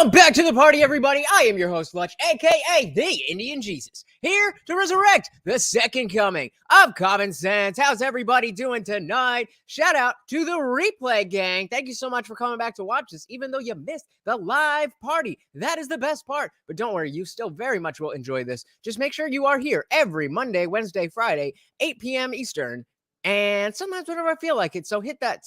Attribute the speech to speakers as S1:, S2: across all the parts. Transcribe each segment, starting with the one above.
S1: Welcome back to the party, everybody. I am your host, Lutch, aka the Indian Jesus, here to resurrect the second coming of common sense. How's everybody doing tonight? Shout out to the replay gang. Thank you so much for coming back to watch this, even though you missed the live party. That is the best part. But don't worry, you still very much will enjoy this. Just make sure you are here every Monday, Wednesday, Friday, 8 p.m. Eastern. And sometimes whenever I feel like it. So hit that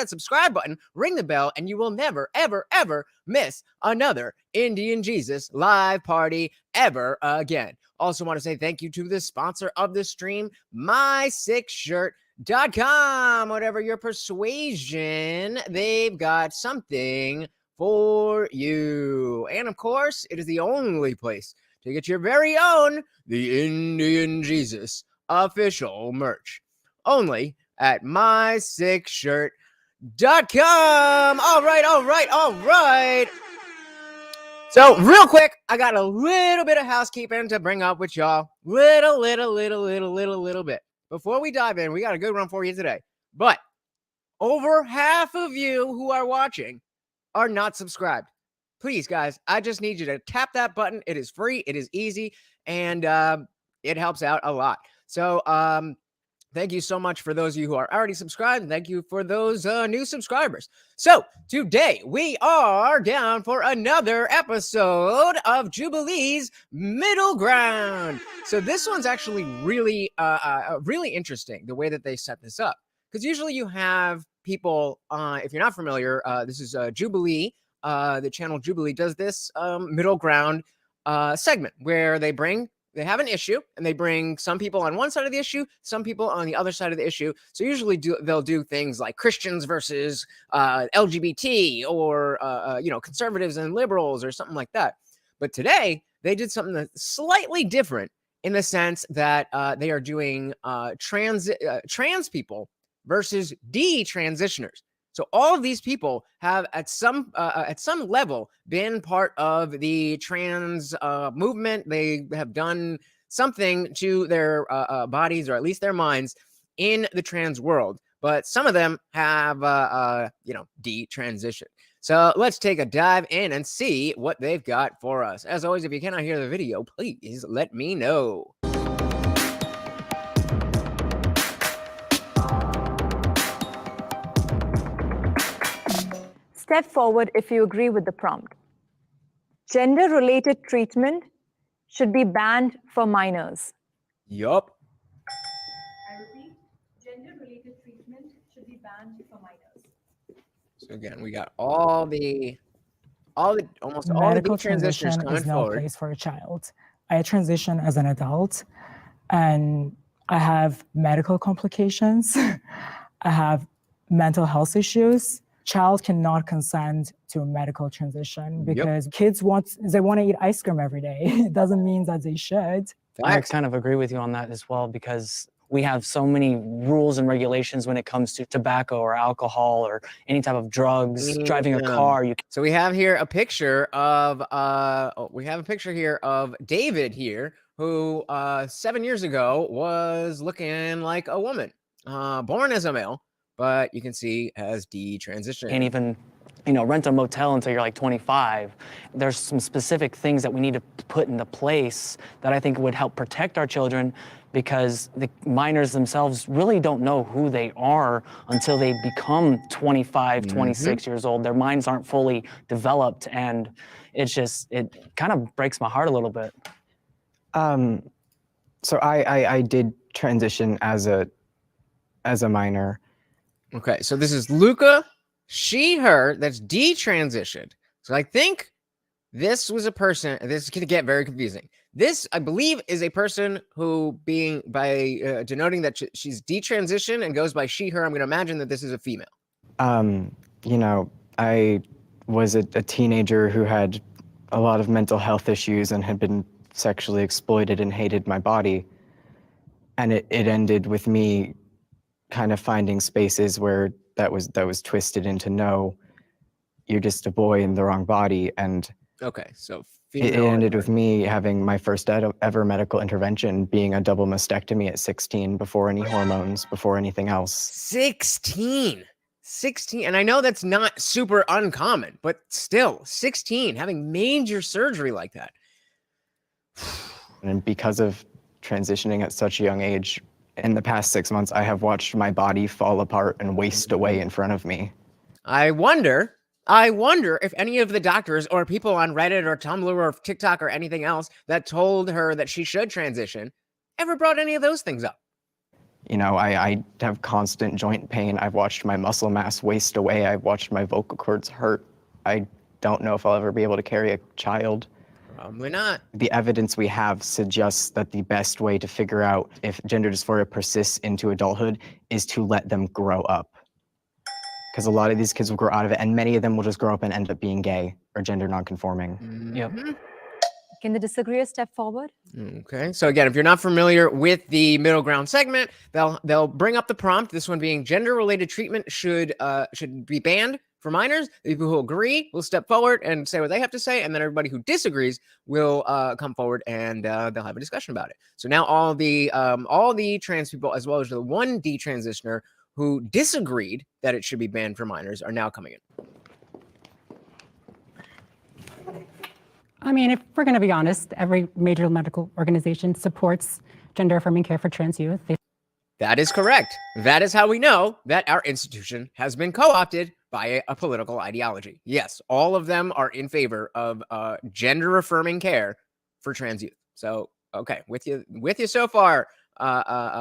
S1: subscribe button, ring the bell, and you will never, ever, ever miss another Indian Jesus live party ever again. Also want to say thank you to the sponsor of the stream, my6shirt.com. Whatever your persuasion, they've got something for you. And of course, it is the only place to get your very own The Indian Jesus official merch. Only at my6shirt.com. All right. So real quick, I got a little bit of housekeeping to bring up with y'all. Little bit. Before we dive in, we got a good one for you today. But over half of you who are watching are not subscribed. Please, guys, I just need you to tap that button. It is free. It is easy. And it helps out a lot. So, thank you so much for those of you who are already subscribed. And thank you for those new subscribers. So today we are down for another episode of Jubilee's Middle Ground. So this one's actually really interesting, the way that they set this up. Because usually you have people, if you're not familiar, this is Jubilee. The channel Jubilee does this Middle Ground segment where they have an issue and they bring some people on one side of the issue, some people on the other side of the issue. So usually they'll do things like Christians versus LGBT or, conservatives and liberals or something like that. But today they did something that's slightly different in the sense that they are doing trans people versus detransitioners. So all of these people have at some level been part of the trans movement. They have done something to their bodies, or at least their minds, in the trans world. But some of them have, detransitioned. So let's take a dive in and see what they've got for us. As always, if you cannot hear the video, please let me know.
S2: Step forward if you agree with the prompt. Gender-related treatment should be banned for minors.
S1: Yup.
S2: I repeat, gender-related treatment should be banned for minors.
S1: So again, we got almost all the
S3: transition
S1: coming
S3: is no
S1: forward.
S3: place for a child. I transition as an adult, and I have medical complications. I have mental health issues. Child cannot consent to a medical transition because kids want to eat ice cream every day. It doesn't mean that they should.
S4: I kind of agree with you on that as well, because we have so many rules and regulations when it comes to tobacco or alcohol or any type of drugs, driving a car.
S1: So we have here a picture of David here, who 7 years ago was looking like a woman, born as a male, but you can see has detransitioned.
S4: Can't even, rent a motel until you're like 25. There's some specific things that we need to put into place that I think would help protect our children, because the minors themselves really don't know who they are until they become 25, 26 years old. Their minds aren't fully developed, and it kind of breaks my heart a little bit.
S5: So I did transition as a minor.
S1: Okay, so this is Luca, she, her, that's detransitioned. So I think this was a person, this is going to get very confusing. This, I believe, is a person who, denoting that she's detransitioned and goes by she, her, I'm going to imagine that this is a female.
S5: I was a teenager who had a lot of mental health issues and had been sexually exploited and hated my body. And it ended with me kind of finding spaces where that was twisted into, no, you're just a boy in the wrong body. And
S1: okay, so
S5: it ended with me having my first ever medical intervention, being a double mastectomy at 16, before any hormones, before anything else.
S1: 16. 16, and I know that's not super uncommon, but still, 16, having major surgery like that.
S5: And because of transitioning at such a young age, in the past 6 months, I have watched my body fall apart and waste away in front of me.
S1: I wonder if any of the doctors or people on Reddit or Tumblr or TikTok or anything else that told her that she should transition ever brought any of those things up.
S5: You know, I have constant joint pain. I've watched my muscle mass waste away. I've watched my vocal cords hurt. I don't know if I'll ever be able to carry a child.
S1: Probably not.
S5: The evidence we have suggests that the best way to figure out if gender dysphoria persists into adulthood is to let them grow up. Because a lot of these kids will grow out of it, and many of them will just grow up and end up being gay or gender nonconforming.
S4: Yep.
S6: Can the disagreeers step forward?
S1: Okay, so again, if you're not familiar with the middle ground segment, they'll bring up the prompt. This one being gender-related treatment should be banned for minors. The people who agree will step forward and say what they have to say, and then everybody who disagrees will come forward and they'll have a discussion about it. So now all the trans people, as well as the one detransitioner who disagreed that it should be banned for minors, are now coming in.
S7: I mean, if we're going to be honest, every major medical organization supports gender-affirming care for trans youth.
S1: That is correct. That is how we know that our institution has been co-opted by a political ideology. Yes, all of them are in favor of gender-affirming care for trans youth. So, okay, with you so far,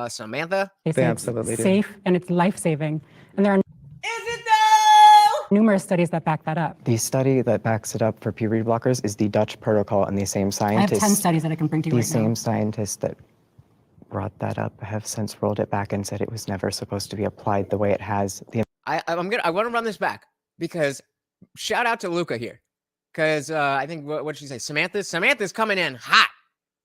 S1: Samantha.
S7: They say
S5: absolutely
S7: it's
S5: do.
S7: safe and it's life-saving. And there are
S1: Is it though?
S7: numerous studies that back that up.
S5: The study that backs it up for puberty blockers is the Dutch protocol, and the same
S7: I have 10
S5: scientists,
S7: studies that I can bring to you
S5: the
S7: right
S5: same
S7: now.
S5: scientists that brought that up have since rolled it back and said it was never supposed to be applied the way it has.
S1: I want to run this back because shout out to Luca here, because I think what did she say? Samantha's coming in hot,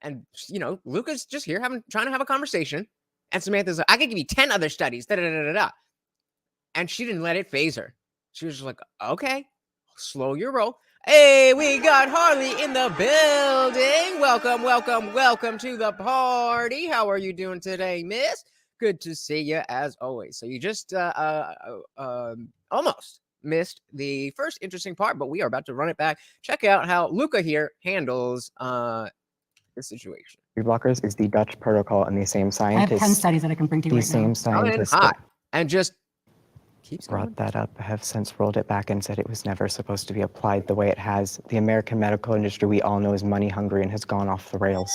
S1: and you know Luca's just here trying to have a conversation, and Samantha's like, I could give you 10 other studies, da da da da da, and she didn't let it phase her. She was just like, okay, slow your roll. Hey, we got Harley in the building. Welcome to the party. How are you doing today, miss? Good to see you as always. So you just almost missed the first interesting part, but we are about to run it back. Check out how Luca here handles the situation.
S5: Puberty blockers is the Dutch protocol, and the same
S7: I have 10
S5: scientists,
S7: studies that I can bring to you
S5: the
S7: right now.
S5: same
S1: Coming in
S5: scientists
S1: hot
S5: that
S1: and just keeps going.
S5: brought that up have since rolled it back and said it was never supposed to be applied the way it has. The American medical industry, we all know, is money hungry and has gone off the rails.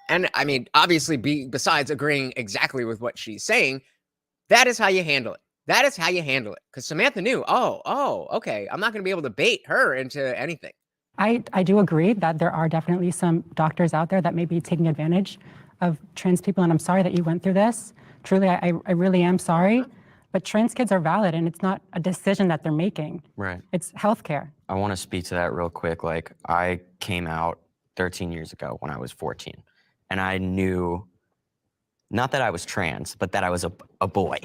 S1: And I mean, obviously, besides agreeing exactly with what she's saying, that is how you handle it. That is how you handle it. Because Samantha knew, okay, I'm not going to be able to bait her into anything.
S7: I do agree that there are definitely some doctors out there that may be taking advantage of trans people, and I'm sorry that you went through this. Truly, I really am sorry. But trans kids are valid, and it's not a decision that they're making.
S8: Right.
S7: It's healthcare.
S8: I want to speak to that real quick. Like, I came out 13 years ago when I was 14, and I knew not that I was trans, but that I was a boy.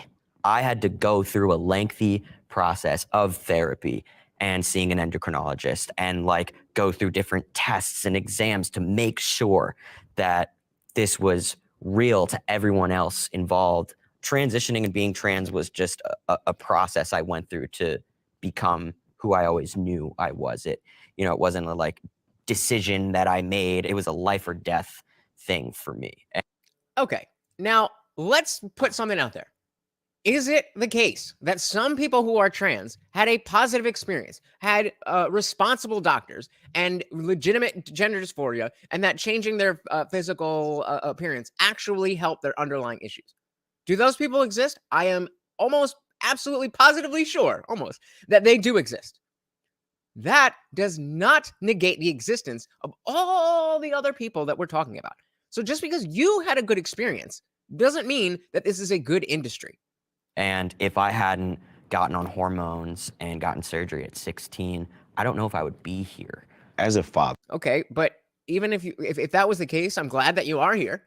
S8: I had to go through a lengthy process of therapy and seeing an endocrinologist and like go through different tests and exams to make sure that this was real to everyone else involved. Transitioning and being trans was just a process I went through to become who I always knew I was. It wasn't a like decision that I made. It was a life or death thing for me.
S1: Okay, now let's put something out there. Is it the case that some people who are trans had a positive experience, had responsible doctors and legitimate gender dysphoria, and that changing their physical appearance actually helped their underlying issues? Do those people exist? I am almost absolutely positively sure, that they do exist. That does not negate the existence of all the other people that we're talking about. So just because you had a good experience doesn't mean that this is a good industry.
S8: And if I hadn't gotten on hormones and gotten surgery at 16, I don't know if I would be here.
S9: As a father.
S1: Okay, but even if that was the case, I'm glad that you are here.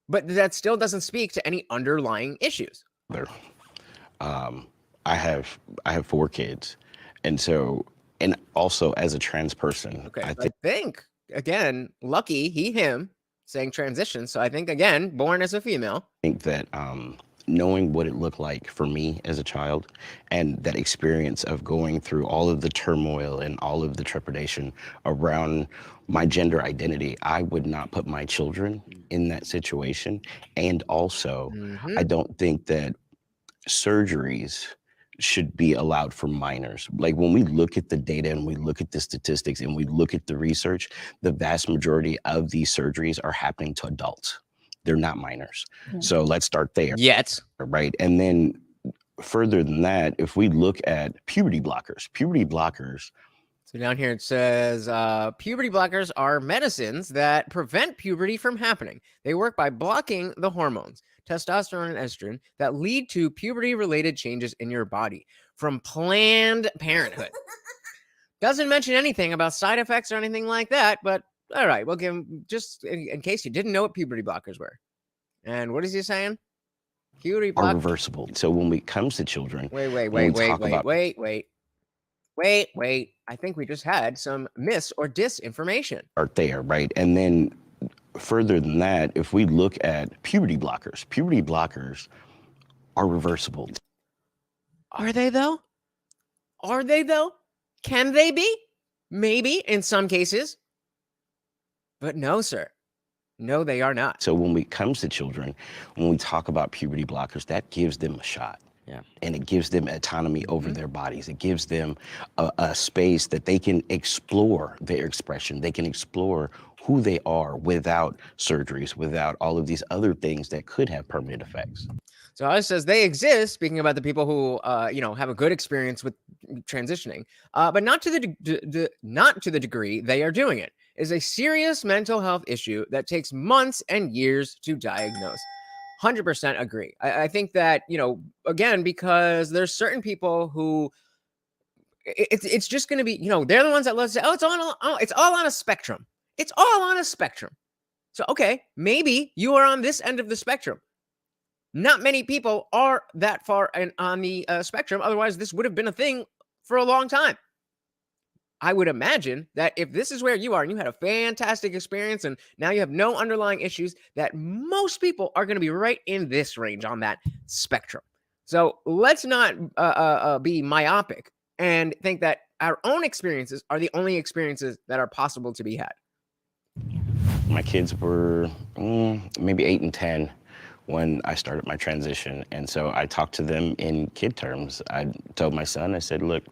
S1: But that still doesn't speak to any underlying issues.
S9: I have 4 kids, and also as a trans person.
S1: Okay, I think again, lucky he him saying transition. So I think again, born as a female.
S9: I think that knowing what it looked like for me as a child and that experience of going through all of the turmoil and all of the trepidation around my gender identity, I would not put my children in that situation. And also, I don't think that surgeries should be allowed for minors. Like when we look at the data and we look at the statistics and we look at the research, the vast majority of these surgeries are happening to adults. They're not minors. So let's start there.
S1: Yet.
S9: Right. And then further than that, if we look at puberty blockers,
S1: So down here it says puberty blockers are medicines that prevent puberty from happening. They work by blocking the hormones, testosterone and estrogen, that lead to puberty-related changes in your body from Planned Parenthood. Doesn't mention anything about side effects or anything like that, but all right, we'll give him, just in case you didn't know what puberty blockers were. And what is he saying? Puberty
S9: are
S1: blockers.
S9: reversible. So when it comes to children,
S1: Wait. I think we just had some mis or disinformation.
S9: Are there, right? And then further than that, if we look at puberty blockers are reversible.
S1: Are they though? Can they be? Maybe in some cases. But no, sir. No, they are not.
S9: So when it comes to children, when we talk about puberty blockers, that gives them a shot.
S8: Yeah.
S9: And it gives them autonomy over their bodies. It gives them a space that they can explore their expression. They can explore who they are without surgeries, without all of these other things that could have permanent effects.
S1: So it says they exist, speaking about the people who, have a good experience with transitioning, but not to the degree they are doing it. Is a serious mental health issue that takes months and years to diagnose. 100% agree. I think that, again, because there's certain people who it's just going to be, they're the ones that love to say, oh, it's all on a spectrum. It's all on a spectrum. So, okay, maybe you are on this end of the spectrum. Not many people are that far on the spectrum. Otherwise, this would have been a thing for a long time. I would imagine that if this is where you are and you had a fantastic experience and now you have no underlying issues, that most people are going to be right in this range on that spectrum. So let's not be myopic and think that our own experiences are the only experiences that are possible to be had.
S9: My kids were maybe 8 and 10 when I started my transition. And so I talked to them in kid terms. I told my son, I said, look,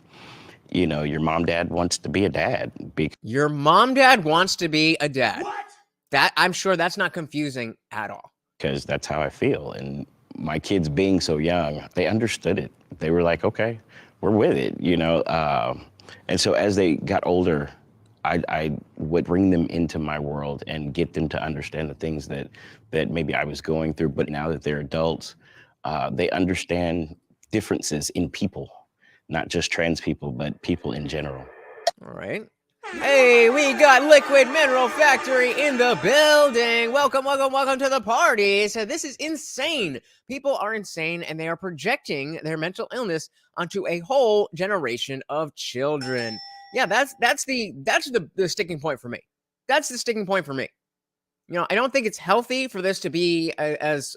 S9: your mom, dad wants to be a dad.
S1: Your mom, dad wants to be a dad. What? That, I'm sure that's not confusing at all.
S9: Because that's how I feel. And my kids being so young, they understood it. They were like, okay, we're with it, And so as they got older, I would bring them into my world and get them to understand the things that maybe I was going through. But now that they're adults, they understand differences in people. Not just trans people, but people in general.
S1: All right. Hey, we got Liquid Mineral Factory in the building. Welcome to the party. So this is insane. People are insane, and they are projecting their mental illness onto a whole generation of children. Yeah, that's the sticking point for me. That's the sticking point for me. I don't think it's healthy for this to be as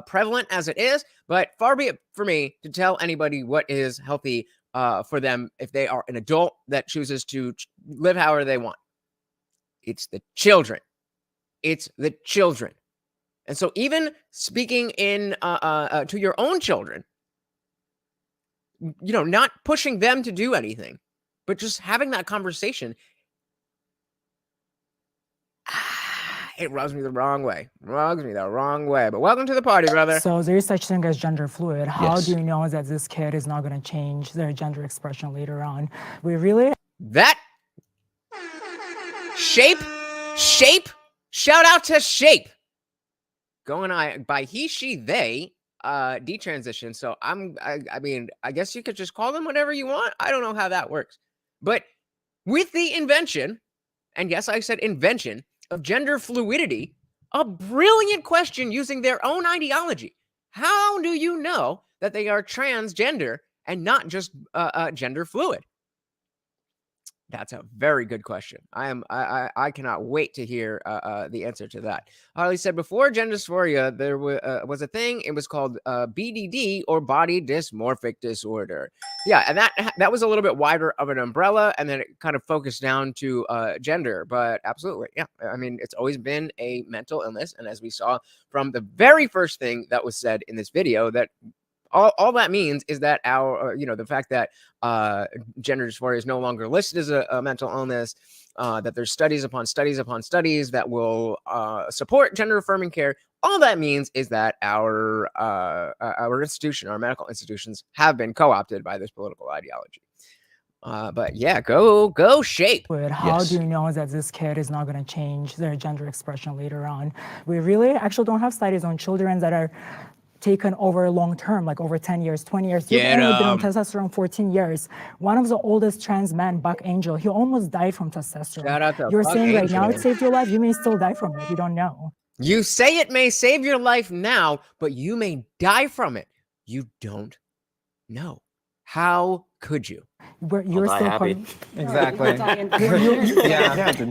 S1: prevalent as it is, but far be it for me to tell anybody what is healthy for them if they are an adult that chooses to live however they want. It's the children. It's the children. And so even speaking in to your own children, not pushing them to do anything, but just having that conversation, it rubs me the wrong way. But welcome to the party, brother.
S3: So there is such thing as gender fluid. How
S9: Yes.
S3: do you know that this kid is not going to change their gender expression later on? We really
S1: That shape, shout out to shape. Going by he, she, they, detransition. So I mean, I guess you could just call them whatever you want. I don't know how that works. But with the invention, and yes, I said invention, of gender fluidity, a brilliant question using their own ideology. How do you know that they are transgender and not just gender fluid? That's a very good question. I cannot wait to hear the answer to that. Harley said before gender dysphoria, there was a thing. It was called BDD, or body dysmorphic disorder. Yeah, and that was a little bit wider of an umbrella, and then it kind of focused down to gender. But absolutely, yeah. I mean, it's always been a mental illness, and as we saw from the very first thing that was said in this video, that all that means is that our, the fact that gender dysphoria is no longer listed as a mental illness, that there's studies upon studies upon studies that will support gender affirming care. All that means is that our institution, our medical institutions, have been co-opted by this political ideology. But yeah, go shape.
S3: But how do you know that this kid is not going to change their gender expression later on? We really actually don't have studies on children that are taken over long term, like over 10 years, 20 years. You've only been on testosterone 14 years. One of the oldest trans men, Buck Angel, he almost died from testosterone.
S1: Shout out to
S3: You're
S1: Buck
S3: saying right now
S1: Angel.
S3: it saved your life. You may still die from it. You don't know.
S1: You say it may save your life now, but you may die from it. You don't know. How could you?
S3: You're still part.
S10: Exactly.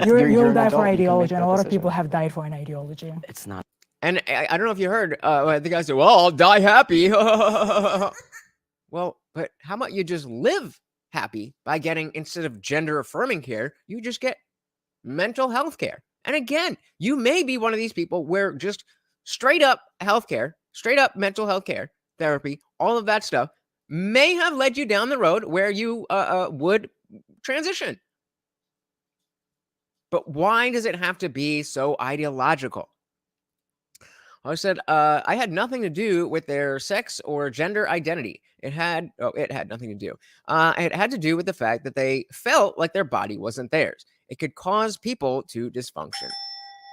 S3: You'll die for ideology, and a lot of people have died for an ideology.
S8: It's not.
S1: And I don't know if you heard, the guy said, well, I'll die happy. Well, but how about you just live happy by getting, instead of gender affirming care, you just get mental health care. And again, you may be one of these people where just straight up healthcare, straight up mental health care, therapy, all of that stuff may have led you down the road where you would transition. But why does it have to be so ideological? I said, I had nothing to do with their sex or gender identity. It had nothing to do. It had to do with the fact that they felt like their body wasn't theirs. It could cause people to dysfunction.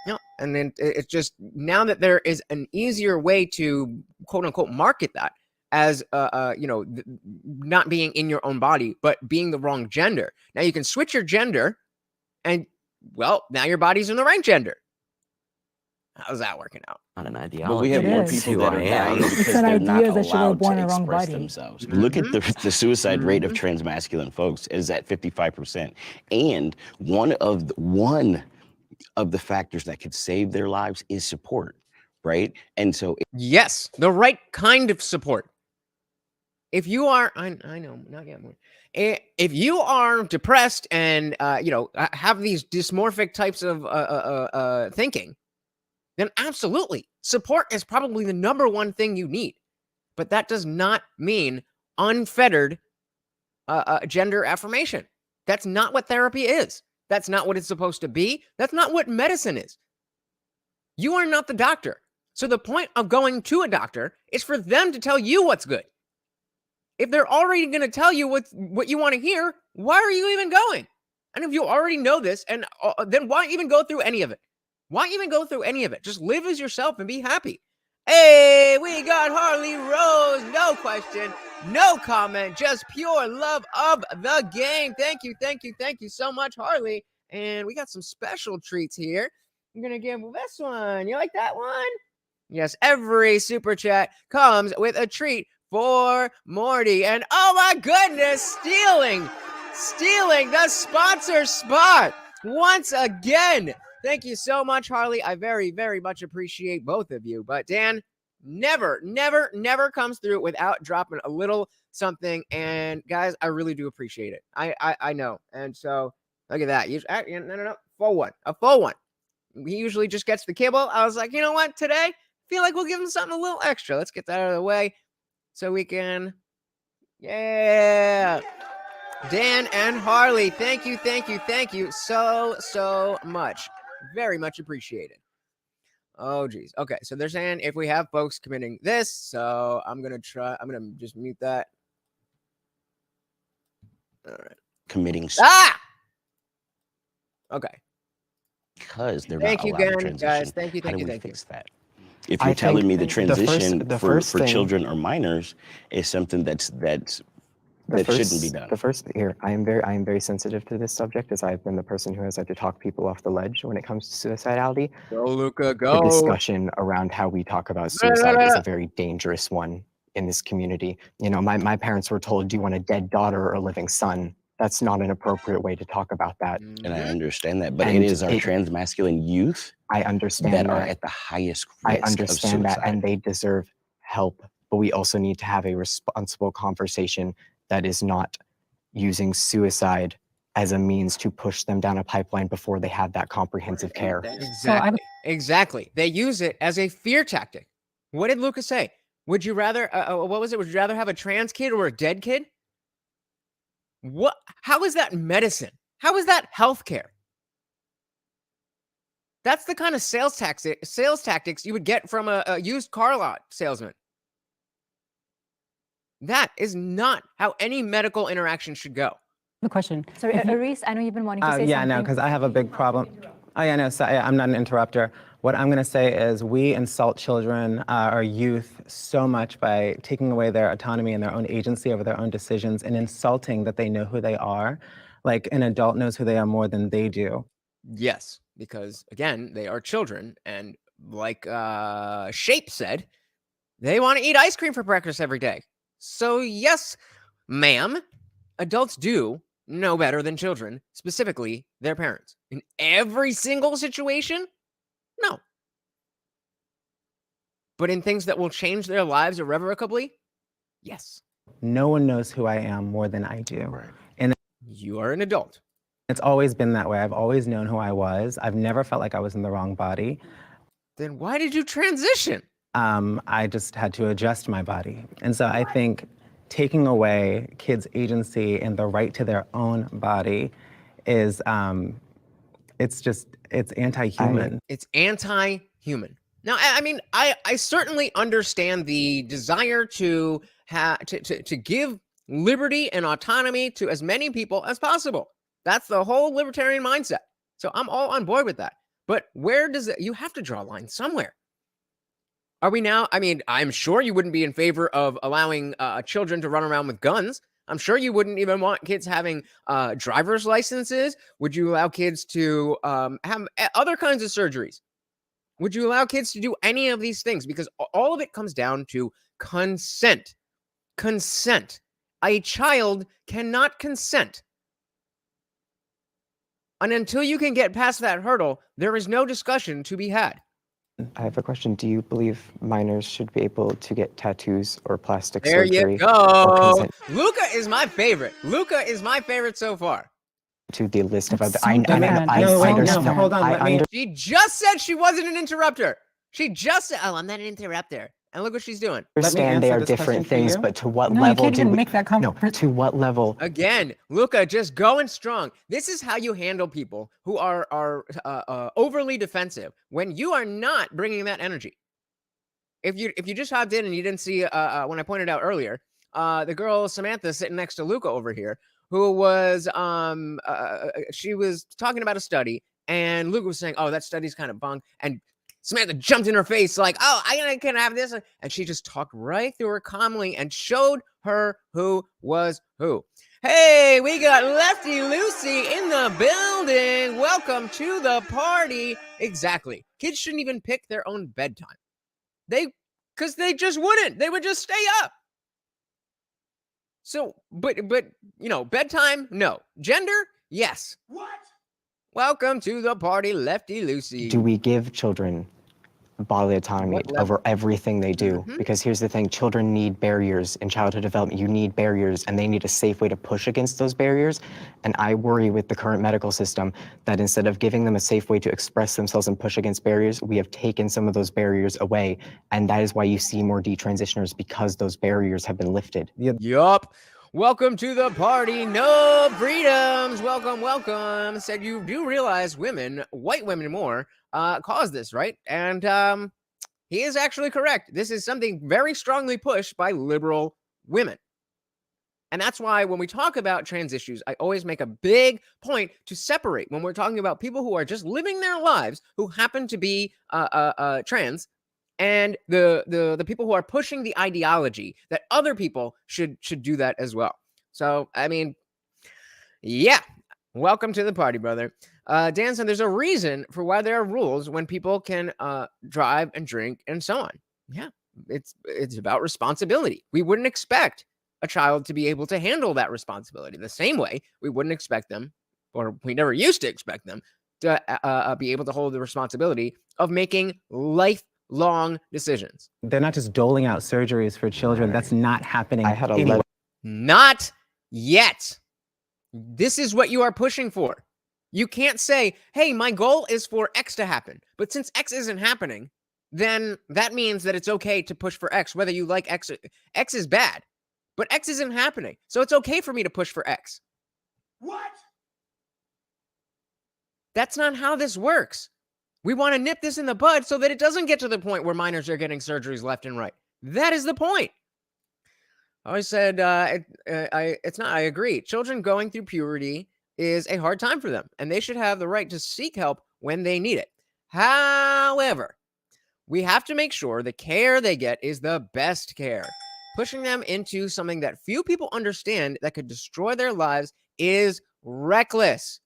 S1: Yeah, and then it's just, now that there is an easier way to quote unquote market that as not being in your own body, but being the wrong gender. Now you can switch your gender, and well, now your body's in the right gender. How's that working out?
S8: Not an ideology.
S9: But we have more people that are dying because they're not allowed to express themselves. Look at the suicide rate of transmasculine folks is at 55%. And one of the factors that could save their lives is support, right? And so
S1: yes, the right kind of support. If you are, I know, not yet more. If you are depressed and have these dysmorphic types of thinking, then absolutely, support is probably the number one thing you need. But that does not mean unfettered gender affirmation. That's not what therapy is. That's not what it's supposed to be. That's not what medicine is. You are not the doctor. So the point of going to a doctor is for them to tell you what's good. If they're already going to tell you what you want to hear, why are you even going? And if you already know this, and then why even go through any of it? Why even go through any of it? Just live as yourself and be happy. Hey, we got Harley Rose. No question, no comment, just pure love of the game. Thank you so much, Harley. And we got some special treats here. I'm going to give this one. You like that one? Yes, every super chat comes with a treat for Morty. And oh my goodness, stealing the sponsor spot once again. Thank you so much, Harley. I very, very much appreciate both of you. But Dan never comes through without dropping a little something. And guys, I really do appreciate it. I know. And so look at that. No, a full one. He usually just gets the kibble. I was like, you know what? Today, I feel like we'll give him something a little extra. Let's get that out of the way so we can, yeah. Dan and Harley, thank you so much. Very much appreciated. Oh, geez. Okay, so they're saying if we have folks committing this, so I'm going to just mute that. All right.
S9: Committing.
S1: Okay.
S9: Because they're
S1: Thank
S9: not
S1: you
S9: allowed to
S1: again,
S9: transition.
S1: guys. Thank you.
S9: How do we fix that? If you're telling me the transition for children or minors is something that shouldn't be done.
S5: The first here, I am very sensitive to this subject, as I've been the person who has had to talk people off the ledge when it comes to suicidality.
S1: Go, Luca, go.
S5: The discussion around how we talk about suicide is a very dangerous one in this community. You know, my parents were told, do you want a dead daughter or a living son? that's not an appropriate way to talk about that.
S9: And I
S1: Mhm.
S9: understand that, but
S5: And
S9: it is our trans masculine youth
S5: I
S9: that
S5: understand
S9: are
S5: that.
S9: at the highest
S5: I
S9: risk of
S5: understand that,
S9: suicide.
S5: and they deserve help. But we also need to have a responsible conversation that is not using suicide as a means to push them down a pipeline before they have that comprehensive care.
S1: Exactly. Exactly. They use it as a fear tactic. What did Lucas say? Would you rather, what was it? Would you rather have a trans kid or a dead kid? What? How is that medicine? How is that healthcare? That's the kind of sales tactics you would get from a used car lot salesman. That is not how any medical interaction should go.
S7: The question.
S6: Sorry, Aris, I know you've been wanting to say
S10: Yeah,
S6: something.
S10: no, because I have a big problem. Oh, yeah, no, so, I'm not an interrupter. What I'm going to say is we insult children, our youth, so much by taking away their autonomy and their own agency over their own decisions and insulting that they know who they are. Like an adult knows who they are more than they do.
S1: Yes, because again, they are children, and like Shape said, they want to eat ice cream for breakfast every day. So yes, ma'am, adults do know better than children, specifically their parents. In every single situation, no. But in things that will change their lives irrevocably, yes.
S10: No one knows who I am more than I do.
S9: Right.
S10: And
S1: You are an adult.
S10: it's always been that way. I've always known who I was. I've never felt like I was in the wrong body.
S1: Then why did you transition?
S10: I just had to adjust my body. And so I think taking away kids' agency and the right to their own body is, it's anti-human.
S1: It's anti-human. Now, I mean, I certainly understand the desire to give liberty and autonomy to as many people as possible. That's the whole libertarian mindset. So I'm all on board with that. But where does it, you have to draw a line somewhere. Are we now? I mean, I'm sure you wouldn't be in favor of allowing children to run around with guns. I'm sure you wouldn't even want kids having driver's licenses. Would you allow kids to have other kinds of surgeries? Would you allow kids to do any of these things? Because all of it comes down to consent. Consent. A child cannot consent. And until you can get past that hurdle, there is no discussion to be had.
S5: I have a question. Do you believe minors should be able to get tattoos or plastic
S1: There
S5: surgery
S1: you go.
S5: or consent
S1: Luca is my favorite. Luca is my favorite so far.
S5: to the list of
S7: That's
S5: other?
S7: so different. No, wait,
S5: understand.
S7: no,
S10: hold on, let me-
S1: She just said she wasn't an interrupter. She just said, "Oh, I'm not an interrupter." And look what she's doing.
S5: understand they
S10: answer
S5: are
S10: this
S5: different
S10: question for
S5: things,
S10: you.
S5: but to what
S7: No, you
S5: level
S7: can't
S5: do
S7: even
S5: we,
S7: make that
S5: no, to what level?
S1: Again, Luca, just going strong. This is how you handle people who are overly defensive when you are not bringing that energy. If you just hopped in and you didn't see when I pointed out earlier, the girl Samantha sitting next to Luca over here, who was she was talking about a study, and Luca was saying, "Oh, that study's kind of bunk," and Samantha jumped in her face like, "Oh, I can have this," and she just talked right through her calmly and showed her who was who. Hey, we got Lefty Lucy in the building. Welcome to the party. Exactly. Kids shouldn't even pick their own bedtime. Because they just wouldn't. They would just stay up. So, but you know, bedtime, no. Gender, yes. What? Welcome to the party, Lefty Lucy.
S5: Do we give children bodily autonomy
S1: What level?
S5: over everything they do?
S1: Mhm.
S5: Because here's the thing, children need barriers in childhood development. You need barriers, and they need a safe way to push against those barriers. And I worry with the current medical system that instead of giving them a safe way to express themselves and push against barriers, we have taken some of those barriers away. And that is why you see more detransitioners, because those barriers have been lifted.
S1: Yup. Welcome to the party. No freedoms. Welcome, welcome. Said you do realize women, white women more, cause this, right? And he is actually correct. This is something very strongly pushed by liberal women. And that's why when we talk about trans issues, I always make a big point to separate when we're talking about people who are just living their lives who happen to be trans, and the people who are pushing the ideology that other people should do that as well. So, I mean, yeah, welcome to the party, brother. Dan said there's a reason for why there are rules when people can drive and drink and so on. Yeah, it's about responsibility. We wouldn't expect a child to be able to handle that responsibility. The same way we wouldn't expect them, or we never used to expect them, to be able to hold the responsibility of making lifelong decisions.
S10: They're not just doling out surgeries for children. That's not happening.
S5: I had a
S10: anywhere.
S5: letter.
S1: Not yet. This is what you are pushing for. You can't say, hey, my goal is for X to happen. But since X isn't happening, then that means that it's okay to push for X, whether you like X. X is bad, but X isn't happening. So it's okay for me to push for X.
S11: What?
S1: That's not how this works. We want to nip this in the bud so that it doesn't get to the point where minors are getting surgeries left and right. That is the point. I always said, it's not, I agree. Children going through puberty is a hard time for them, and they should have the right to seek help when they need it. However, we have to make sure the care they get is the best care. Pushing them into something that few people understand that could destroy their lives is reckless.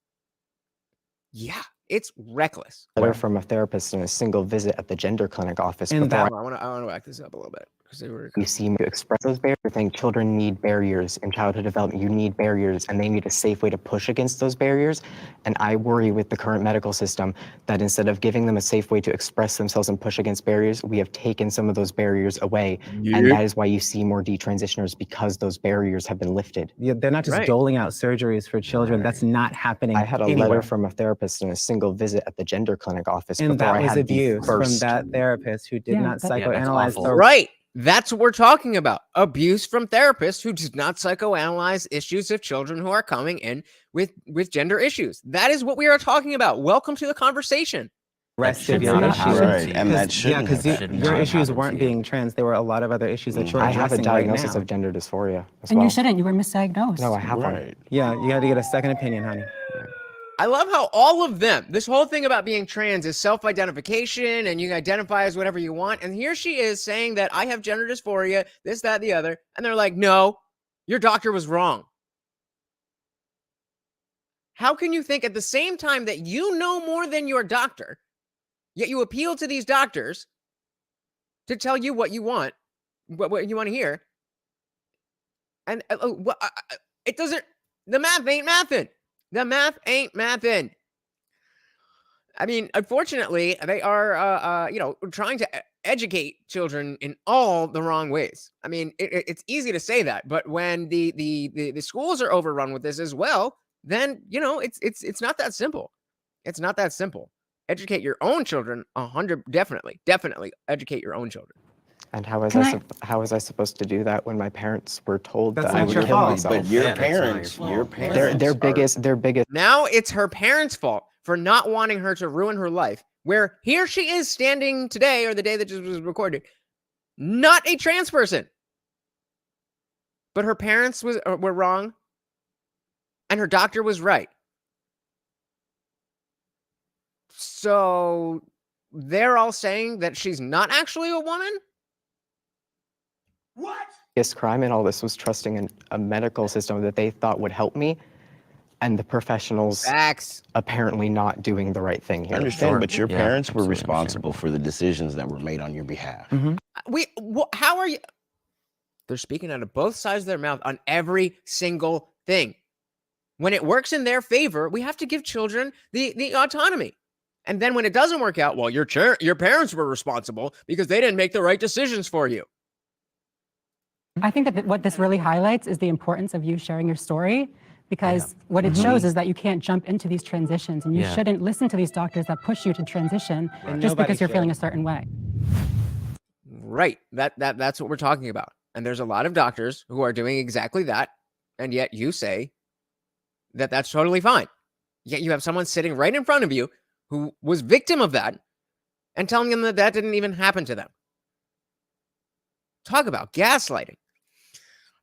S1: Yeah, it's reckless.
S5: Letter from a therapist in a single visit at the gender clinic office.
S10: And
S5: before
S10: that-
S1: I want to back this up a little bit because they were.
S5: you see me to express those barriers. I think children need barriers in childhood development. You need barriers, and they need a safe way to push against those barriers. And I worry with the current medical system that instead of giving them a safe way to express themselves and push against barriers, we have taken some of those barriers away. And that is why you see more detransitioners, because those barriers have been lifted.
S10: Yeah, they're not just doling out surgeries for children. That's not happening.
S5: I had a
S10: anywhere.
S5: letter from a therapist in a single visit at the gender clinic office.
S10: And
S5: before
S10: that
S5: I
S10: was
S5: had the
S10: abuse from
S5: first-
S10: that therapist who did
S7: Yeah,
S10: not
S7: that- Yeah,
S8: that's
S10: psychoanalyze
S8: awful.
S10: the
S1: Right. That's what we're talking about. Abuse from therapists who did not psychoanalyze issues of children who are coming in with gender issues. That is what we are talking about. Welcome to the conversation.
S10: rest
S7: should
S10: of your
S7: not
S10: issues.
S7: happen.
S9: Right, and that shouldn't
S10: because
S9: have happened.
S10: your
S8: not
S10: issues
S8: happen
S10: weren't
S8: to you.
S10: being trans. There were a lot of other issues that you're
S5: I have a
S10: addressing right
S5: diagnosis
S10: now.
S5: of gender dysphoria as
S7: And
S5: well.
S7: you shouldn't. You were misdiagnosed.
S5: No, I have one.
S9: Right.
S10: Yeah, you had to get a second opinion, honey.
S1: I love how all of them, this whole thing about being trans is self-identification and you identify as whatever you want. And here she is saying that I have gender dysphoria, this, that, the other. And they're like, no, your doctor was wrong. How can you think at the same time that you know more than your doctor, yet you appeal to these doctors to tell you what you want, what you want to hear? And it doesn't, the math ain't mathing. The math ain't mathing. I mean, unfortunately, they are, trying to educate children in all the wrong ways. I mean, it's easy to say that, but when the schools are overrun with this as well, then it's not that simple. It's not that simple. Educate your own children. Definitely educate your own children.
S5: And how was
S7: Can
S5: how was I supposed to do that when my parents were told
S10: That's
S5: that I
S10: not
S5: would
S10: your
S5: kill
S10: fault.
S5: myself?
S9: But your
S8: Yeah, that's not your
S9: parents,
S8: fault.
S9: your parents,
S5: Their
S9: are-
S5: biggest
S1: Now it's her parents' fault for not wanting her to ruin her life. Where here she is standing today, or the day that just was recorded, not a trans person, but her parents were wrong, and her doctor was right. So they're all saying that she's not actually a woman?
S11: What?
S5: biggest crime in all this was trusting in a medical system that they thought would help me, and the professionals
S1: Facts.
S5: apparently not doing the right thing
S9: I
S5: here.
S9: understand, but your
S8: Yeah,
S9: parents were
S8: absolutely
S9: responsible for the decisions that were made on your behalf.
S1: How are you? They're speaking out of both sides of their mouth on every single thing. When it works in their favor, we have to give children the autonomy. And then when it doesn't work out, well, your parents were responsible because they didn't make the right decisions for you.
S7: I think that what this really highlights is the importance of you sharing your story, because what it shows is that you can't jump into these transitions, and you
S8: Yeah.
S7: shouldn't listen to these doctors that push you to transition
S10: And
S7: just
S10: nobody
S7: because you're
S10: should.
S7: feeling a certain way.
S1: Right. That's what we're talking about. And there's a lot of doctors who are doing exactly that. And yet you say that that's totally fine. Yet you have someone sitting right in front of you who was victim of that and telling them that that didn't even happen to them. Talk about gaslighting.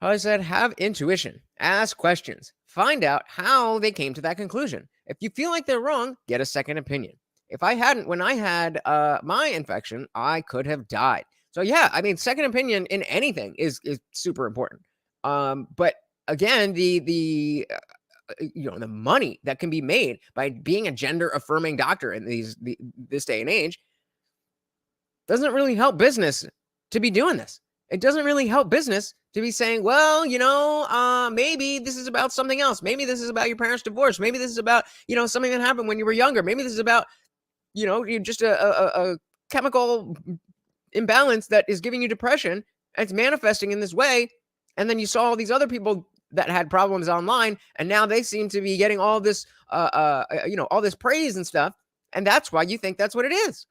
S1: I said, have intuition, ask questions, find out how they came to that conclusion. If you feel like they're wrong, get a second opinion. If I hadn't, when I had my infection, I could have died. So yeah, I mean, second opinion in anything is super important. But again, the money that can be made by being a gender affirming doctor in this day and age doesn't really help business to be doing this. It doesn't really help business to be saying, well, maybe this is about something else. Maybe this is about your parents' divorce. Maybe this is about, something that happened when you were younger. Maybe this is about, you're just a chemical imbalance that is giving you depression. And it's manifesting in this way. And then you saw all these other people that had problems online, and now they seem to be getting all this, all this praise and stuff. And that's why you think that's what it is.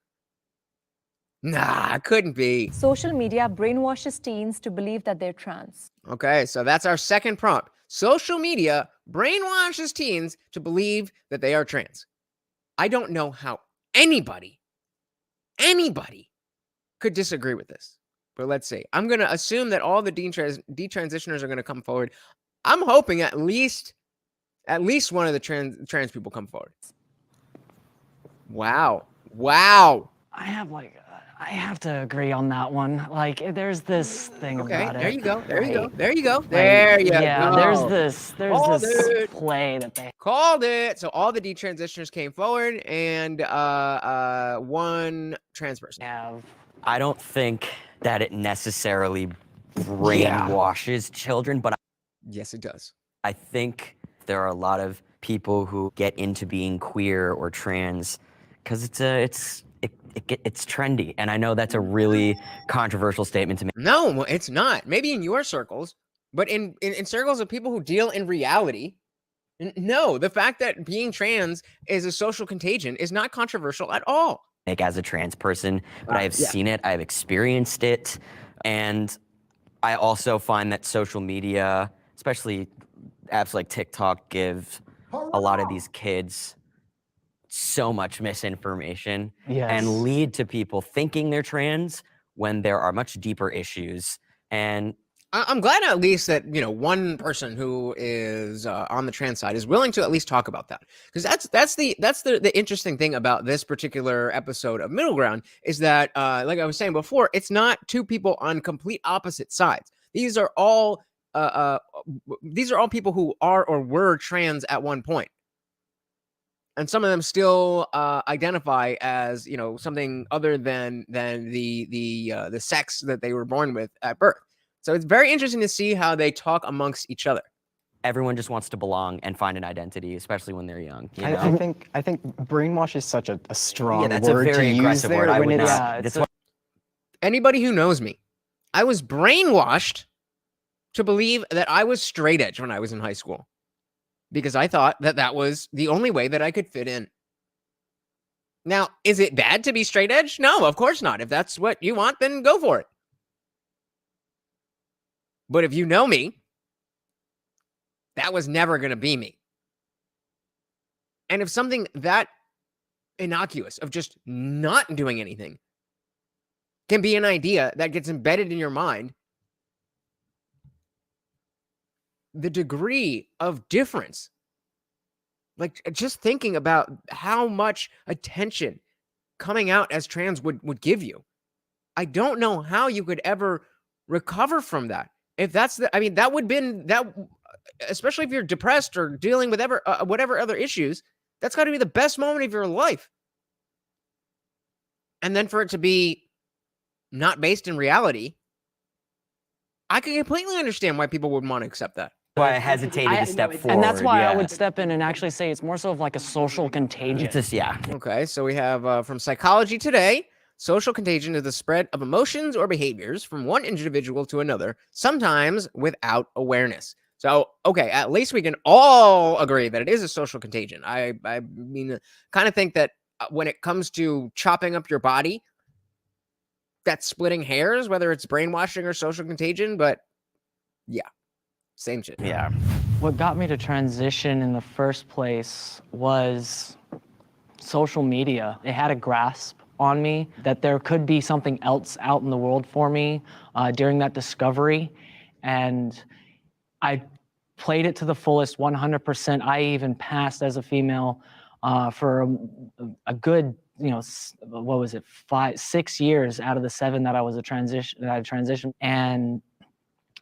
S1: Nah, it couldn't be.
S6: Social media brainwashes teens to believe that they're trans.
S1: Okay, so that's our second prompt. Social media brainwashes teens to believe that they are trans. I don't know how anybody could disagree with this. But let's see. I'm going to assume that all the detransitioners are going to come forward. I'm hoping at least one of the trans people come forward. Wow.
S4: I have to agree on that one. Like, there's this thing about it.
S1: There you go.
S4: right?
S1: There you go. There you go.
S4: Yeah, there's this play that they
S1: Called it. So all the detransitioners came forward, and one trans person.
S4: have.
S8: I don't think that it necessarily brainwashes children, but
S1: Yes, it does.
S8: I think there are a lot of people who get into being queer or trans because it's trendy, and I know that's a really controversial statement to make.
S1: No, it's not. Maybe in your circles, but in circles of people who deal in reality, no. The fact that being trans is a social contagion is not controversial at all.
S8: Like, as a trans person, but I have
S1: Yeah.
S8: seen it, I've experienced it, and I also find that social media, especially apps like TikTok, give a lot of these kids so much misinformation and lead to people thinking they're trans when there are much deeper issues. And
S1: I'm glad at least that one person who is on the trans side is willing to at least talk about that, because that's the interesting thing about this particular episode of Middle Ground is that like I was saying before, it's not two people on complete opposite sides. These are all people who are or were trans at one point, and some of them still identify as something other than the sex that they were born with at birth. So it's very interesting to see how they talk amongst each other.
S8: everyone just wants to belong and find an identity, especially when they're young. You know?
S5: I think brainwash is such a strong
S8: Yeah, that's a
S5: word
S8: very
S5: to use
S8: aggressive
S5: there
S8: word. I
S5: when
S8: would
S5: it's
S8: not. That's why
S1: Anybody who knows me, I was brainwashed to believe that I was straight edge when I was in high school, because I thought that that was the only way that I could fit in. Now, is it bad to be straight edge? No, of course not. If that's what you want, then go for it. But if you know me, that was never going to be me. And if something that innocuous of just not doing anything can be an idea that gets embedded in your mind, the degree of difference, like just thinking about how much attention coming out as trans would give you, I don't know how you could ever recover from that. If that's the, I mean, that would been that, especially if you're depressed or dealing with whatever other issues, that's got to be the best moment of your life. And then for it to be not based in reality, I can completely understand why people wouldn't want to accept that.
S8: I hesitated to step forward.
S4: And that's why I
S8: yeah.
S4: would step in and actually say it's more so of like a social contagion.
S8: Just, yeah.
S1: Okay, so we have from Psychology Today, social contagion is the spread of emotions or behaviors from one individual to another, sometimes without awareness. So, okay, at least we can all agree that it is a social contagion. I mean, kind of think that when it comes to chopping up your body, that's splitting hairs, whether it's brainwashing or social contagion, but yeah, same shit.
S8: Yeah.
S4: What got me to transition in the first place was social media. It had a grasp on me that there could be something else out in the world for me during that discovery. And I played it to the fullest 100%. I even passed as a female for a good, what was it, 6 years out of the 7 that I was transitioned. And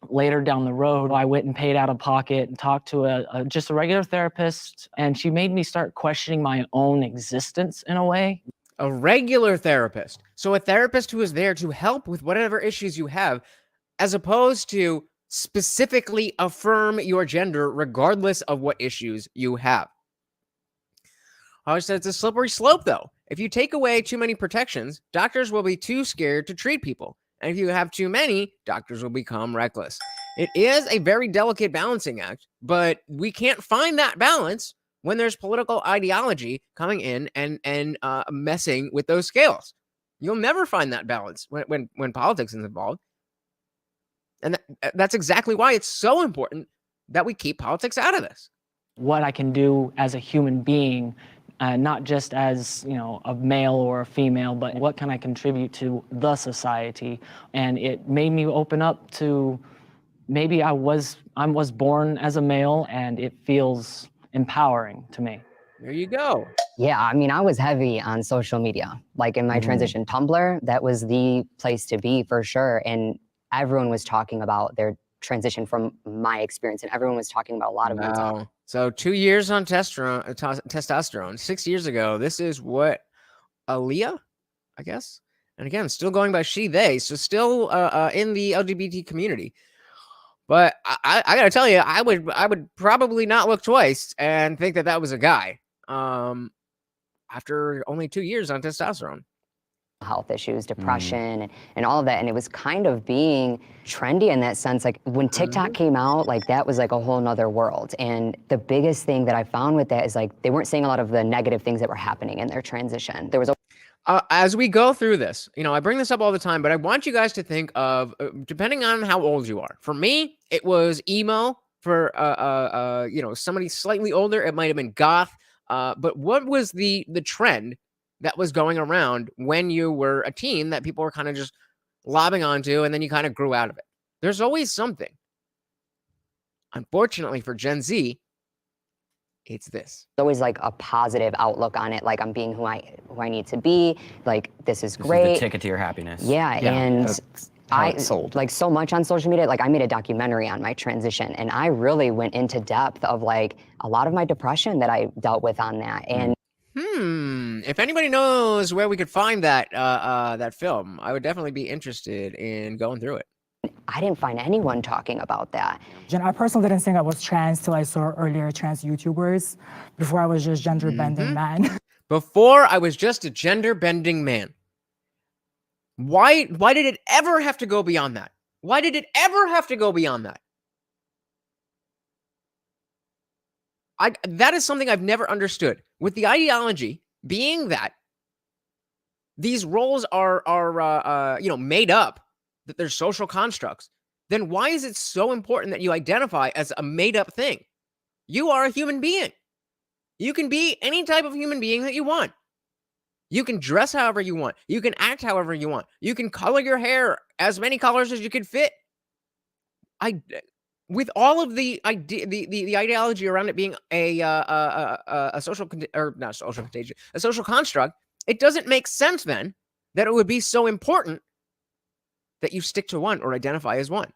S4: later down the road, I went and paid out of pocket and talked to just a regular therapist, and she made me start questioning my own existence in a way.
S1: A regular therapist. So a therapist who is there to help with whatever issues you have. as opposed to specifically affirm your gender regardless of what issues you have. I always said it's a slippery slope, though. If you take away too many protections, doctors will be too scared to treat people. And if you have too many, doctors will become reckless. It is a very delicate balancing act, but we can't find that balance when there's political ideology coming in and messing with those scales. You'll never find that balance when politics is involved. And that's exactly why it's so important that we keep politics out of this.
S4: What I can do as a human being, not just as, you know, a male or a female, but what can I contribute to the society? And it made me open up to maybe I was born as a male, and it feels empowering to me.
S1: There you go.
S11: Yeah, I mean, I was heavy on social media. Like in my transition, Tumblr, that was the place to be for sure. And everyone was talking about their transition from my experience, and everyone was talking about a lot of mental health.
S1: So 2 years on testosterone, 6 years ago. This is what Aaliyah, I guess. And again, still going by she, they, so still in the LGBT community. But I gotta tell you, I would probably not look twice and think that was a guy. After only 2 years on testosterone.
S11: Health issues, depression, and all of that. And it was kind of being trendy in that sense. Like when TikTok came out, like that was like a whole nother world. And the biggest thing that I found with that is like they weren't saying a lot of the negative things that were happening in their transition. There was
S1: as we go through this, you know, I bring this up all the time, but I want you guys to think of, depending on how old you are. For me, it was emo. For you know, somebody slightly older, it might have been goth. But what was the trend that was going around when you were a teen that people were kind of just lobbing onto, and then you kind of grew out of it? There's always something. Unfortunately for Gen Z, it's this.
S11: always like a positive outlook on it. Like I'm being who I need to be. Like this is
S8: This
S11: great.
S8: is the ticket to your happiness.
S11: Yeah, and
S5: how it's sold.
S11: like so much on social media. Like I made a documentary on my transition, and I really went into depth of like a lot of my depression that I dealt with on that. And
S1: if anybody knows where we could find that that film, I would definitely be interested in going through it.
S11: I didn't find anyone talking about that.
S3: I personally didn't think I was trans till I saw earlier trans YouTubers. Before I was just gender bending man.
S1: Before I was just a gender bending man. Why did it ever have to go beyond that? Why did it ever have to go beyond that? That is something I've never understood. With the ideology being that these roles are you know, made up, that they're social constructs, then why is it so important that you identify as a made up thing? You are a human being. You can be any type of human being that you want. You can dress however you want. You can act however you want. You can color your hair as many colors as you can fit. With all of the ideology around it being a social or not social contagion, a social construct, it doesn't make sense then that it would be so important that you stick to one or identify as one.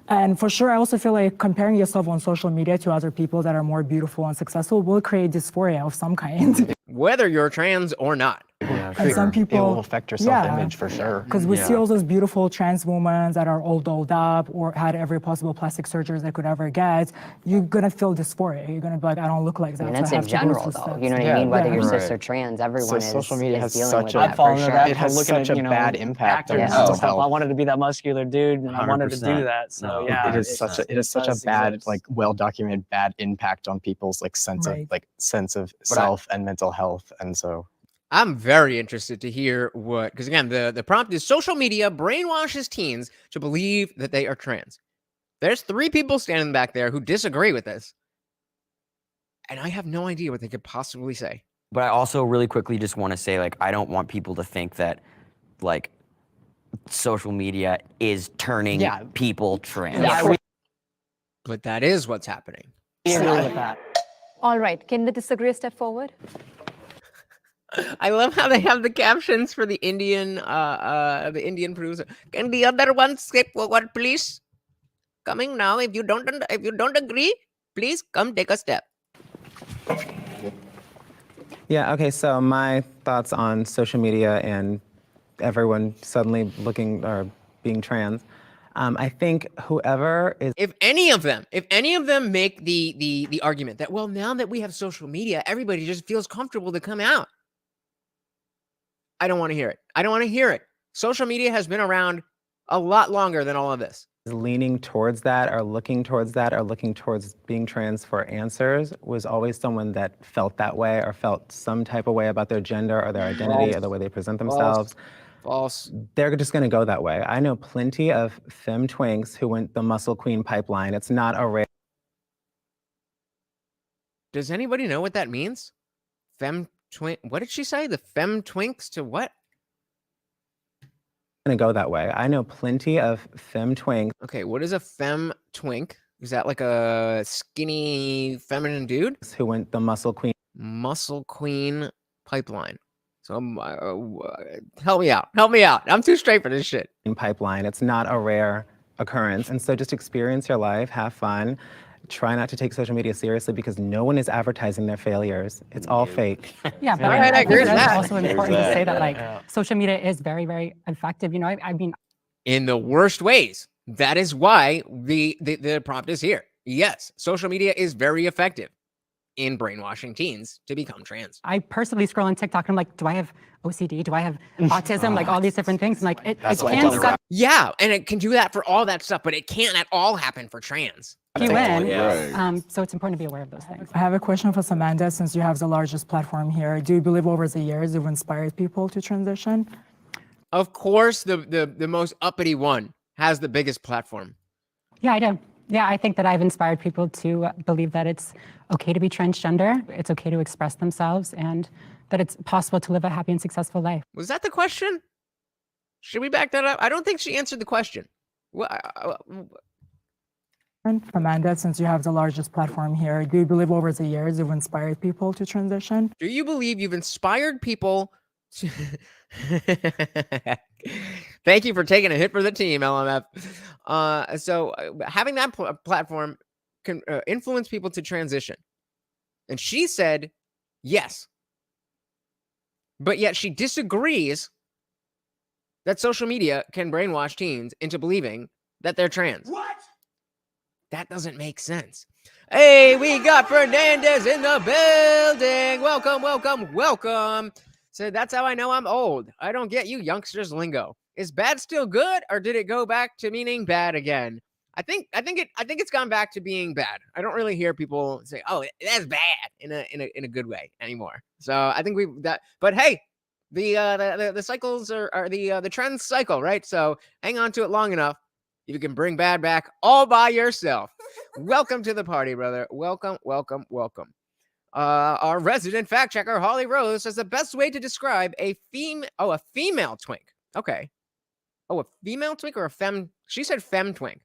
S3: And for sure, I also feel like comparing yourself on social media to other people that are more beautiful and successful will create dysphoria of some kind.
S1: Whether you're trans or not.
S5: Yeah,
S3: And some people,
S5: it will affect your self-image for sure.
S3: Because we see all those beautiful trans women that are all dolled up or had every possible plastic surgery they could ever get. You're gonna feel dysphoria. You're gonna be like, I don't look like that.
S11: I mean,
S3: so
S11: that's
S3: I
S11: in
S3: have to go
S11: general,
S3: through
S11: though.
S3: steps.
S11: You know what I mean? Whether you're cis
S5: Right.
S11: or trans, everyone
S5: So
S11: is,
S5: social media
S11: is
S5: has
S11: dealing
S5: such
S11: with
S5: a-
S11: that
S4: I've fallen
S11: for
S4: into
S11: sure.
S4: that.
S5: It has
S4: looking
S5: such
S4: at,
S5: a
S4: you know,
S5: bad impact on
S4: actors
S5: mental
S4: and stuff. I
S5: health.
S4: wanted to be that muscular dude, and I wanted to do
S8: 100%.
S4: that. So
S8: No,
S4: yeah,
S5: It is such a
S4: does
S5: bad,
S4: exist.
S5: like well-documented bad impact on people's like sense
S3: Right.
S5: of like sense of
S1: But I-
S5: self and mental health. And so
S1: I'm very interested to hear what, because again, the prompt is social media brainwashes teens to believe that they are trans. There's 3 people standing back there who disagree with this. And I have no idea what they could possibly say.
S8: But I also really quickly just want to say, like, I don't want people to think that, like, social media is turning people trans.
S1: But that is what's happening.
S4: agree with that.
S6: All right, can the disagreeer step forward?
S1: I love how they have the captions for the Indian producer. Can the other one skip forward, please? Coming now. If you don't agree, please come take a step.
S10: Yeah, okay, so my thoughts on social media and everyone suddenly looking or being trans. I think whoever is
S1: If any of them make the argument that, well, now that we have social media, everybody just feels comfortable to come out. I don't want to hear it. I don't want to hear it. Social media has been around a lot longer than all of this.
S10: leaning towards that or looking towards being trans for answers was always someone that felt that way or felt some type of way about their gender or their identity or the way they present themselves.
S1: False.
S10: They're just going to go that way. I know plenty of femme twinks who went the muscle queen pipeline. It's not a rare.
S1: Does anybody know what that means? Femme twink. What did she say? The femme twinks to what?
S10: Going to go that way. I know plenty of femme twinks.
S1: Okay, what is a femme twink? Is that like a skinny feminine dude?
S10: Who went the muscle queen
S1: pipeline. So help me out. Help me out. I'm too straight for this shit.
S10: pipeline. It's not a rare occurrence. And so just experience your life, have fun. Try not to take social media seriously because no one is advertising their failures. It's all fake.
S7: Yeah, but
S1: Right, I
S7: I
S1: agree
S7: think
S1: with
S7: it's
S1: that.
S7: also important to say that like social media is very, very effective. You know, I mean,
S1: In the worst ways. That is why the prompt is here. Yes, social media is very effective in brainwashing teens to become trans.
S7: I personally scroll on TikTok and I'm like, do I have OCD? Do I have autism? Like all these different things. And like it can suck
S1: Yeah, and it can do that for all that stuff, but it can't at all happen for trans.
S7: you in. So it's important to be aware of those things.
S3: I have a question for Samantha, since you have the largest platform here. Do you believe over the years you've inspired people to transition?
S1: Of course, the most uppity one has the biggest platform.
S7: Yeah, I do. Yeah, I think that I've inspired people to believe that it's okay to be transgender, it's okay to express themselves, and that it's possible to live a happy and successful life.
S1: Was that the question? Should we back that up? I don't think she answered the question.
S3: Amanda, since you have the largest platform here, do you believe over the years you've inspired people to transition?
S1: Do you believe you've inspired people to... Thank you for taking a hit for the team, LMF. So having that platform can influence people to transition. And she said, yes. But yet she disagrees that social media can brainwash teens into believing that they're trans. What? That doesn't make sense. Hey, we got Fernandez in the building. Welcome, welcome, welcome. So that's how I know I'm old. I don't get you youngsters lingo. Is bad still good, or did it go back to meaning bad again? I think it's gone back to being bad. I don't really hear people say, "Oh, that's bad" in a good way anymore. So I think but hey, the cycles are the trends cycle, right? So hang on to it long enough, you can bring bad back all by yourself. Welcome to the party, brother. Welcome, welcome, welcome. Our resident fact checker, Holly Rose, says the best way to describe a female twink. Okay. Oh, a female twink or a femme? She said femme twink.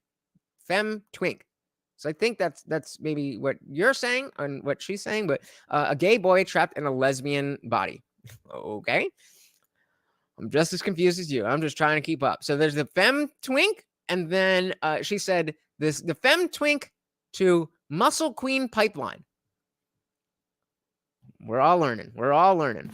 S1: Femme twink. So I think that's maybe what you're saying and what she's saying, but a gay boy trapped in a lesbian body. Okay. I'm just as confused as you. I'm just trying to keep up. So there's the femme twink, and then she said the femme twink to muscle queen pipeline. We're all learning. We're all learning.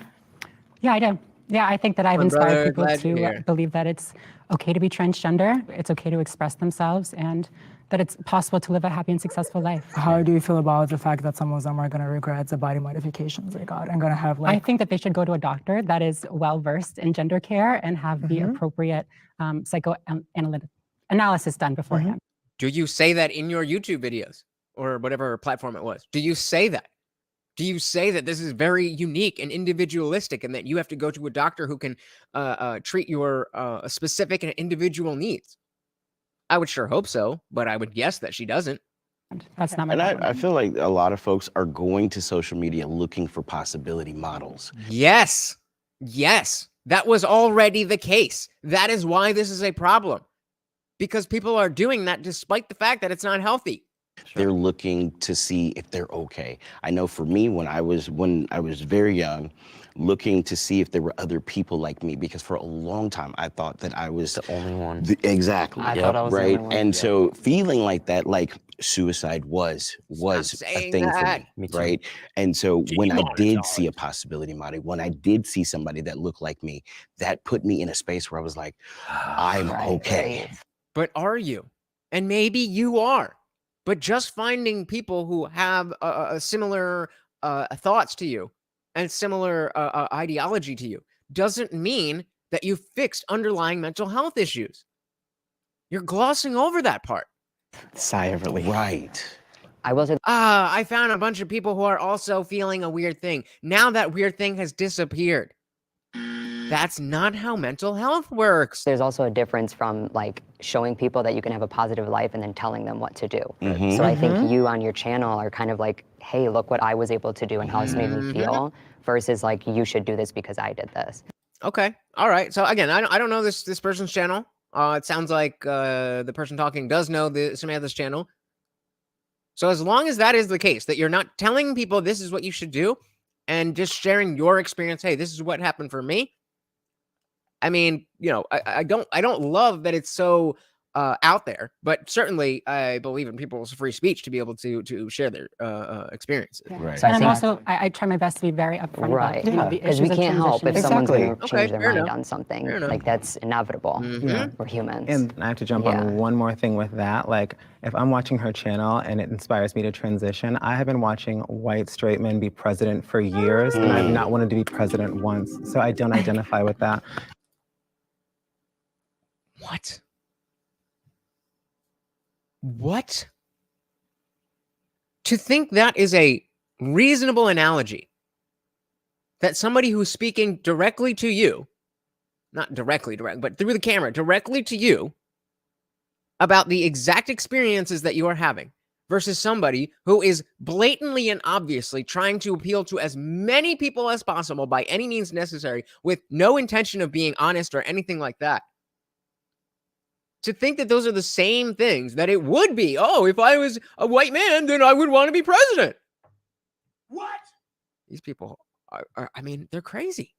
S7: Yeah, I do. Yeah, I think that I've inspired people
S1: glad you're
S7: to
S1: here.
S7: believe that it's okay to be transgender, it's okay to express themselves, and that it's possible to live a happy and successful life.
S3: How do you feel about the fact that some of them are going to regret the body modifications they got and going to have
S7: I think that they should go to a doctor that is well-versed in gender care and have the appropriate psychoanalytic analysis done beforehand.
S1: Do you say that in your YouTube videos or whatever platform it was? Do you say that? Do you say that this is very unique and individualistic and that you have to go to a doctor who can treat your specific and individual needs? I would sure hope so, but I would guess that she doesn't.
S7: That's not my
S9: And
S7: problem.
S9: I feel like a lot of folks are going to social media looking for possibility models.
S1: Yes. Yes. That was already the case. That is why this is a problem. Because people are doing that despite the fact that it's not healthy.
S9: They're looking to see if they're okay. I know for me, when I was very young, looking to see if there were other people like me, because for a long time I thought that I was
S8: The only one.
S9: exactly
S4: I thought I was the
S9: right.
S4: only one,
S9: And
S4: yeah.
S9: so feeling like that, like suicide was a
S1: saying
S9: thing for
S1: that.
S9: me,
S8: Me too.
S9: right? And so when I did
S1: Demonetized.
S9: see a possibility, Marty, when I did see somebody that looked like me, that put me in a space where I was like, I'm okay.
S1: But are you? And maybe you are. But just finding people who have a similar thoughts to you and similar ideology to you doesn't mean that you fixed underlying mental health issues. You're glossing over that part.
S5: Sigh of relief.
S9: Right.
S11: I will say
S1: I found a bunch of people who are also feeling a weird thing. Now that weird thing has disappeared. That's not how mental health works.
S11: there's also a difference from like showing people that you can have a positive life and then telling them what to do. So I think you on your channel are kind of like, hey, look what I was able to do and how this made me feel, versus like, you should do this because I did this.
S1: Okay. All right. So again, I don't know this person's channel. It sounds like the person talking does know Samantha's channel. So as long as that is the case, that you're not telling people this is what you should do and just sharing your experience, hey, this is what happened for me. I mean, you know, I don't love that it's so out there, but certainly I believe in people's free speech to be able to share their experiences.
S9: Right.
S11: So I
S7: And
S11: think,
S7: also, I try my best to be very upfront
S11: right,
S7: about, you know, the
S11: because
S7: issues
S11: we
S7: of
S11: can't help if
S7: transition.
S11: someone's going to
S1: Okay,
S11: change their
S1: fair
S11: mind
S1: enough.
S11: on something.
S1: Fair enough.
S11: Like, that's inevitable. We're humans.
S10: And I have to jump
S11: Yeah.
S10: on one more thing with that. Like, if I'm watching her channel and it inspires me to transition, I have been watching white straight men be president for years, and I've not wanted to be president once. So I don't identify with that.
S1: What? What? To think that is a reasonable analogy, that somebody who's speaking directly to you, not directly, but through the camera, directly to you, about the exact experiences that you are having, versus somebody who is blatantly and obviously trying to appeal to as many people as possible by any means necessary with no intention of being honest or anything like that. To think that those are the same things, that it would be, oh, if I was a white man, then I would want to be president. What? These people are I mean, they're crazy.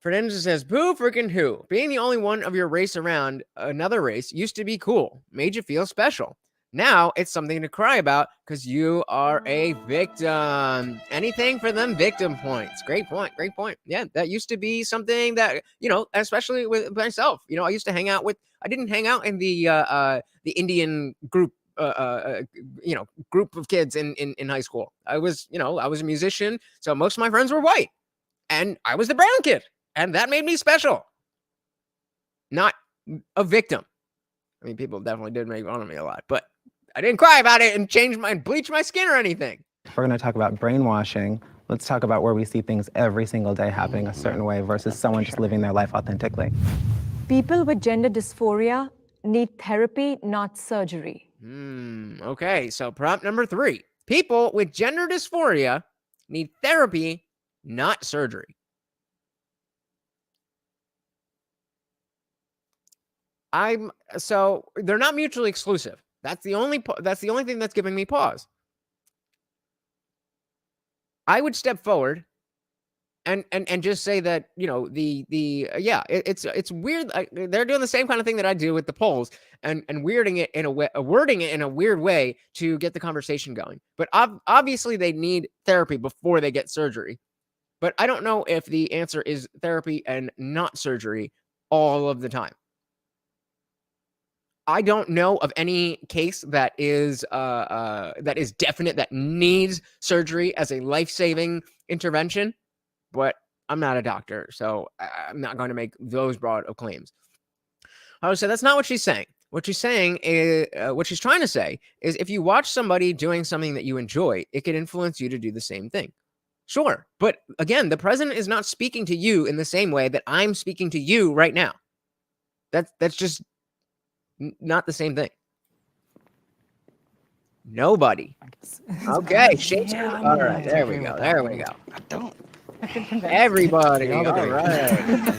S1: Fernandez says, boo freaking who? Being the only one of your race around another race used to be cool, made you feel special. Now it's something to cry about because you are a victim. Anything for them victim points. Great point. Great point. Yeah, that used to be something that, you know, especially with myself. You know, I used to hang out with, I didn't hang out in the Indian group, you know, group of kids in high school. I was, you know, I was a musician. So most of my friends were white and I was the brown kid. And that made me special. Not a victim. I mean, people definitely did make fun of me a lot, but I didn't cry about it and bleach my skin or anything.
S10: If we're going to talk about brainwashing, let's talk about where we see things every single day happening a certain way versus someone just living their life authentically.
S6: People with gender dysphoria need therapy, not surgery.
S1: Okay, so prompt number 3. People with gender dysphoria need therapy, not surgery. So they're not mutually exclusive. That's the only thing that's giving me pause. I would step forward and just say that, you know, it's weird. They're doing the same kind of thing that I do with the polls and wording it in a weird way to get the conversation going. But obviously they need therapy before they get surgery. But I don't know if the answer is therapy and not surgery all of the time. I don't know of any case that is definite, that needs surgery as a life-saving intervention, but I'm not a doctor, so I'm not going to make those broad of claims. I would say that's not what she's saying. What she's saying is, what she's trying to say is, if you watch somebody doing something that you enjoy, it could influence you to do the same thing. Sure, but again, the president is not speaking to you in the same way that I'm speaking to you right now. That's just not the same thing. Nobody. Okay, Shakespeare. All right, there we go. There we go.
S9: I don't.
S1: Everybody. All right.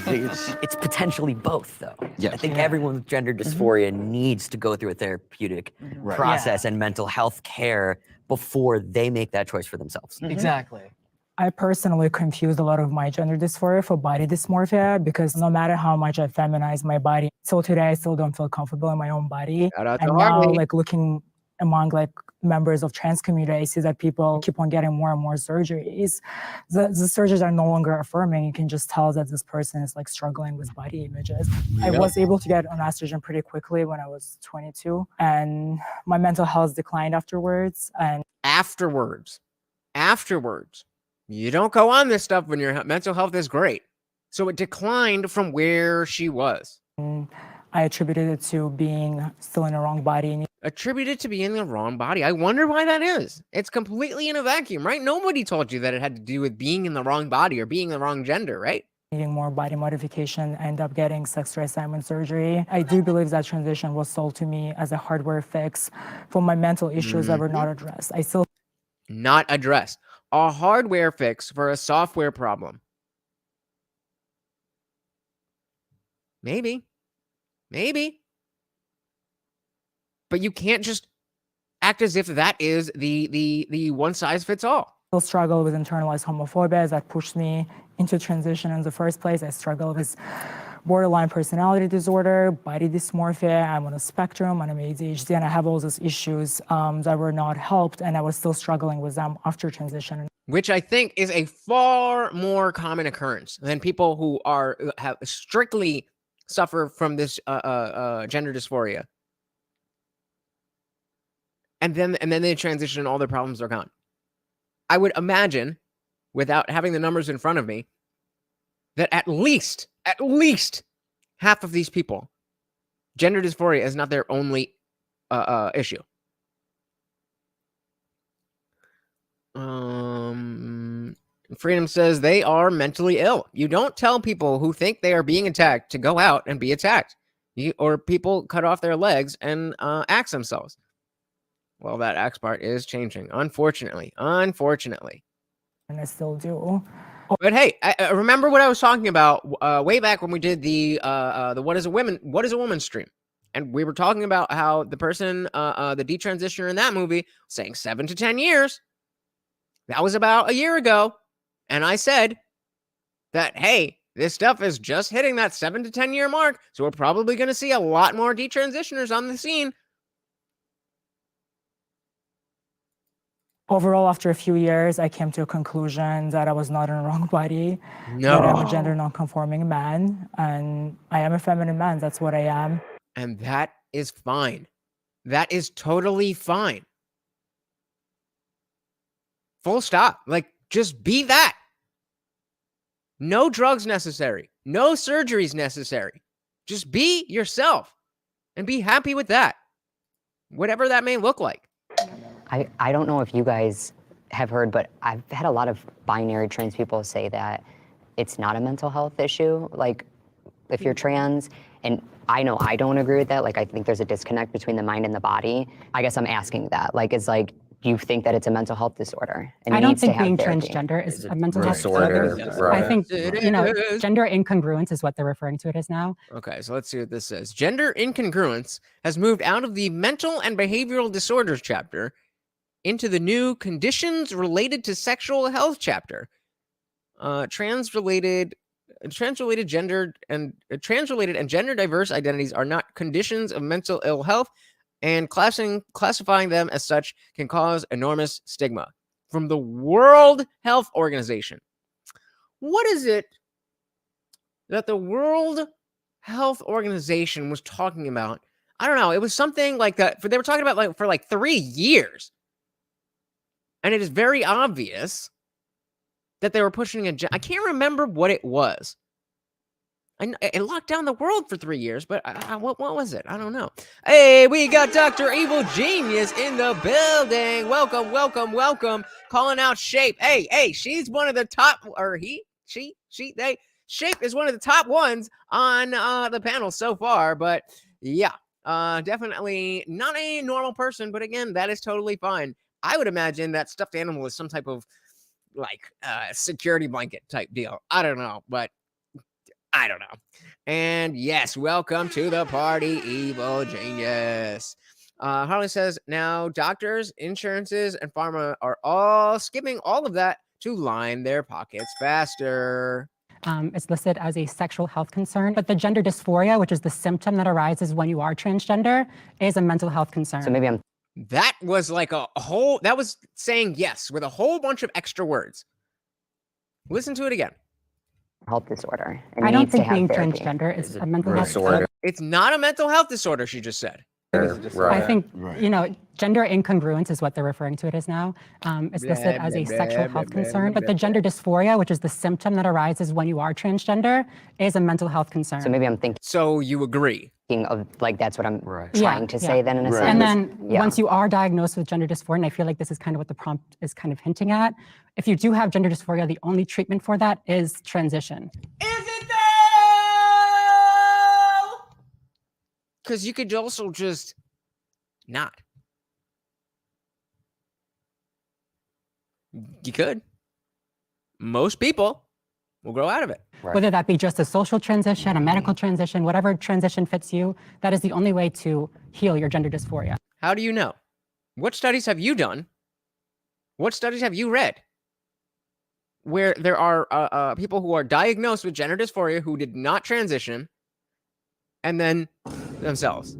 S12: It's potentially both, though.
S9: Yes.
S12: I think everyone with gender dysphoria needs to go through a therapeutic process and mental health care before they make that choice for themselves.
S4: Exactly.
S3: I personally confused a lot of my gender dysphoria for body dysmorphia because no matter how much I feminize my body, till today I still don't feel comfortable in my own body.
S1: Shout out to
S3: And now,
S1: Harley.
S3: like looking among like members of trans community, I see that people keep on getting more and more surgeries. The surgeries are no longer affirming. You can just tell that this person is like struggling with body images. I was able to get on estrogen pretty quickly when I was 22, and my mental health declined afterwards. And
S1: Afterwards, you don't go on this stuff when your mental health is great. So it declined from where she was.
S3: I attributed it to being still in the wrong body.
S1: Attributed to being in the wrong body. I wonder why that is. It's completely in a vacuum, right? Nobody told you that it had to do with being in the wrong body or being the wrong gender, right?
S3: Needing more body modification, end up getting sex reassignment surgery. I do believe that transition was sold to me as a hardware fix for my mental issues that were not addressed. I still
S1: not addressed. A hardware fix for a software problem. Maybe. But you can't just act as if that is the one size fits all.
S3: still struggle with internalized homophobia that pushed me into transition in the first place. I struggle with borderline personality disorder, body dysmorphia. I'm on a spectrum, I'm ADHD, and I have all those issues that were not helped, and I was still struggling with them after transition.
S1: Which I think is a far more common occurrence than people who have strictly suffer from this gender dysphoria. And then they transition and all their problems are gone. I would imagine, without having the numbers in front of me, that at least half of these people, gender dysphoria is not their only issue. Freedom says they are mentally ill. You don't tell people who think they are being attacked to go out and be attacked. Or people cut off their legs and axe themselves. Well, that axe part is changing, unfortunately. And
S3: I still do.
S1: But hey, I remember what I was talking about way back when we did the What is a Woman stream. And we were talking about how the person, the detransitioner in that movie, saying 7 to 10 years. That was about a year ago. And I said that, hey, this stuff is just hitting that 7 to 10 year mark. So we're probably going to see a lot more detransitioners on the scene.
S3: Overall, after a few years, I came to a conclusion that I was not in the wrong body.
S1: No.
S3: That I'm a gender non-conforming man, and I am a feminine man. That's what I am.
S1: And that is fine. That is totally fine. Full stop. Like, just be that. No drugs necessary. No surgeries necessary. Just be yourself and be happy with that. Whatever that may look like.
S11: I don't know if you guys have heard, but I've had a lot of binary trans people say that it's not a mental health issue. Like, if you're trans, and I know I don't agree with that. Like, I think there's a disconnect between the mind and the body. I guess I'm asking that. Like, it's like, do you think that it's a mental health disorder? And
S7: I don't
S11: needs to
S7: think
S11: have
S7: being
S11: therapy?
S7: transgender is a mental health
S8: disorder,
S7: disorder.
S8: right.
S7: I think, gender incongruence is what they're referring to it as now.
S1: Okay, so let's see what this says. Gender incongruence has moved out of the mental and behavioral disorders chapter into the new conditions related to sexual health chapter. Trans-related and gender diverse identities are not conditions of mental ill health, and classifying them as such can cause enormous stigma. From the World Health Organization. What is it that the World Health Organization was talking about? I don't know. It was something like that. They were talking about for 3 years. And it is very obvious that they were pushing I can't remember what it was. It locked down the world for 3 years, but what was it? I don't know. Hey, we got Dr. Evil Genius in the building. Welcome. Calling out Shape. Hey, she's one of the top, or they. Shape is one of the top ones on the panel so far, but yeah, definitely not a normal person, but again, that is totally fine. I would imagine that stuffed animal is some type of security blanket type deal. I don't know, but I don't know. And yes, welcome to the party, Evil Genius. Harley says, now doctors, insurances, and pharma are all skipping all of that to line their pockets faster.
S7: It's listed as a sexual health concern, but the gender dysphoria, which is the symptom that arises when you are transgender, is a mental health concern.
S11: So maybe I'm
S1: That was like a whole, that was saying yes with a whole bunch of extra words. Listen to it again.
S11: health disorder. And
S7: I don't
S11: needs to
S7: think
S11: have
S7: being
S11: therapy.
S7: transgender is a mental health disorder.
S1: It's not a mental health disorder, she just said.
S7: I think, you know, gender incongruence is what they're referring to it as now. It's listed as a sexual health concern, but the gender dysphoria, which is the symptom that arises when you are transgender, is a mental health concern.
S11: So maybe I'm thinking
S1: So you agree?
S11: of, like, that's what I'm
S8: Right.
S11: trying to say then in a sense.
S7: And then
S11: Yeah.
S7: once you are diagnosed with gender dysphoria, and I feel like this is kind of what the prompt is kind of hinting at, if you do have gender dysphoria, the only treatment for that is transition.
S1: Is it though? Because you could also just not. You could. Most people will grow out of it.
S8: Right.
S7: Whether that be just a social transition, a medical transition, whatever transition fits you, that is the only way to heal your gender dysphoria.
S1: How do you know? What studies have you done? What studies have you read where there are people who are diagnosed with gender dysphoria who did not transition and then themselves?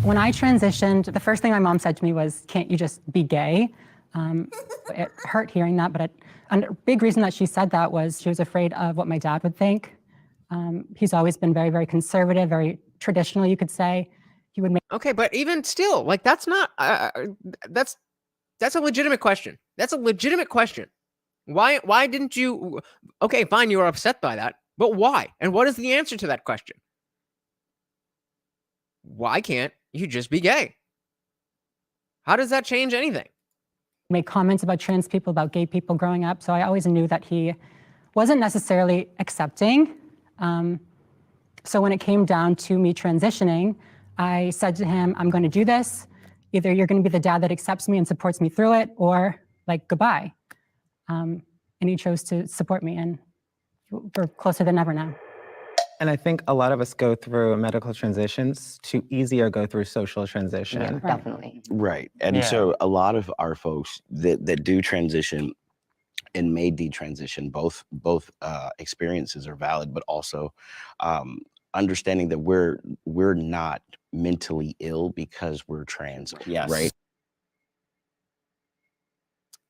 S7: When I transitioned, the first thing my mom said to me was, "Can't you just be gay?" It hurt hearing that, but a big reason that she said that was she was afraid of what my dad would think. He's always been very, very conservative, very traditional, you could say. He would make
S1: Okay, but even still, like that's not that's a legitimate question. That's a legitimate question. Why didn't you? Okay, fine, you were upset by that, but why? And what is the answer to that question? Why can't you just be gay? How does that change anything?
S7: make comments about trans people, about gay people growing up. So I always knew that he wasn't necessarily accepting. So when it came down to me transitioning, I said to him, I'm going to do this. Either you're going to be the dad that accepts me and supports me through it, or like goodbye. And he chose to support me, and we're closer than ever now.
S10: And I think a lot of us go through medical transitions to easier go through social transition.
S11: Yeah, definitely.
S9: Right. And
S4: Yeah.
S9: so a lot of our folks that do transition and may detransition, both experiences are valid, but also understanding that we're not mentally ill because we're trans.
S8: Yes.
S9: Right.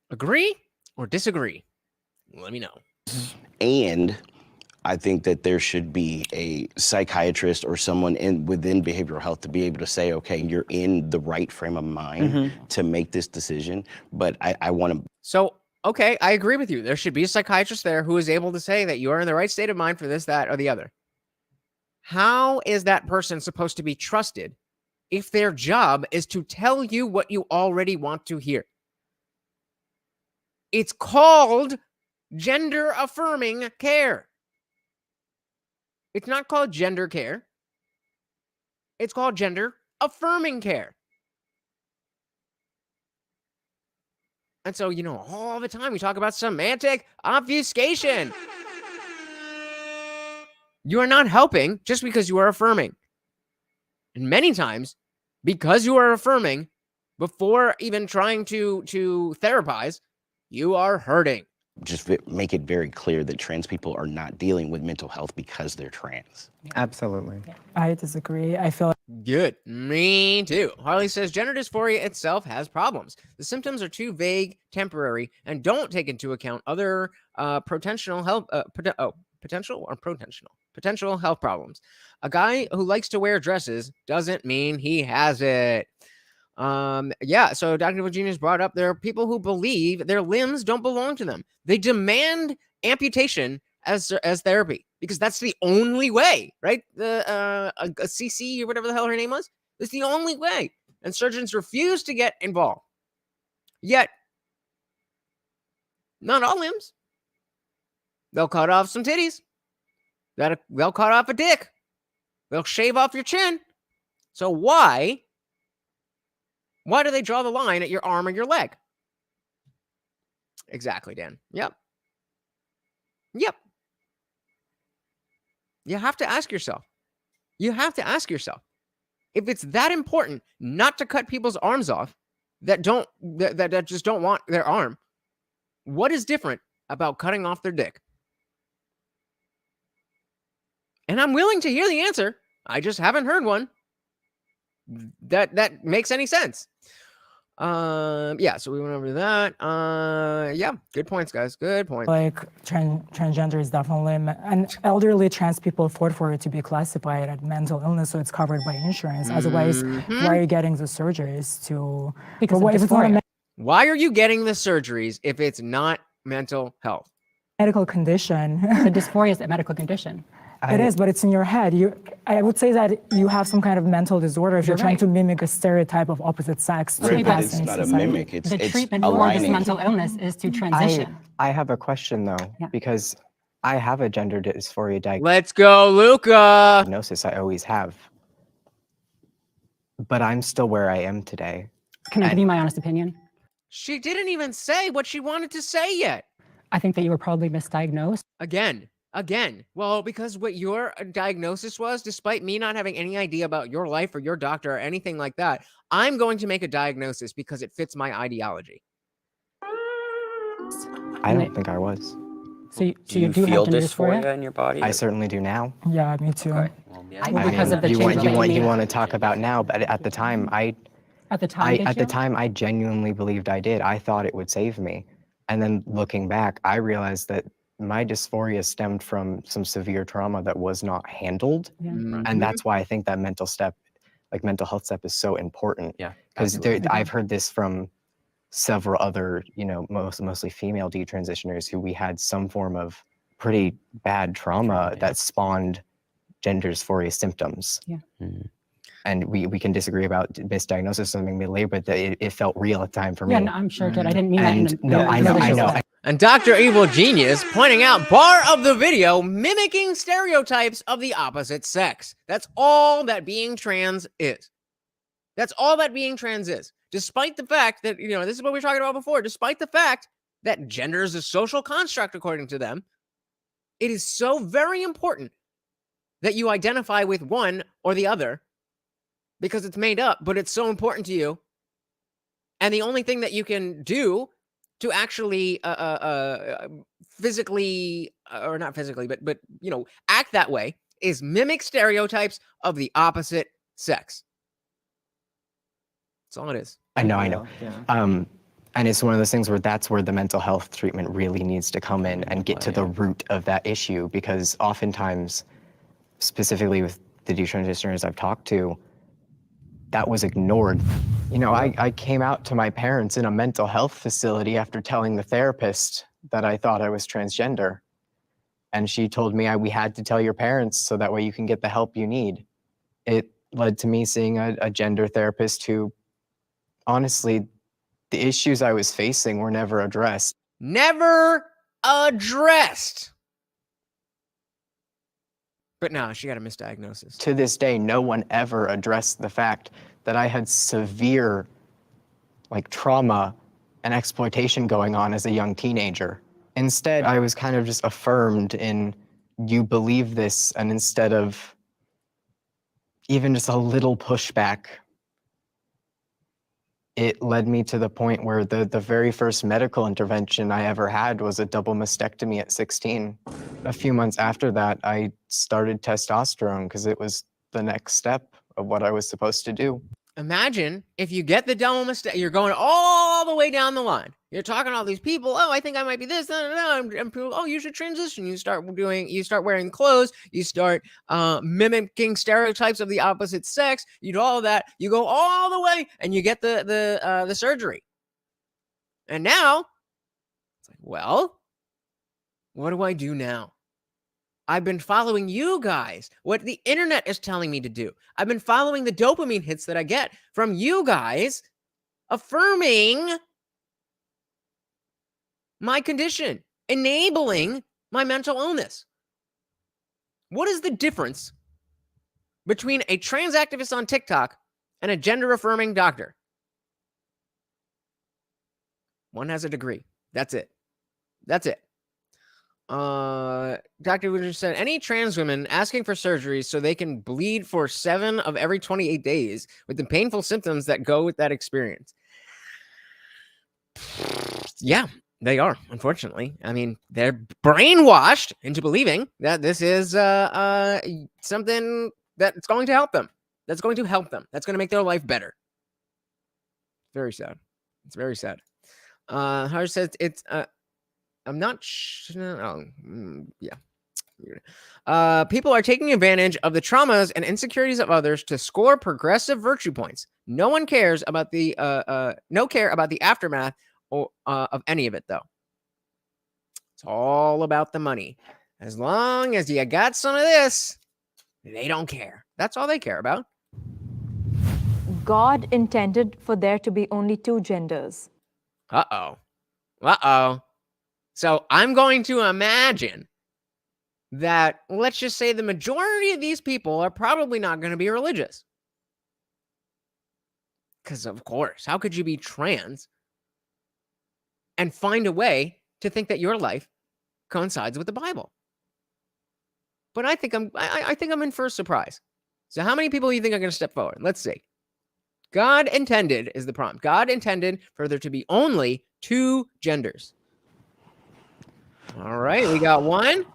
S1: Agree or disagree? Let me know.
S9: And I think that there should be a psychiatrist or someone within behavioral health to be able to say, okay, you're in the right frame of mind to make this decision. But I want to.
S1: So, okay, I agree with you. There should be a psychiatrist there who is able to say that you are in the right state of mind for this, that, or the other. How is that person supposed to be trusted if their job is to tell you what you already want to hear? It's called gender affirming care. It's not called gender care. It's called gender affirming care. And so, you know, all the time we talk about semantic obfuscation. You are not helping just because you are affirming. And many times, because you are affirming, before even trying to therapize, you are hurting.
S9: Just make it very clear that trans people are not dealing with mental health because they're trans.
S10: Absolutely.
S3: I disagree. I feel
S1: Good. Me too. Harley says gender dysphoria itself has problems. The symptoms are too vague, temporary, and don't take into account other potential health problems. A guy who likes to wear dresses doesn't mean he has it. Yeah, so Dr. Virginia's brought up there are people who believe their limbs don't belong to them. They demand amputation as therapy because that's the only way, right? A CC or whatever the hell her name was. It's the only way. And surgeons refuse to get involved. Yet, not all limbs. They'll cut off some titties. They'll cut off a dick. They'll shave off your chin. So why do they draw the line at your arm or your leg? Exactly, Dan. Yep. You have to ask yourself. If it's that important not to cut people's arms off, that just don't want their arm. What is different about cutting off their dick? And I'm willing to hear the answer. I just haven't heard one that makes any sense. Yeah, so we went over that. Yeah, good points, guys. Good points.
S3: Like transgender is definitely, and elderly trans people afford for it to be classified as mental illness, so it's covered by insurance. Otherwise, why are you getting the surgeries to?
S7: Because
S3: if it's not a
S1: Why are you getting the surgeries if it's not mental health?
S3: medical condition?
S7: The dysphoria is a medical condition.
S3: It is, but it's in your head. I would say that you have some kind of mental disorder if you're trying to mimic a stereotype of opposite sex.
S9: Right, but it's not a mimic. It's
S7: The treatment for
S9: aligning.
S7: this mental illness is to transition.
S5: I have a question though, because I have a gender dysphoria
S1: Let's go, Luca.
S5: diagnosis. I always have. But I'm still where I am today.
S7: Can I give you my honest opinion?
S1: She didn't even say what she wanted to say yet.
S7: I think that you were probably misdiagnosed.
S1: Again. Well, because what your diagnosis was, despite me not having any idea about your life or your doctor or anything like that, I'm going to make a diagnosis because it fits my ideology.
S5: I don't think I was.
S7: So
S12: do you
S7: do
S12: feel
S7: have gender
S12: dysphoria in your body?
S5: I certainly do now.
S3: Yeah, me too.
S12: Well, yeah.
S7: Because of the
S5: you
S7: change that you made.
S5: want to talk about now, but at the time,
S7: At the time,
S5: at the time, I genuinely believed I did. I thought it would save me. And then looking back, I realized that my dysphoria stemmed from some severe trauma that was not handled.
S7: Yeah.
S5: And that's why I think that mental health step is so important.
S8: Yeah,
S5: Because I've heard this from several other, mostly female detransitioners who we had some form of pretty bad trauma that spawned gender dysphoria symptoms.
S7: Yeah.
S5: And we can disagree about misdiagnosis or something later, but it felt real at the time for me.
S7: Yeah, no, I'm sure it did. I didn't mean
S5: And
S7: that.
S5: no, I know.
S1: And Dr. Evil Genius pointing out bar of the video mimicking stereotypes of the opposite sex. That's all that being trans is. That's all that being trans is. Despite the fact that, this is what we were talking about before, despite the fact that gender is a social construct according to them, it is so very important that you identify with one or the other because it's made up, but it's so important to you. And the only thing that you can do to actually physically, or not physically, but act that way is mimic stereotypes of the opposite sex. That's all it is.
S5: I know.
S10: Yeah.
S5: And it's one of those things where that's where the mental health treatment really needs to come in and get to the root of that issue, because oftentimes, specifically with the detransitioners I've talked to, that was ignored. I came out to my parents in a mental health facility after telling the therapist that I thought I was transgender. And she told me we had to tell your parents so that way you can get the help you need. It led to me seeing a gender therapist who, honestly, the issues I was facing were never addressed.
S1: Never addressed. But no, she got a misdiagnosis.
S5: To this day, no one ever addressed the fact that I had severe trauma and exploitation going on as a young teenager. Instead, I was kind of just affirmed in, you believe this, and instead of even just a little pushback, it led me to the point where the very first medical intervention I ever had was a double mastectomy at 16. A few months after that, I started testosterone because it was the next step of what I was supposed to do.
S1: Imagine if you get the double mistake, you're going all the way down the line. You're talking to all these people. Oh, I think I might be this. And people, oh, you should transition. You start wearing clothes. You start mimicking stereotypes of the opposite sex. You do all of that. You go all the way and you get the surgery. And now it's like, well, what do I do now? I've been following you guys, what the internet is telling me to do. I've been following the dopamine hits that I get from you guys affirming my condition, enabling my mental illness. What is the difference between a trans activist on TikTok and a gender affirming doctor? One has a degree. That's it. Dr. Woodard said, any trans women asking for surgeries so they can bleed for 7 of every 28 days with the painful symptoms that go with that experience. Yeah, they are, unfortunately. I mean, they're brainwashed into believing that this is something that's going to help them. That's going to help them. That's going to make their life better. Very sad. It's very sad. Harsh says it's I'm not yeah. People are taking advantage of the traumas and insecurities of others to score progressive virtue points. No one cares about the no care about the aftermath of any of it, though. It's all about the money. As long as you got some of this, they don't care. That's all they care about.
S6: God intended for there to be only two genders.
S1: Uh-oh. Uh-oh. So I'm going to imagine that, let's just say the majority of these people are probably not going to be religious. Because, of course, how could you be trans and find a way to think that your life coincides with the Bible? But I think I'm in for a surprise. So how many people do you think are going to step forward? Let's see. God intended is the prompt. God intended for there to be only two genders. All right, we got one.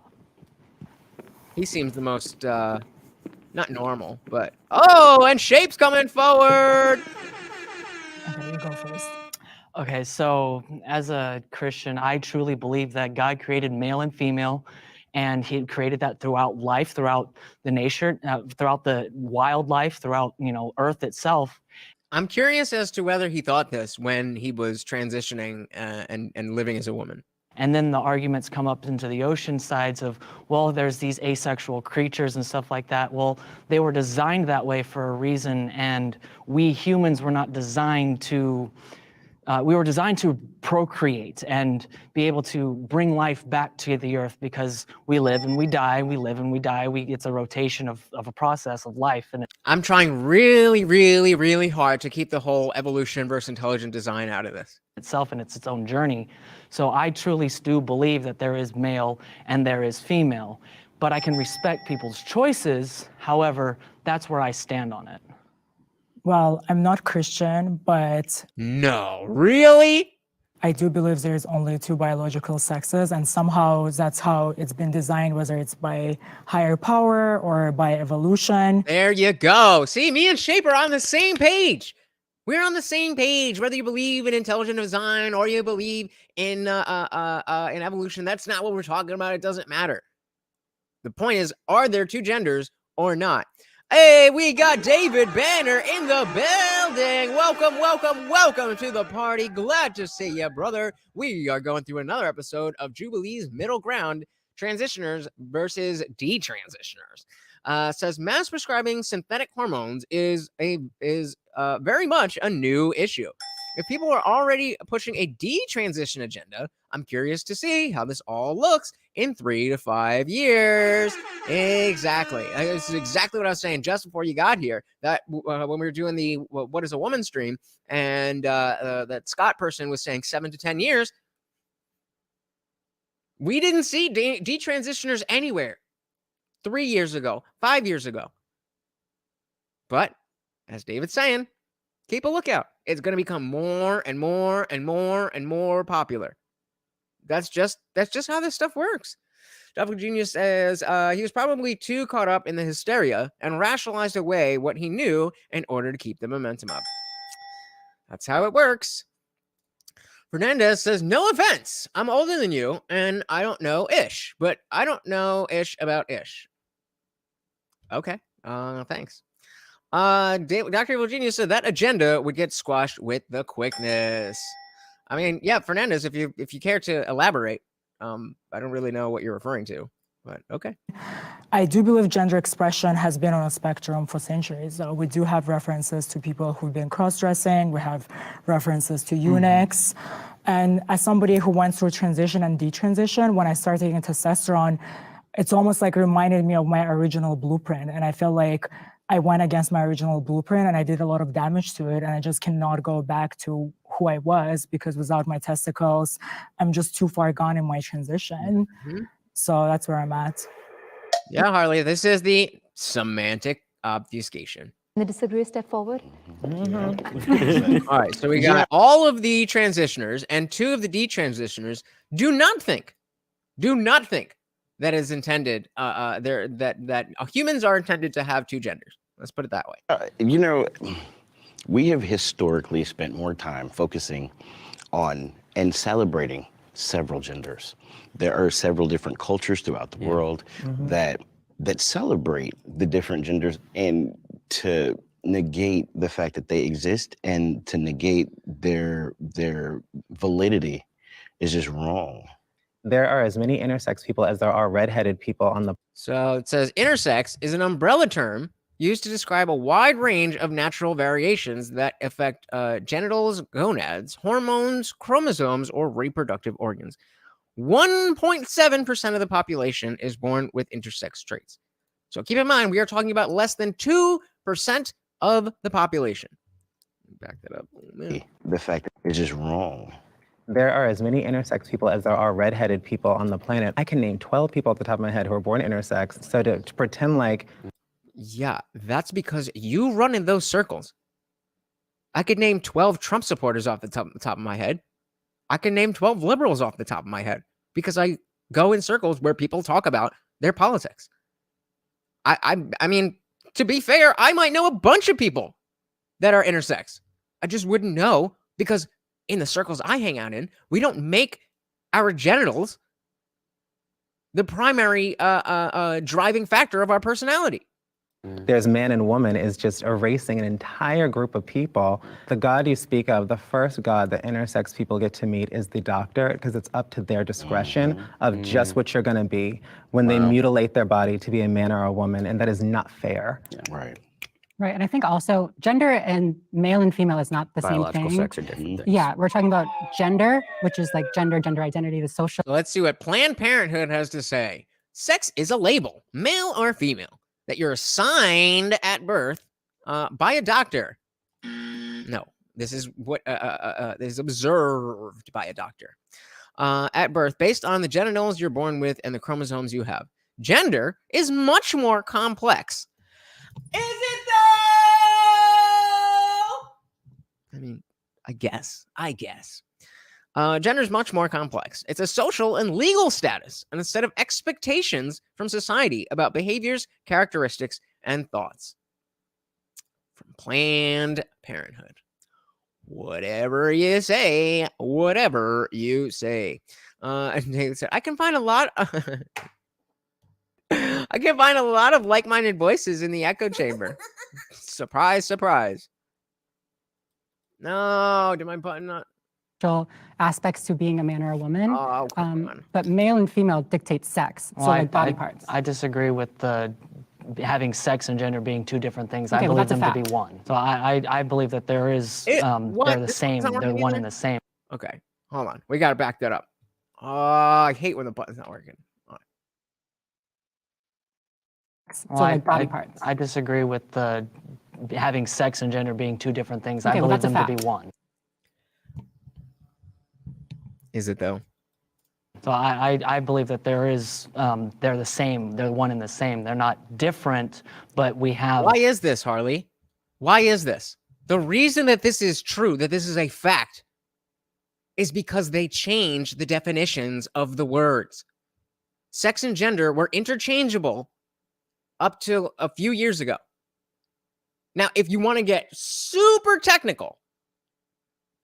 S1: He seems the most, not normal, but... Oh, and Shape's coming forward!
S3: Okay, you go first.
S4: Okay, so as a Christian, I truly believe that God created male and female, and he created that throughout life, throughout the nature, throughout the wildlife, throughout, Earth itself.
S1: I'm curious as to whether he thought this when he was transitioning and living as a woman.
S4: And then the arguments come up into the ocean sides of, well, there's these asexual creatures and stuff like that. Well, they were designed that way for a reason, and we humans were not designed to, we were designed to procreate and be able to bring life back to the earth, because we live and we die, we live and we die. It's a rotation of a process of life. And
S1: I'm trying really, really, really hard to keep the whole evolution versus intelligent design out of this.
S4: Itself, and it's its own journey. So I truly do believe that there is male and there is female, but I can respect people's choices. However, that's where I stand on it.
S3: Well, I'm not Christian, but...
S1: No, really?
S3: I do believe there's only two biological sexes, and somehow that's how it's been designed, whether it's by higher power or by evolution.
S1: There you go. See, me and Shape are on the same page. We're on the same page, whether you believe in intelligent design or you believe in evolution. That's not what we're talking about. It doesn't matter. The point is, are there two genders or not? Hey, we got David Banner in the building. Welcome, welcome, welcome to the party. Glad to see you, brother. We are going through another episode of Jubilee's Middle Ground, transitioners versus detransitioners. Says mass prescribing synthetic hormones is very much a new issue. If people are already pushing a detransition agenda, I'm curious to see how this all looks in 3 to 5 years. Exactly. This is exactly what I was saying just before you got here. That when we were doing the What is a Woman stream, and that Scott person was saying 7 to 10 years, we didn't see detransitioners anywhere 3 years ago, 5 years ago. But as David's saying, keep a lookout. It's going to become more and more and more and more popular. That's just how this stuff works. Dr. Genius says he was probably too caught up in the hysteria and rationalized away what he knew in order to keep the momentum up. That's how it works. Fernandez says, no offense, I'm older than you and I don't know ish, but I don't know ish about ish. Okay, thanks. Dr. Evil Genius said that agenda would get squashed with the quickness. I mean, yeah, Fernandez, if you care to elaborate, I don't really know what you're referring to, but okay.
S3: I do believe gender expression has been on a spectrum for centuries. We do have references to people who've been cross-dressing. We have references to eunuchs. And as somebody who went through transition and detransition, when I started taking testosterone, it's almost like reminded me of my original blueprint. And I feel like I went against my original blueprint and I did a lot of damage to it. And I just cannot go back to who I was, because without my testicles, I'm just too far gone in my transition. So that's where I'm at.
S1: Yeah, Harley, this is the semantic obfuscation.
S6: The disagree, step forward.
S1: All right, so we got all of the transitioners and 2 of the detransitioners do not think that is intended that humans are intended to have 2 genders. Let's put it that way.
S9: You know, we have historically spent more time focusing on and celebrating several genders. There are several different cultures throughout the world that celebrate the different genders, and to negate the fact that they exist and to negate their validity is just wrong.
S10: There are as many intersex people as there are redheaded people on the.
S1: So it says intersex is an umbrella term used to describe a wide range of natural variations that affect genitals, gonads, hormones, chromosomes, or reproductive organs. 1.7% of the population is born with intersex traits. So keep in mind, we are talking about less than 2% of the population. Back that up.
S9: The fact that it's just wrong.
S10: There are as many intersex people as there are redheaded people on the planet. I can name 12 people at the top of my head who are born intersex. So to pretend like.
S1: Yeah, that's because you run in those circles. I could name 12 Trump supporters off the top of my head. I can name 12 liberals off the top of my head because I go in circles where people talk about their politics. I mean, to be fair, I might know a bunch of people that are intersex. I just wouldn't know because in the circles I hang out in, we don't make our genitals the primary driving factor of our personality.
S10: There's man and woman is just erasing an entire group of people. The God you speak of, the first God that intersex people get to meet is the doctor, because it's up to their discretion of just what you're going to be when they mutilate their body to be a man or a woman, and that is not fair.
S9: Right.
S7: Right, and I think also gender and male and female is not the same thing.
S12: Biological sex are different things.
S7: Yeah, we're talking about gender, which is like gender identity, the social.
S1: So let's see what Planned Parenthood has to say. Sex is a label, male or female, that you're assigned at birth by a doctor. No, this is what is observed by a doctor at birth based on the genitals you're born with and the chromosomes you have. Gender is much more complex. Is it though? I mean, I guess. Gender is much more complex. It's a social and legal status and a set of expectations from society about behaviors, characteristics, and thoughts. From Planned Parenthood. Whatever you say, whatever you say. And David said, I can find a lot of like-minded voices in the echo chamber. Surprise, surprise. No, did my button not?
S7: Aspects to being a man or a woman.
S1: Oh, come on.
S7: But male and female dictate sex, so like body parts.
S4: I disagree with the having sex and gender being 2 different things.
S7: Okay,
S4: I believe them to be
S7: fact.
S4: one. So I believe that there is they're the same. They're one and the same.
S1: Okay, hold on. We gotta back that up. Oh, I hate when the button's not working.
S7: So like body parts.
S4: I disagree with the having sex and gender being 2 different things.
S7: Okay,
S4: I
S7: well,
S4: believe
S7: that's a
S4: them to be
S7: fact.
S4: one.
S1: Is it though?
S4: So I believe that there is they're the same. They're one and the same. They're not different, but we have.
S1: Why is this, Harley? Why is this? The reason that this is true, that this is a fact, is because they changed the definitions of the words. Sex and gender were interchangeable up till a few years ago. Now, if you want to get super technical,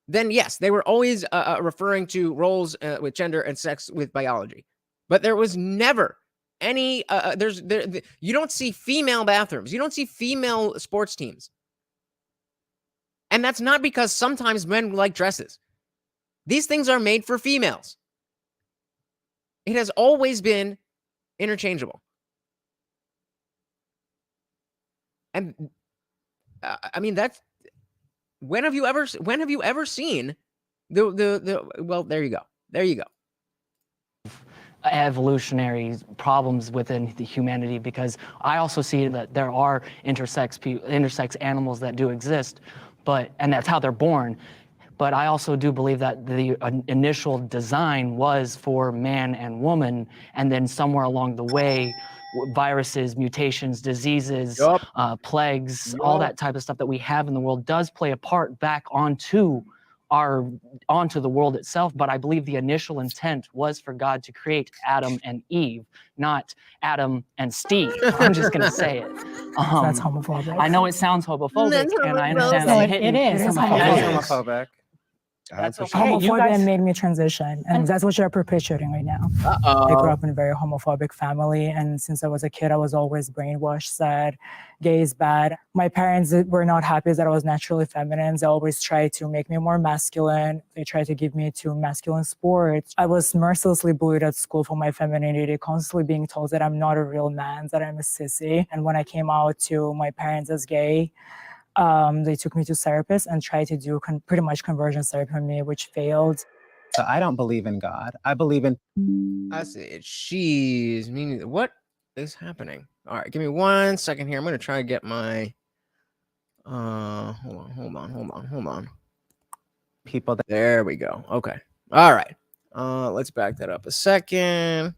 S1: then yes, they were always referring to roles with gender and sex with biology. But there was never any, you don't see female bathrooms. You don't see female sports teams. And that's not because sometimes men like dresses. These things are made for females. It has always been interchangeable. And I mean, that's, when have you ever seen the well, there you go.
S4: Evolutionary problems within the humanity, because I also see that there are intersex animals that do exist, and that's how they're born. But I also do believe that the initial design was for man and woman, and then somewhere along the way, viruses, mutations, diseases,
S1: Yup.
S4: plagues, all that type of stuff that we have in the world does play a part back onto the world itself. But I believe the initial intent was for God to create Adam and Eve, not Adam and Steve. I'm just gonna say it.
S3: That's homophobic.
S4: I know it sounds homophobic,
S1: That's
S4: and I
S1: homophobic.
S4: understand
S7: No,
S4: I'm
S7: it
S4: hitting.
S7: is
S3: It is
S7: homophobic.
S10: It is
S1: It is.
S10: homophobic.
S4: That's
S9: 100%.
S4: okay. You
S3: Homophobia
S4: guys,
S3: made me transition, and that's what you're perpetuating right now. I grew up in a very homophobic family, and since I was a kid, I was always brainwashed, said gay is bad. My parents were not happy that I was naturally feminine. They always tried to make me more masculine. They tried to give me to masculine sports. I was mercilessly bullied at school for my femininity, constantly being told that I'm not a real man, that I'm a sissy. And when I came out to my parents as gay, they took me to therapists and tried to do pretty much conversion therapy on me, which failed.
S10: So I don't believe in God. I believe in
S1: I said, she's meaning. What is happening? All right, give me 1 second here. I'm gonna try to get my. Hold on.
S10: people that
S1: There we go. Okay. All right. Let's back that up a second.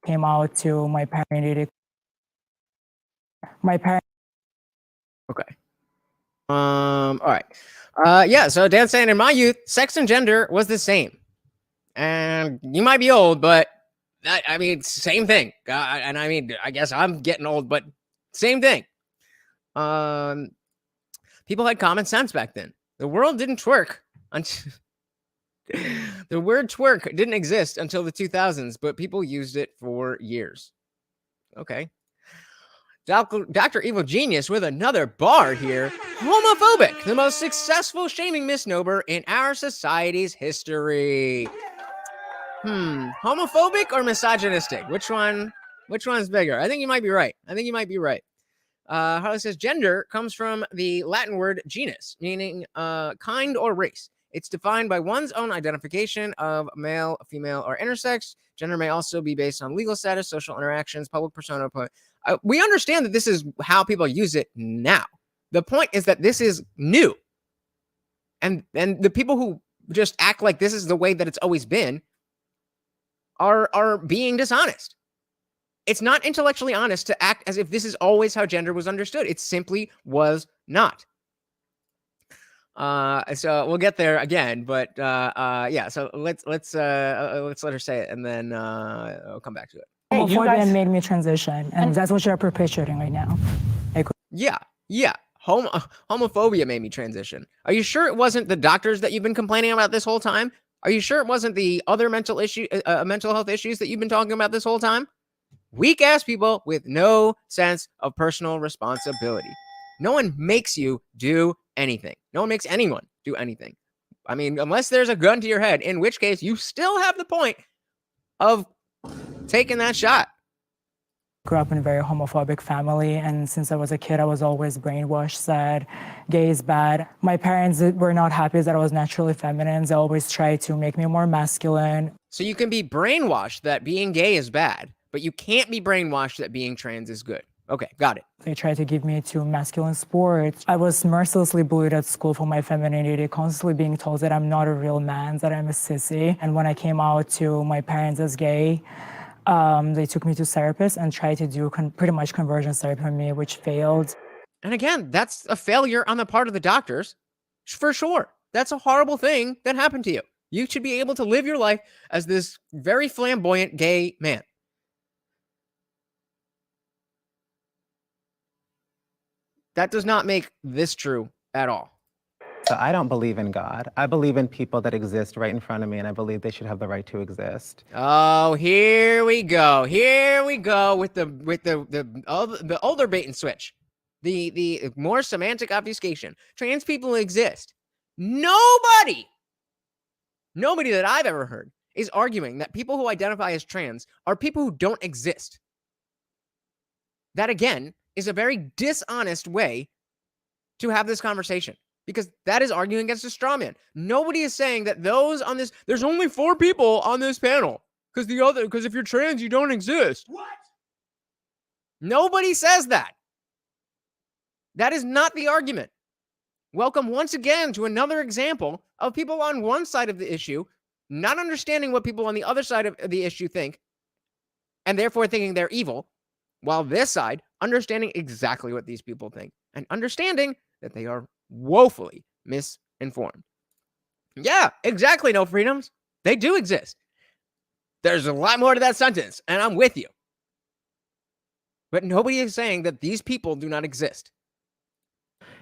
S3: Came out to my parents.
S1: Okay. All right. Yeah. So Dan's saying in my youth, sex and gender was the same, and you might be old, but I mean, same thing. And I mean, I guess I'm getting old, but same thing. People had common sense back then. The world didn't twerk until the word twerk didn't exist until the 2000s, but people used it for years. Okay. Dr. Evil Genius with another bar here. Homophobic, the most successful shaming misnomer in our society's history. Homophobic or misogynistic? Which one's bigger? I think you might be right. Harley says gender comes from the Latin word genus, meaning kind or race. It's defined by one's own identification of male, female, or intersex. Gender may also be based on legal status, social interactions, public persona. We understand that this is how people use it now. The point is that this is new. And the people who just act like this is the way that it's always been are being dishonest. It's not intellectually honest to act as if this is always how gender was understood. It simply was not. So we'll get there again, but yeah. So let's let her say it, and then I'll come back to it.
S3: Homophobia made me transition, and that's what you're perpetuating right now.
S1: Yeah. Homophobia made me transition. Are you sure it wasn't the doctors that you've been complaining about this whole time? Are you sure it wasn't the other mental health issues that you've been talking about this whole time? Weak ass people with no sense of personal responsibility. No one makes you do anything. No one makes anyone do anything. I mean, unless there's a gun to your head, in which case you still have the point of taking that shot.
S3: Grew up in a very homophobic family, and since I was a kid, I was always brainwashed, said gay is bad. My parents were not happy that I was naturally feminine. They always tried to make me more masculine.
S1: So you can be brainwashed that being gay is bad, but you can't be brainwashed that being trans is good. Okay, got it.
S3: They tried to give me to masculine sports. I was mercilessly bullied at school for my femininity, constantly being told that I'm not a real man, that I'm a sissy. And when I came out to my parents as gay, they took me to therapists and tried to do pretty much conversion therapy on me, which failed.
S1: And again, that's a failure on the part of the doctors, for sure. That's a horrible thing that happened to you. You should be able to live your life as this very flamboyant gay man. That does not make this true at all.
S10: So I don't believe in God. I believe in people that exist right in front of me, and I believe they should have the right to exist.
S1: Oh, here we go. Here we go with the older bait and switch. The more semantic obfuscation. Trans people exist. Nobody that I've ever heard is arguing that people who identify as trans are people who don't exist. That, again, is a very dishonest way to have this conversation, because that is arguing against a straw man. Nobody is saying that there's only 4 people on this panel because if you're trans, you don't exist. What? Nobody says that. That is not the argument. Welcome once again to another example of people on one side of the issue not understanding what people on the other side of the issue think, and therefore thinking they're evil, while this side understanding exactly what these people think and understanding that they are woefully misinformed. Yeah, exactly. No freedoms. They do exist. There's a lot more to that sentence, and I'm with you. But nobody is saying that these people do not exist.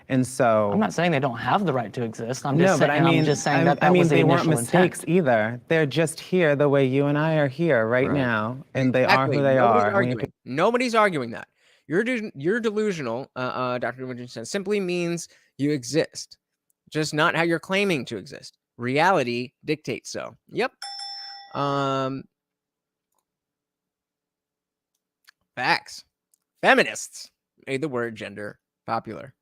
S10: And so
S4: I'm not saying they don't have the right to exist. I'm
S10: no,
S4: just
S10: but
S4: saying,
S10: I mean,
S4: I'm just saying that
S10: I mean,
S4: was the
S10: they weren't
S4: initial
S10: mistakes
S4: intent.
S10: either. They're just here the way you and I are here right now, and they are who they
S1: Nobody's
S10: are. and we have to-
S1: arguing. Nobody's arguing that. You're delusional, Dr. Richardson, simply means you exist, just not how you're claiming to exist. Reality dictates so. Yep. Facts. Feminists made the word gender popular.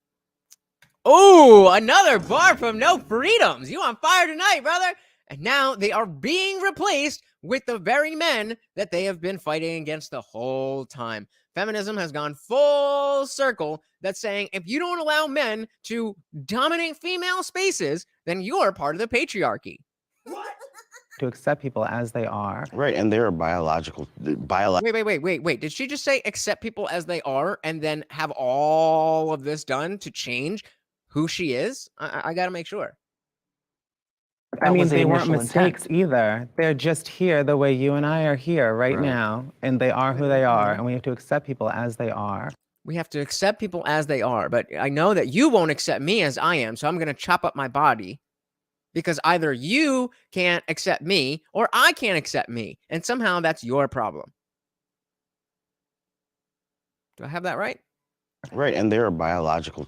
S1: Oh, another bar from No Freedoms. You on fire tonight, brother. And now they are being replaced with the very men that they have been fighting against the whole time. Feminism has gone full circle that's saying if you don't allow men to dominate female spaces, then you're part of the patriarchy.
S10: to accept people as they are.
S9: Right, and there are biological.
S1: Wait. Did she just say accept people as they are and then have all of this done to change who she is? I got to make sure.
S10: I mean, they weren't
S4: initial
S10: mistakes
S4: intent.
S10: either. They're just here the way you and I are here right now, and they are who they are, and we have to accept people as they are.
S1: We have to accept people as they are, but I know that you won't accept me as I am, so I'm going to chop up my body because either you can't accept me or I can't accept me, and somehow that's your problem. Do I have that right?
S9: Right, and there are biological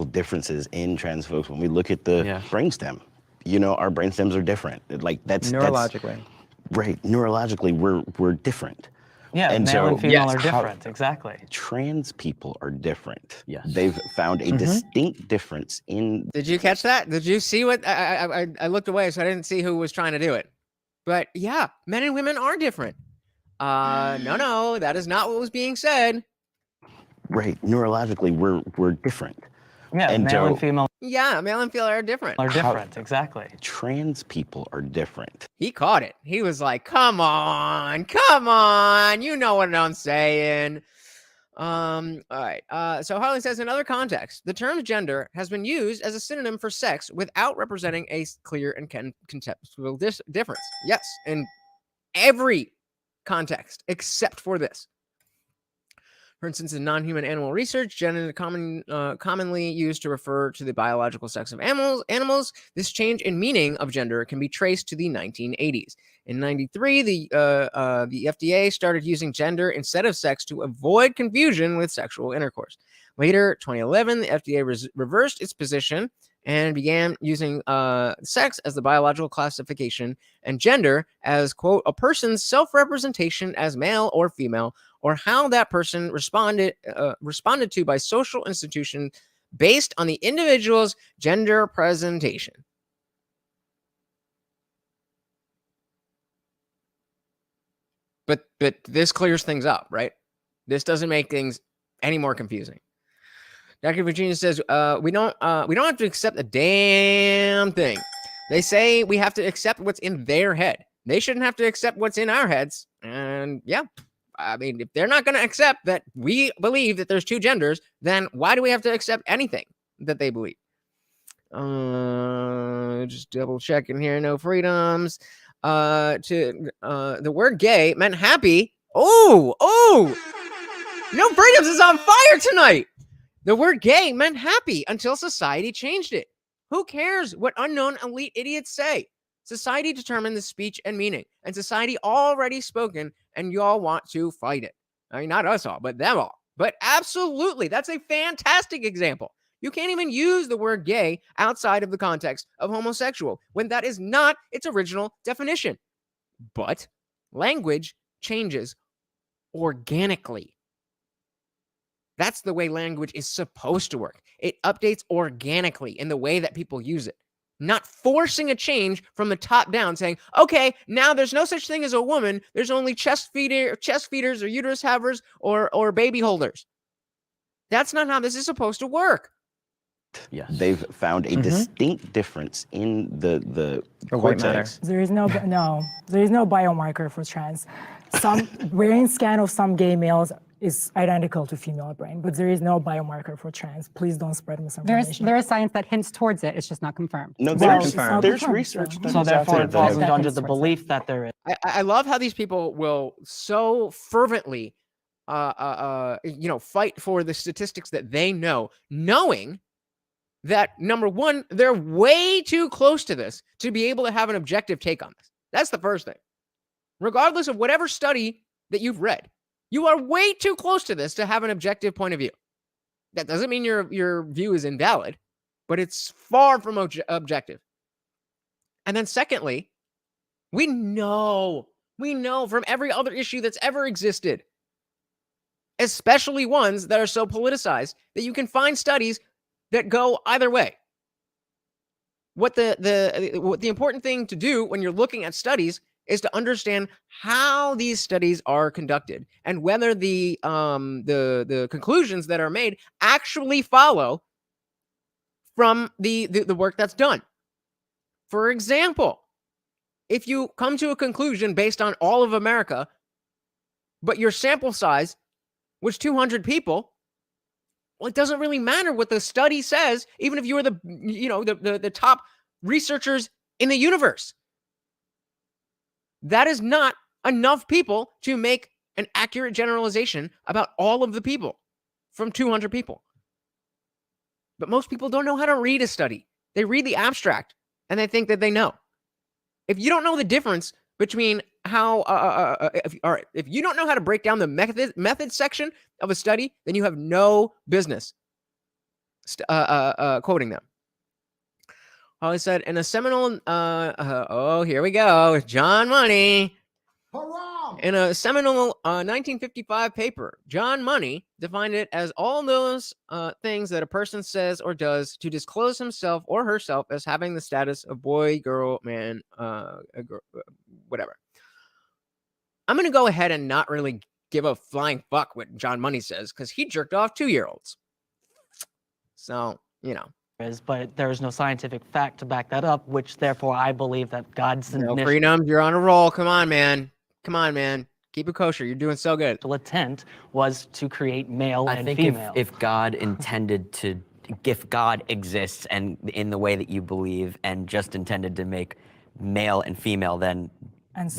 S9: differences in trans folks. When we look at the brainstem, you know, our brainstems are different. Like that's
S10: Neurologically.
S9: Right, neurologically, we're different.
S4: Yeah,
S9: and
S4: male and female are
S9: how-
S4: different. Exactly.
S9: Trans people are different.
S8: Yes.
S9: They've found a distinct difference in.
S1: Did you catch that? Did you see what I looked away, so I didn't see who was trying to do it. But yeah, men and women are different. No, that is not what was being said.
S9: Right, neurologically, we're different.
S4: Yeah,
S9: And
S4: male and
S9: Joe-
S4: female
S1: Yeah, male and female are different.
S4: are different. Exactly.
S9: Trans people are different.
S1: He caught it. He was like, come on. You know what I'm saying. All right. So Harlan says, in other contexts, the term gender has been used as a synonym for sex without representing a clear and contextual difference. Yes, in every context except for this. For instance, in non-human animal research, gender is commonly used to refer to the biological sex of animals. This change in meaning of gender can be traced to the 1980s. In 93, the FDA started using gender instead of sex to avoid confusion with sexual intercourse. Later, 2011, the FDA reversed its position and began using sex as the biological classification and gender as, quote, a person's self-representation as male or female, or how that person responded to by social institutions based on the individual's gender presentation. But this clears things up, right? This doesn't make things any more confusing. Dr. Virginia says, we don't have to accept a damn thing. They say we have to accept what's in their head. They shouldn't have to accept what's in our heads. And yeah, I mean, if they're not going to accept that we believe that there's two genders, then why do we have to accept anything that they believe? Just double checking here. No freedoms. The word gay meant happy. Oh, no freedoms is on fire tonight. The word gay meant happy until society changed it. Who cares what unknown elite idiots say? Society determined the speech and meaning, and society already spoken, and y'all want to fight it. I mean, not us all, but them all. But absolutely, that's a fantastic example. You can't even use the word gay outside of the context of homosexual when that is not its original definition. But language changes organically. That's the way language is supposed to work. It updates organically in the way that people use it, not forcing a change from the top down saying, okay, now there's no such thing as a woman. There's only chest feeders or uterus havers or baby holders. That's not how this is supposed to work.
S9: Yes. They've found a distinct difference in the
S10: white matter.
S9: cortex.
S3: There is no biomarker for trans. Some wearing scan of some gay males is identical to female brain, but there is no biomarker for trans. Please don't spread misinformation.
S7: There is science that hints towards it. It's just not confirmed.
S9: No,
S3: Well,
S9: there's,
S3: it's not
S9: there's
S3: confirmed,
S9: research
S3: so-
S9: studies
S4: So
S9: out
S4: therefore,
S9: there
S4: it falls
S9: that
S4: into under
S3: hints
S4: the
S3: towards
S4: belief that there is.
S1: I love how these people will so fervently, fight for the statistics that they know, knowing that, number one, they're way too close to this to be able to have an objective take on this. That's the first thing. Regardless of whatever study that you've read, you are way too close to this to have an objective point of view. That doesn't mean your view is invalid, but it's far from objective. And then secondly, we know from every other issue that's ever existed, especially ones that are so politicized, that you can find studies that go either way. What the important thing to do when you're looking at studies is to understand how these studies are conducted and whether the conclusions that are made actually follow from the work that's done. For example, if you come to a conclusion based on all of America, but your sample size was 200 people, well, it doesn't really matter what the study says, even if you were the top researchers in the universe. That is not enough people to make an accurate generalization about all of the people from 200 people. But most people don't know how to read a study. They read the abstract and they think that they know. If you don't know the difference between how, if you don't know how to break down the method section of a study, then you have no business quoting them. I said in a seminal, here we go, John Money. In a seminal 1955 paper, John Money defined it as all those things that a person says or does to disclose himself or herself as having the status of boy, girl, man, whatever. I'm going to go ahead and not really give a flying fuck what John Money says because he jerked off 2-year-olds. So,
S4: But there is no scientific fact to back that up, which therefore I believe that God's
S1: freedom. You're on a roll. Come on, man. Keep it kosher. You're doing so good.
S4: intent was to create male and
S12: think
S4: female.
S12: if God intended to, if God exists and in the way that you believe and just intended to make male and female, then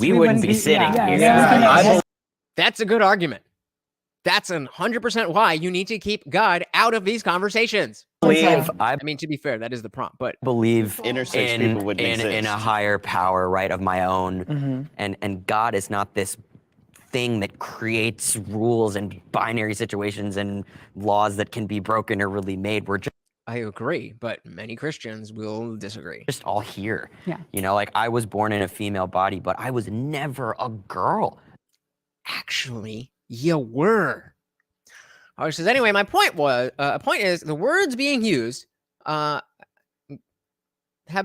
S12: we wouldn't be sitting here.
S1: That's a good argument. That's 100% why you need to keep God out of these conversations.
S12: I
S1: mean, to be fair, that is the prompt, but
S12: believe
S9: Intersex people wouldn't
S12: in a
S9: exist.
S12: higher power, right, of my own. And God is not this thing that creates rules and binary situations and laws that can be broken or really made. We're just
S1: I agree, but many Christians will disagree.
S12: just all here.
S7: Yeah.
S12: Like I was born in a female body, but I was never a girl.
S1: Actually, you were. He says, anyway, my point is the words being used have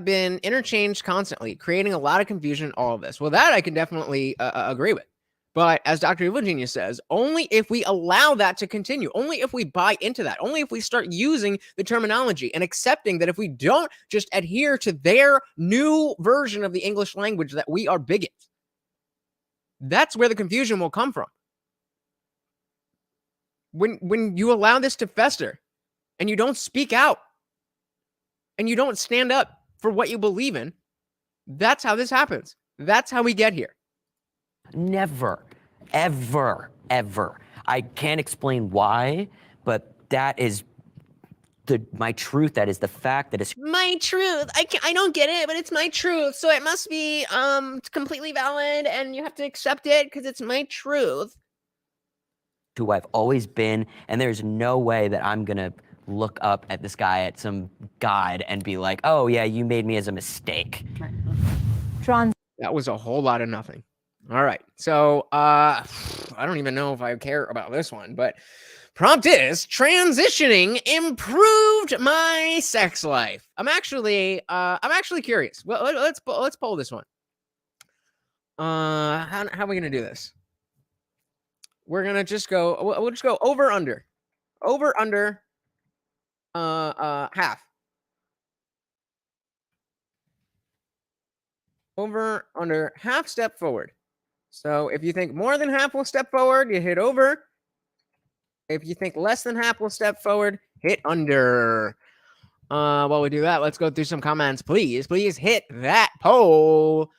S1: been interchanged constantly, creating a lot of confusion in all of this. Well, that I can definitely agree with. But as Dr. Evil Genius says, only if we allow that to continue, only if we buy into that, only if we start using the terminology and accepting that if we don't just adhere to their new version of the English language, that we are bigots. That's where the confusion will come from. When you allow this to fester and you don't speak out and you don't stand up for what you believe in, that's how this happens. That's how we get here.
S12: Never, ever, ever. I can't explain why, but that is my truth. That is the fact that it's
S1: My truth. I don't get it, but it's my truth. So it must be completely valid and you have to accept it because it's my truth.
S12: who I've always been, and there's no way that I'm gonna look up at this guy at some guide and be like, oh yeah, you made me as a mistake.
S1: That was a whole lot of nothing. All right. So I don't even know if I care about this one, but prompt is transitioning improved my sex life. I'm actually curious. Well, let's poll this one. How are we gonna do this? We're gonna just go. We'll just go over under half. Over under half step forward. So if you think more than half will step forward, you hit over. If you think less than half will step forward, hit under. While we do that, let's go through some comments. Please hit that poll.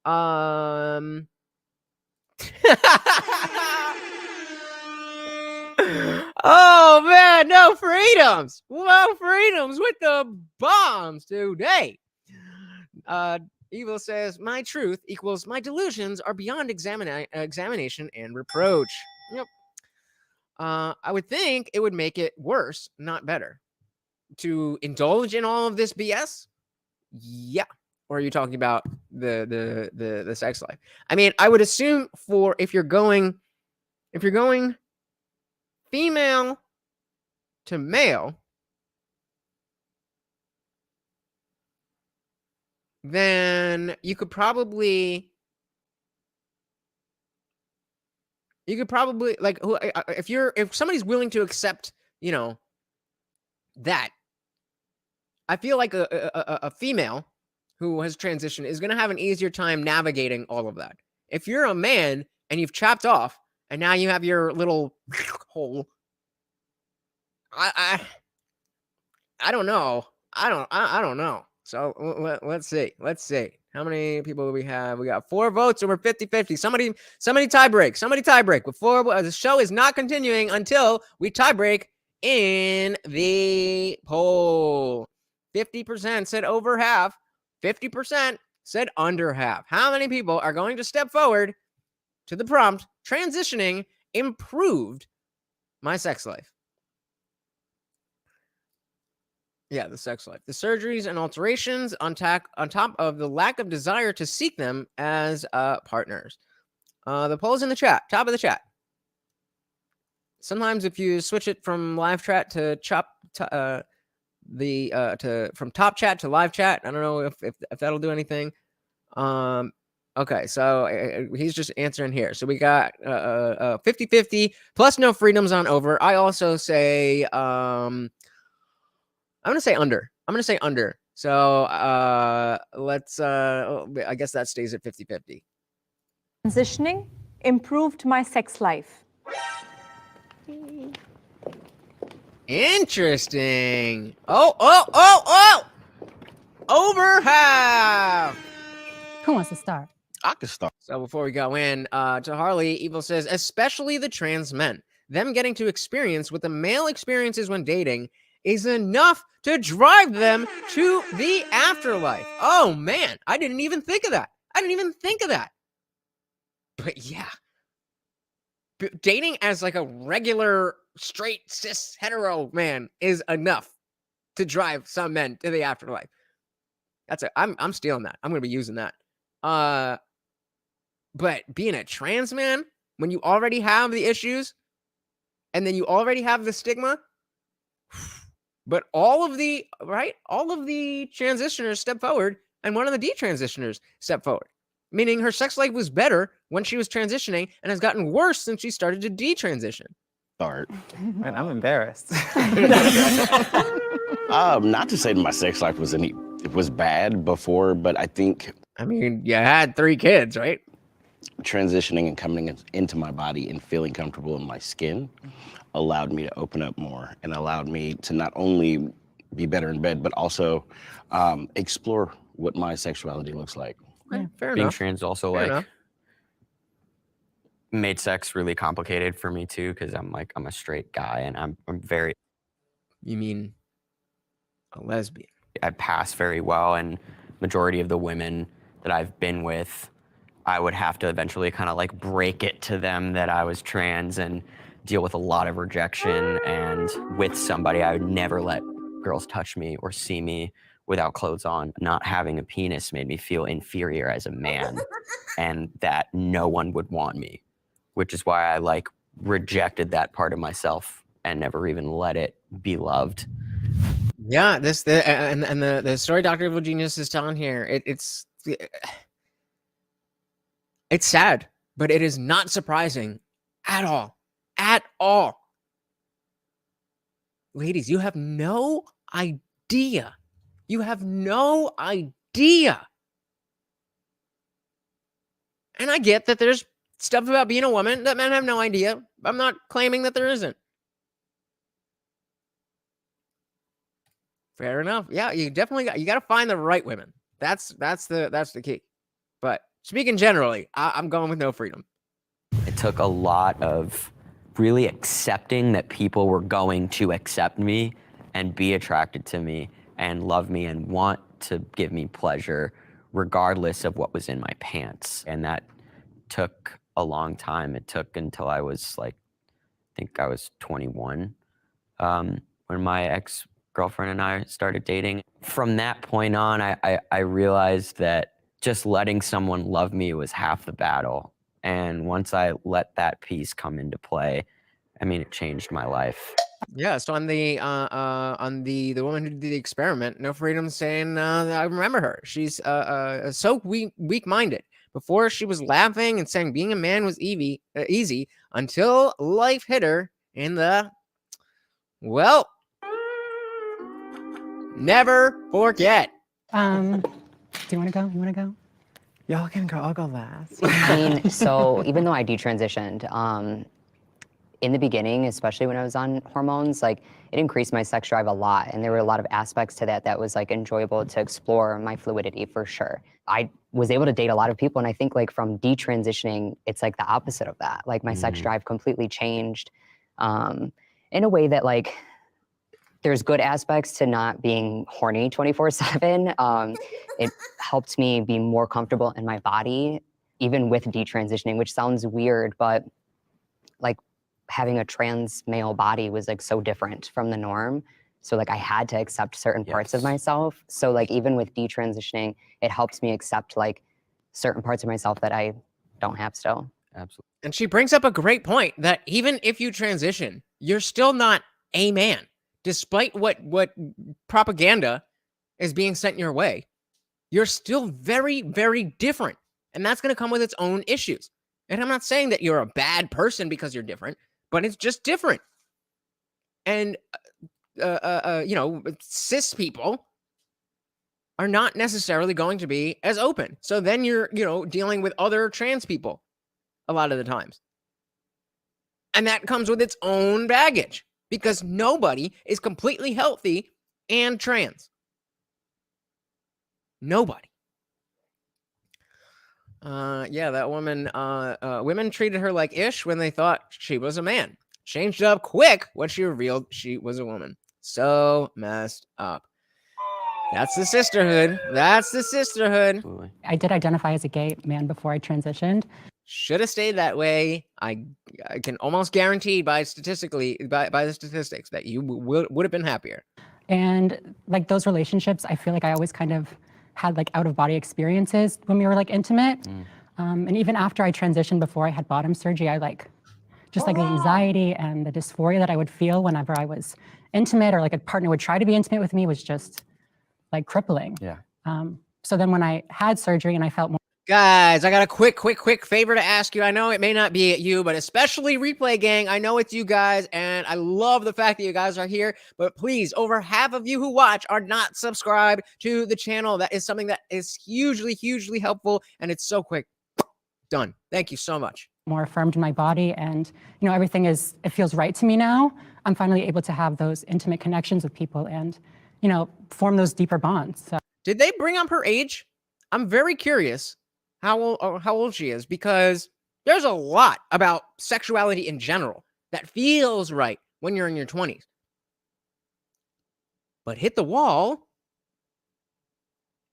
S1: Oh man, no freedoms. No freedoms with the bombs today. Evil says, my truth equals my delusions are beyond examination and reproach. Yep. I would think it would make it worse, not better. To indulge in all of this BS? Yeah. Or are you talking about the sex life? I mean, I would assume for if you're going female to male, then you could probably like if somebody's willing to accept, that, I feel like a female who has transitioned is going to have an easier time navigating all of that. If you're a man and you've chopped off and now you have your little hole, I don't know. I don't know. So let's see. How many people do we have? We got 4 votes, and we're 50-50. Somebody tie break. Before the show is not continuing until we tie break in the poll. 50% said over half. 50% said under half. How many people are going to step forward to the prompt, transitioning improved my sex life? Yeah, the sex life. The surgeries and alterations on top of the lack of desire to seek them as partners. The poll's in the chat, top of the chat. Sometimes if you switch it from live chat to from top chat to live chat, I don't know if that'll do anything. Okay, so he's just answering here. So we got 50-50 plus no freedoms on over. I also say I'm gonna say under. So let's I guess that stays at 50-50.
S6: Transitioning improved my sex life.
S1: Interesting. Oh! Over half.
S7: Who wants to start?
S9: I could start.
S1: So before we go in to Harley, Evil says, especially the trans men, them getting to experience what the male experiences when dating is enough to drive them to the afterlife. Oh man, I didn't even think of that. But yeah, dating as like a regular straight cis hetero man is enough to drive some men to the afterlife. I'm stealing that. I'm gonna be using that. But being a trans man, when you already have the issues and then you already have the stigma, but all of the transitioners step forward and one of the detransitioners step forward, meaning her sex life was better when she was transitioning and has gotten worse since she started to detransition.
S10: And I'm embarrassed.
S9: Not to say that my sex life was bad before, but I think,
S1: I mean, you had 3 kids, right?
S9: Transitioning and coming into my body and feeling comfortable in my skin allowed me to open up more and allowed me to not only be better in bed, but also explore what my sexuality looks like.
S1: Yeah, fair
S8: Being
S1: enough.
S8: trans also made sex really complicated for me too, because I'm a straight guy and I'm very.
S1: You mean a lesbian?
S8: I pass very well, and majority of the women that I've been with, I would have to eventually kind of like break it to them that I was trans and deal with a lot of rejection. And with somebody, I would never let girls touch me or see me without clothes on. Not having a penis made me feel inferior as a man and that no one would want me, which is why I rejected that part of myself and never even let it be loved.
S1: Yeah, the story Dr. Evil Genius is telling here, it's sad, but it is not surprising at all. At all. Ladies, you have no idea. You have no idea. And I get that there's stuff about being a woman that men have no idea. I'm not claiming that there isn't. Fair enough. Yeah, you definitely you got to find the right women. That's the key. But speaking generally, I'm going with no freedom.
S12: It took a lot of really accepting that people were going to accept me and be attracted to me and love me and want to give me pleasure regardless of what was in my pants. And that took a long time. It took until I was like, I think I was 21 when my ex-girlfriend and I started dating. From that point on, I realized that just letting someone love me was half the battle. And once I let that piece come into play, I mean, it changed my life.
S1: Yeah, so on the woman who did the experiment, no freedom saying I remember her. She's so weak-minded. Before she was laughing and saying being a man was easy until life hit her in the never forget.
S7: Do you want to go? You want to go?
S10: Y'all can go. I'll go last.
S11: I mean, so even though I detransitioned, in the beginning, especially when I was on hormones, like it increased my sex drive a lot. And there were a lot of aspects to that that was like enjoyable to explore my fluidity for sure. I was able to date a lot of people. And I think like from detransitioning, it's like the opposite of that. Like my sex drive completely changed in a way that like, there's good aspects to not being horny 24/7. It helped me be more comfortable in my body, even with detransitioning, which sounds weird, but like having a trans male body was like so different from the norm. So like I had to accept certain parts of myself. So like even with detransitioning, it helps me accept like certain parts of myself that I don't have still.
S12: Absolutely.
S1: And she brings up a great point that even if you transition, you're still not a man. Despite what propaganda is being sent your way, you're still very, very different. And that's going to come with its own issues. And I'm not saying that you're a bad person because you're different, but it's just different. And, cis people are not necessarily going to be as open. So then you're, dealing with other trans people a lot of the times. And that comes with its own baggage. Because nobody is completely healthy and trans. Nobody. Yeah, that woman, women treated her like ish when they thought she was a man. Changed up quick when she revealed she was a woman. So messed up. That's the sisterhood. That's the sisterhood.
S12: Absolutely.
S7: I did identify as a gay man before I transitioned.
S1: Should have stayed that way. I can almost guarantee by the statistics that you would have been happier.
S7: And like those relationships, I feel like I always kind of had like out of body experiences when we were like intimate. And even after I transitioned, before I had bottom surgery, I like just like the anxiety and the dysphoria that I would feel whenever I was intimate or like a partner would try to be intimate with me was just like crippling.
S12: Yeah.
S7: So then when I had surgery and I felt more.
S1: Guys, I got a quick favor to ask you. I know it may not be at you, but especially Replay Gang, I know it's you guys, and I love the fact that you guys are here, but please, over half of you who watch are not subscribed to the channel. That is something that is hugely, hugely helpful, and it's so quick. Done. Thank you so much.
S7: More affirmed in my body, and everything it feels right to me now. I'm finally able to have those intimate connections with people and form those deeper bonds. So.
S1: Did they bring up her age? I'm very curious how old she is, because there's a lot about sexuality in general that feels right when you're in your 20s. But hit the wall,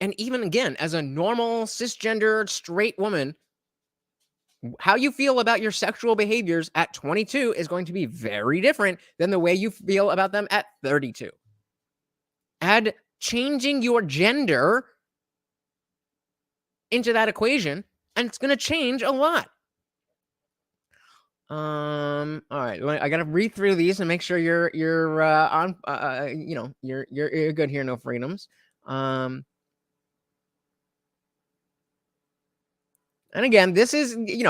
S1: and even again, as a normal cisgendered straight woman, how you feel about your sexual behaviors at 22 is going to be very different than the way you feel about them at 32. Add changing your gender into that equation, and it's going to change a lot. All right, I got to read through these and make sure you're on. You're good here. No freedoms. And again, this is we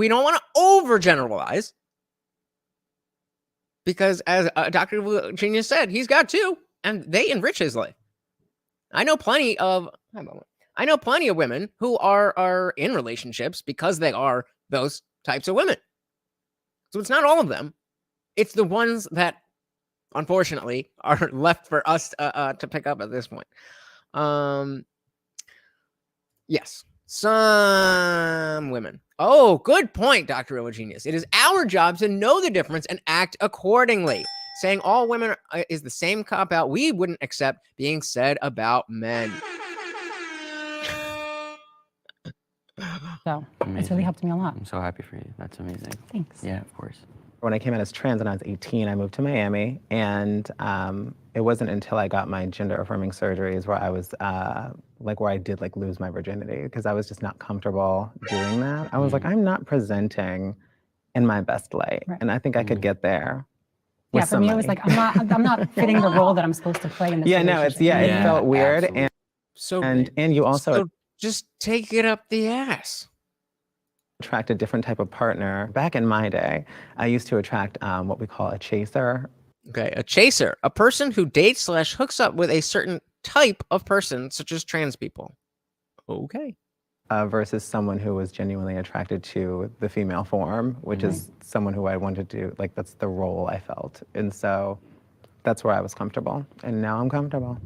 S1: don't want to overgeneralize, because as Dr. Genius said, he's got two, and they enrich his life. I know plenty of women who are in relationships because they are those types of women. So it's not all of them. It's the ones that unfortunately, are left for us to pick up at this point. Yes, some women. Oh, good point, Dr. Genius. It is our job to know the difference and act accordingly. Saying all women is the same cop-out we wouldn't accept being said about men.
S7: So it's really
S8: Amazing.
S7: helped me a lot.
S8: I'm so happy for you. That's amazing.
S7: Thanks.
S8: Yeah, of course.
S10: When I came out as trans when I was 18, I moved to Miami, and it wasn't until I got my gender-affirming surgeries where I was where I did lose my virginity, because I was just not comfortable doing that. I was like, I'm not presenting in my best light, and I think I could get there.
S7: Yeah, for me it was like I'm not fitting the role that I'm supposed to play in this relationship.
S10: It felt weird,
S8: absolutely.
S10: and you also
S1: just take it up the ass.
S10: Attract a different type of partner. Back in my day, I used to attract what we call a chaser.
S1: Okay, a chaser, a person who dates / hooks up with a certain type of person, such as trans people. Okay.
S10: Versus someone who was genuinely attracted to the female form, which is someone who I wanted to, that's the role I felt. And so that's where I was comfortable. And now I'm comfortable.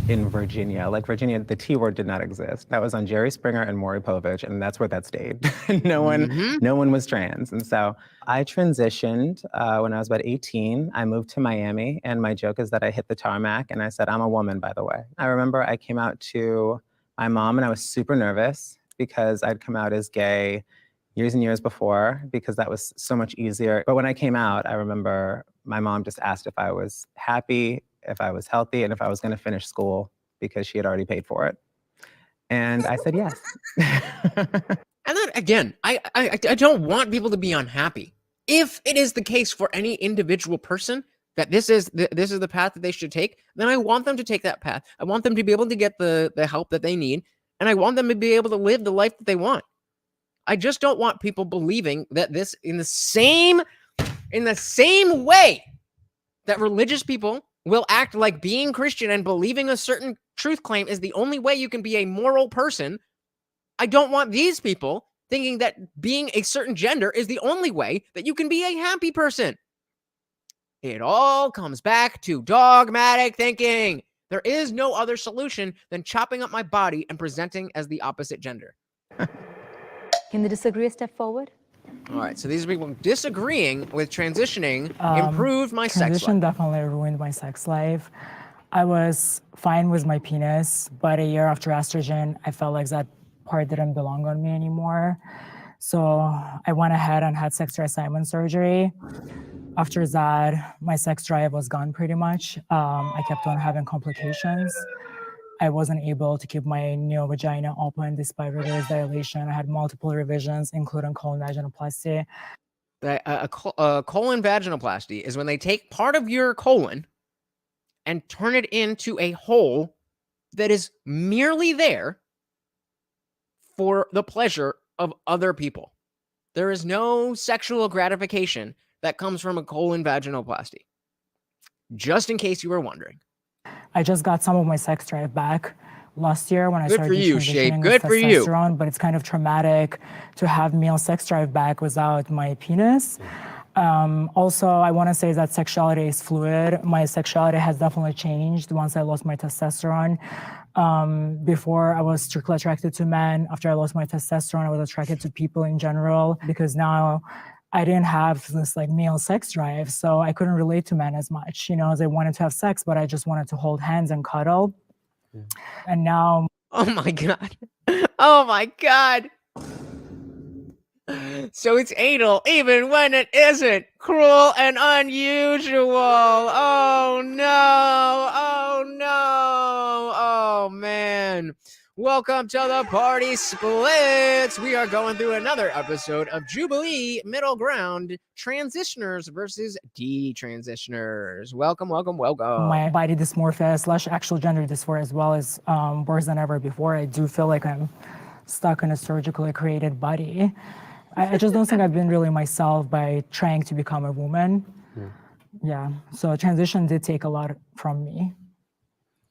S10: In Virginia, Virginia, the T word did not exist. That was on Jerry Springer and Maury Povich, and that's where that stayed. No one was trans. And so I transitioned when I was about 18. I moved to Miami, and my joke is that I hit the tarmac and I said, I'm a woman, by the way. I remember I came out to my mom, and I was super nervous because I'd come out as gay years and years before, because that was so much easier. But when I came out, I remember my mom just asked if I was happy, if I was healthy, and if I was going to finish school, because she had already paid for it. And I said yes.
S1: And then again, I don't want people to be unhappy. If it is the case for any individual person that this is the path that they should take, then I want them to take that path. I want them to be able to get the help that they need, and I want them to be able to live the life that they want. I just don't want people believing that this in the same way that religious people will act like being Christian and believing a certain truth claim is the only way you can be a moral person. I don't want these people thinking that being a certain gender is the only way that you can be a happy person. It all comes back to dogmatic thinking. There is no other solution than chopping up my body and presenting as the opposite gender.
S6: Can the disagree step forward?
S1: All right, so these are people disagreeing with transitioning improved my sex life.
S3: Transition definitely ruined my sex life. I was fine with my penis, but a year after estrogen, I felt like that part didn't belong on me anymore. So I went ahead and had sex reassignment surgery. After that, my sex drive was gone pretty much. I kept on having complications. I wasn't able to keep my neovagina open despite rigorous dilation. I had multiple revisions, including colon vaginoplasty.
S1: A colon vaginoplasty is when they take part of your colon and turn it into a hole that is merely there for the pleasure of other people. There is no sexual gratification that comes from a colon vaginoplasty. Just in case you were wondering.
S3: I just got some of my sex drive back last year when I started
S1: transitioning with
S3: testosterone, but it's kind of traumatic to have male sex drive back without my penis. Also, I want to say that sexuality is fluid. My sexuality has definitely changed once I lost my testosterone. Before, I was strictly attracted to men. After I lost my testosterone, I was attracted to people in general, because now I didn't have this male sex drive, so I couldn't relate to men as much. They wanted to have sex, but I just wanted to hold hands and cuddle. Yeah. And now,
S1: oh my God. Oh my God. So it's anal even when it isn't. Cruel and unusual. Oh no. Oh no. Oh man. Welcome to the Party Splits. We are going through another episode of Jubilee Middle Ground, transitioners versus detransitioners. Welcome, welcome, welcome.
S3: My body dysmorphia / actual gender dysphoria as well is worse than ever before. I do feel like I'm stuck in a surgically created body. I just don't think I've been really myself by trying to become a woman. Yeah, so transition did take a lot from me.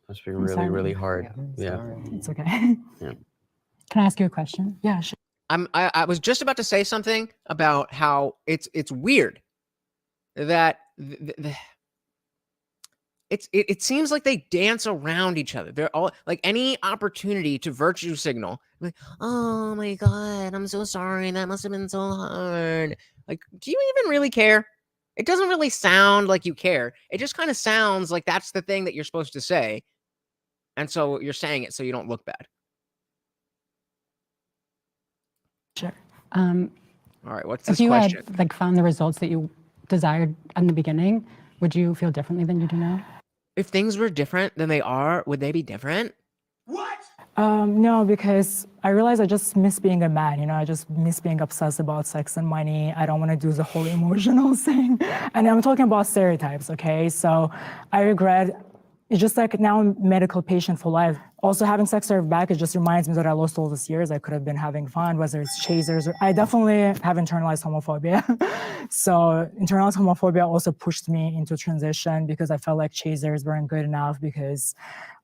S8: Must be really, really hard. Yeah.
S3: It's okay.
S8: Yeah.
S7: Can I ask you a question?
S3: Yeah, sure.
S1: I was just about to say something about how it's weird that it seems like they dance around each other. They're all like any opportunity to virtue signal. Like, oh my God, I'm so sorry. That must have been so hard. Like, do you even really care? It doesn't really sound like you care. It just kind of sounds like that's the thing that you're supposed to say. And so you're saying it so you don't look bad.
S7: Sure.
S1: All right, what's
S7: If
S1: this
S7: you
S1: question?
S7: had like found the results that you desired in the beginning, would you feel differently than you do now?
S1: If things were different than they are, would they be different?
S3: No, because I realized I just miss being a man, you know, I just miss being obsessed about sex and money. I don't want to do the whole emotional thing. And I'm talking about stereotypes, okay? So I regret, it's just like now I'm a medical patient for life. Also having sex served back, it just reminds me that I lost all these years. I could have been having fun, whether it's chasers or, I definitely have internalized homophobia. So internalized homophobia also pushed me into transition because I felt like chasers weren't good enough because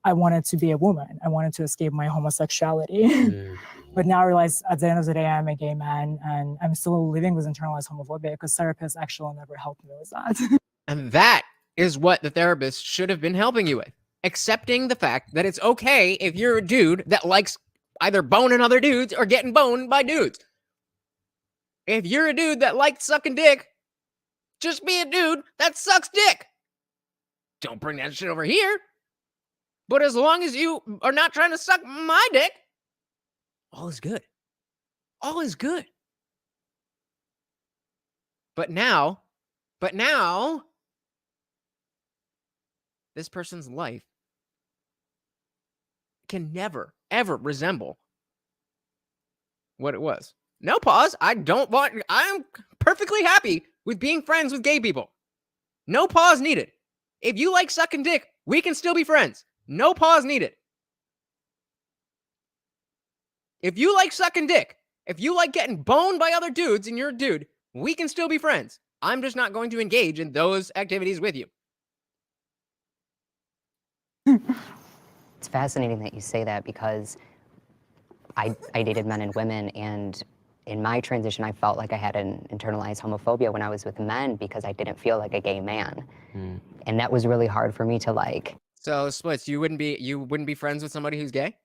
S3: I wanted to be a woman. I wanted to escape my homosexuality. But now I realize at the end of the day, I'm a gay man and I'm still living with internalized homophobia because therapists actually never helped me with that.
S1: And that is what the therapist should have been helping you with. Accepting the fact that it's okay if you're a dude that likes either boning other dudes or getting boned by dudes. If you're a dude that likes sucking dick, just be a dude that sucks dick. Don't bring that shit over here. But as long as you are not trying to suck my dick, all is good. All is good. But now, this person's life can never, ever resemble what it was. No pause. I'm perfectly happy with being friends with gay people. No pause needed. If you like sucking dick, we can still be friends. No pause needed. If you like sucking dick, if you like getting boned by other dudes and you're a dude, we can still be friends. I'm just not going to engage in those activities with you.
S11: It's fascinating that you say that because I dated men and women, and in my transition, I felt like I had an internalized homophobia when I was with men because I didn't feel like a gay man. And that was really hard for me to like.
S1: So Splits, you wouldn't be friends with somebody who's gay?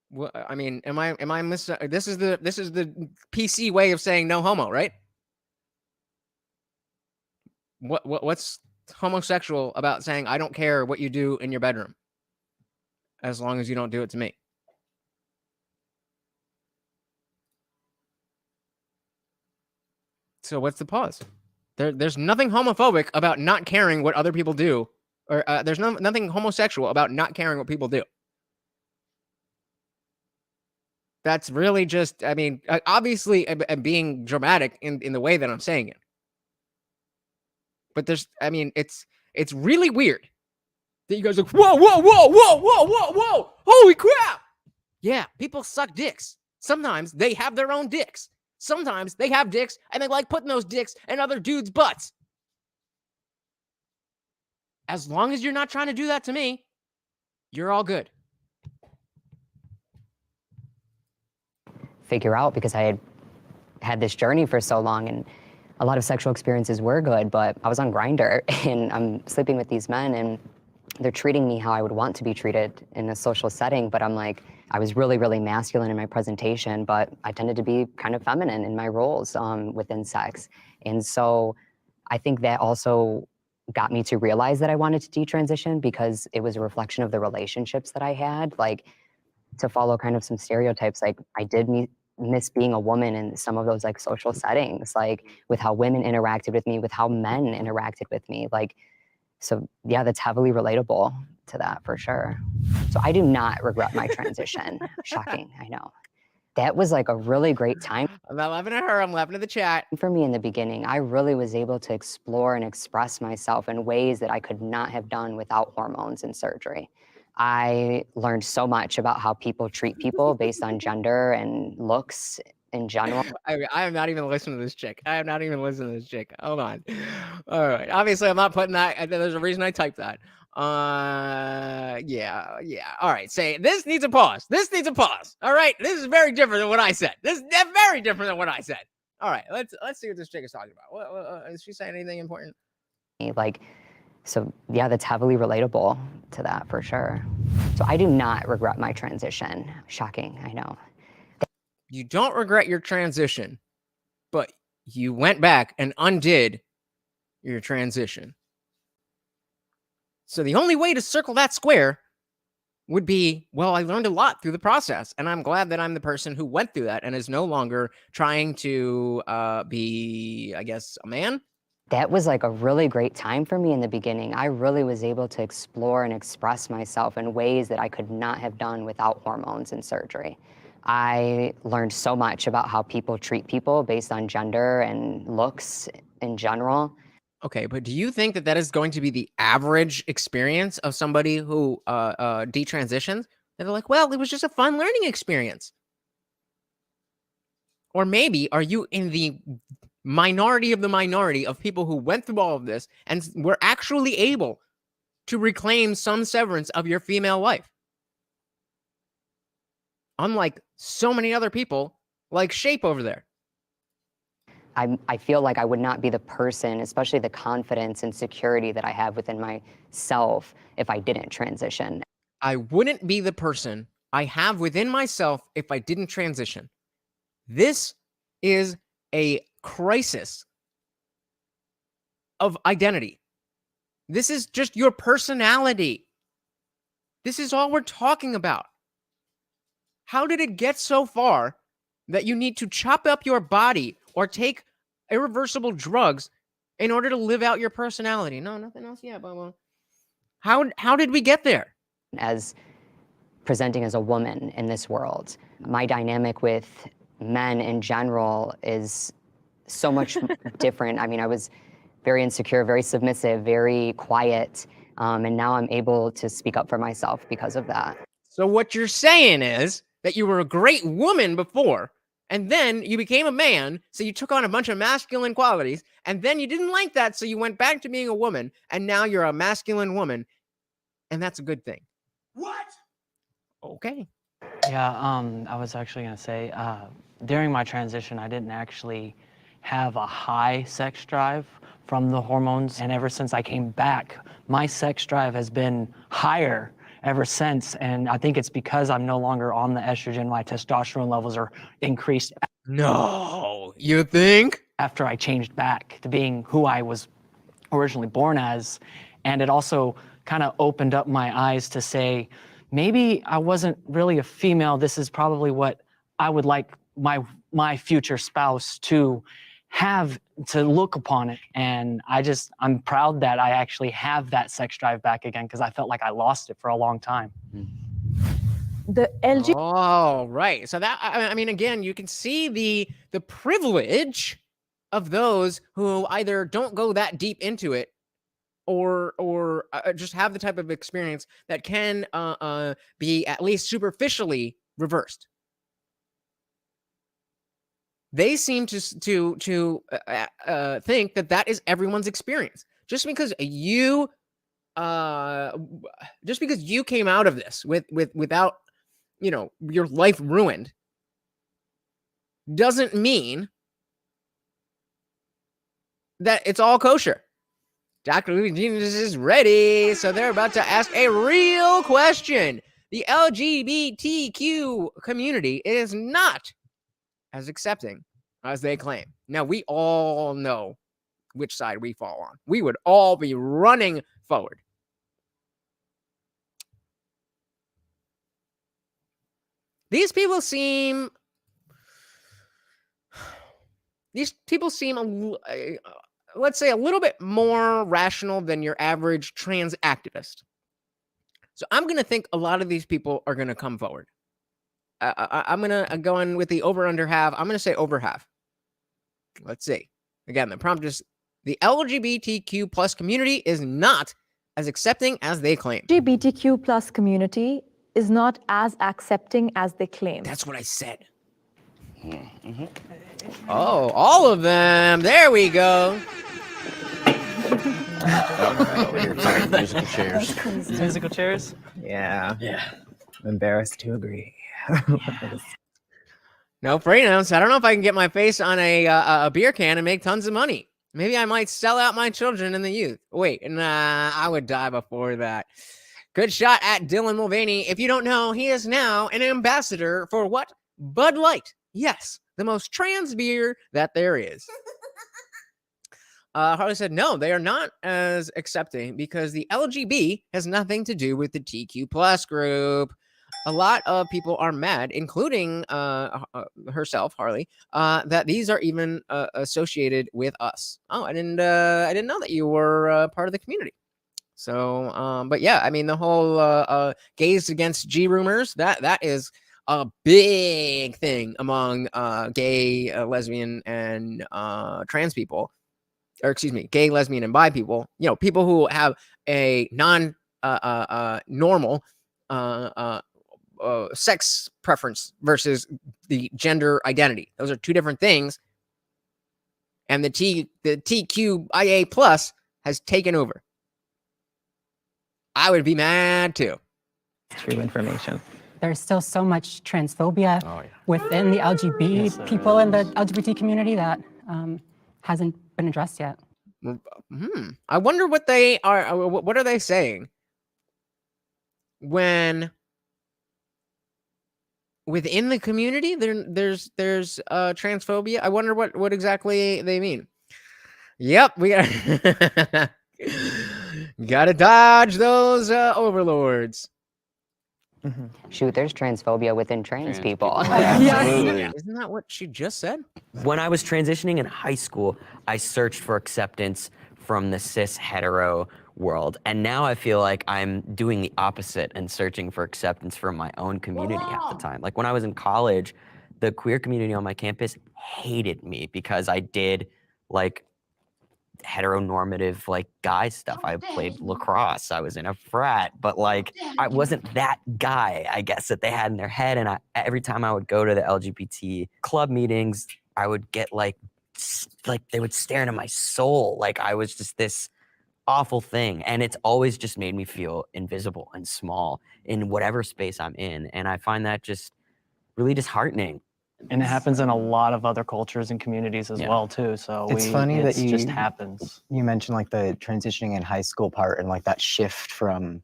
S1: Well, I mean, am I this is the PC way of saying no homo, right? What's homosexual about saying I don't care what you do in your bedroom as long as you don't do it to me? So what's the pause? There's nothing homophobic about not caring what other people do, or there's nothing homosexual about not caring what people do. That's really just, I mean, obviously I'm being dramatic in the way that I'm saying it. But it's really weird that you guys are like, whoa, holy crap. Yeah, people suck dicks. Sometimes they have their own dicks. Sometimes they have dicks and they like putting those dicks in other dudes' butts. As long as you're not trying to do that to me, you're all good.
S11: Figure out because I had this journey for so long and a lot of sexual experiences were good, but I was on Grindr and I'm sleeping with these men and they're treating me how I would want to be treated in a social setting, but I'm like, I was really, really masculine in my presentation, but I tended to be kind of feminine in my roles within sex. And so I think that also got me to realize that I wanted to detransition because it was a reflection of the relationships that I had. Like, to follow kind of some stereotypes, like I did miss being a woman in some of those like social settings, like with how women interacted with me, with how men interacted with me. Like, so yeah, that's heavily relatable to that for sure. So I do not regret my transition. Shocking, I know. That was like a really great time.
S1: I'm not laughing at her, I'm laughing at the chat.
S11: For me in the beginning, I really was able to explore and express myself in ways that I could not have done without hormones and surgery. I learned so much about how people treat people based on gender and looks in general.
S1: I am not even listening to this chick. Hold on. All right. Obviously, I'm not putting that. There's a reason I typed that. Yeah. All right. Say this needs a pause. All right. This is very different than what I said. This is very different than what I said. All right, let's see what this chick is talking about. Is she saying anything important?
S11: Like, so yeah, that's heavily relatable to that for sure. So I do not regret my transition. Shocking, I know.
S1: You don't regret your transition, but you went back and undid your transition. So the only way to circle that square would be, well, I learned a lot through the process, and I'm glad that I'm the person who went through that and is no longer trying to be, I guess, a man.
S11: That was like a really great time for me in the beginning. I really was able to explore and express myself in ways that I could not have done without hormones and surgery. I learned so much about how people treat people based on gender and looks in general.
S1: Okay, but do you think that that is going to be the average experience of somebody who detransitions? They're like, well, it was just a fun learning experience. Or maybe are you in the minority of the minority of people who went through all of this and were actually able to reclaim some severance of your female life? Unlike so many other people, like Shape over there.
S11: I feel like I would not be the person, especially the confidence and security that I have within myself if I didn't transition.
S1: I wouldn't be the person I have within myself if I didn't transition. This is a crisis of identity. This is just your personality. This is all we're talking about. How did it get so far that you need to chop up your body or take irreversible drugs in order to live out your personality? No, nothing else yet, but how did we get there?
S11: As presenting as a woman in this world, my dynamic with men in general is so much different. I mean, I was very insecure, very submissive, very quiet, and now I'm able to speak up for myself because of that.
S1: So what you're saying is that you were a great woman before, and then you became a man, so you took on a bunch of masculine qualities, and then you didn't like that, so you went back to being a woman, and now you're a masculine woman, and that's a good thing. What? Okay.
S4: Yeah, I was actually gonna say, during my transition, I didn't actually have a high sex drive from the hormones, and ever since I came back, my sex drive has been higher ever since, and I think it's because I'm no longer on the estrogen. My testosterone levels are increased.
S1: No, you think?
S4: After I changed back to being who I was originally born as, and it also kind of opened up my eyes to say, maybe I wasn't really a female. This is probably what I would like my future spouse to have, to look upon it. And I'm proud that I actually have that sex drive back again, because I felt like I lost it for a long time.
S6: The LGBT.
S1: Oh, right. So that, I mean, again, you can see the privilege of those who either don't go that deep into it or just have the type of experience that can be at least superficially reversed. They seem to think that that is everyone's experience. Just because you came out of this without, you know, your life ruined, doesn't mean that it's all kosher. Dr. LGBTJesus is ready, so they're about to ask a real question. The LGBTQ community is not as accepting as they claim. Now, we all know which side we fall on. We would all be running forward. These people seem, let's say, a little bit more rational than your average trans activist. So I'm going to think a lot of these people are going to come forward. I'm going to go in with the over under half. I'm going to say over half. Let's see. Again, the prompt is, the LGBTQ plus community is not as accepting as they claim.
S6: LGBTQ plus community is not as accepting as they claim.
S1: That's what I said. Mm-hmm. Oh, all of them. There we go.
S9: Musical chairs.
S4: Musical chairs?
S10: Yeah.
S9: Yeah.
S10: I'm embarrassed to agree.
S1: No pronouns. I don't know if I can get my face on a beer can and make tons of money. Maybe I might sell out my children and the youth. Wait, nah, I would die before that. Good shot at Dylan Mulvaney. If you don't know, he is now an ambassador for what? Bud Light. Yes, the most trans beer that there is. Harley said, no, they are not as accepting because the LGB has nothing to do with the TQ plus group. A lot of people are mad, including herself, Harley, that these are even associated with us. Oh, I didn't know that you were part of the community. So, but yeah, I mean, the whole gays against G rumors, that is a big thing among gay, lesbian, and trans people. Or excuse me, gay, lesbian, and bi people, people who have a normal sex preference versus the gender identity. Those are two different things. And the TQIA plus has taken over. I would be mad too.
S10: True information.
S7: There's still so much transphobia within the LGBT people in the LGBT community that hasn't been addressed yet.
S1: I wonder what they are. What are they saying when within the community there's transphobia? I wonder what exactly they mean. Yep, we gotta dodge those overlords.
S11: Shoot, there's transphobia within trans people.
S1: Isn't that what she just said?
S12: When I was transitioning in high school, I searched for acceptance from the cis hetero world. And now I feel like I'm doing the opposite and searching for acceptance from my own community half the time. Like when I was in college, the queer community on my campus hated me because I did like heteronormative like guy stuff. I played lacrosse, I was in a frat, but like I wasn't that guy, I guess, that they had in their head. And every time I would go to the LGBT club meetings, I would get like they would stare into my soul like I was just this awful thing. And it's always just made me feel invisible and small in whatever space I'm in. And I find that just really disheartening.
S4: And it happens in a lot of other cultures and communities as well too. So
S5: It's funny that
S4: it just happens.
S5: You mentioned like the transitioning in high school part and like that shift from,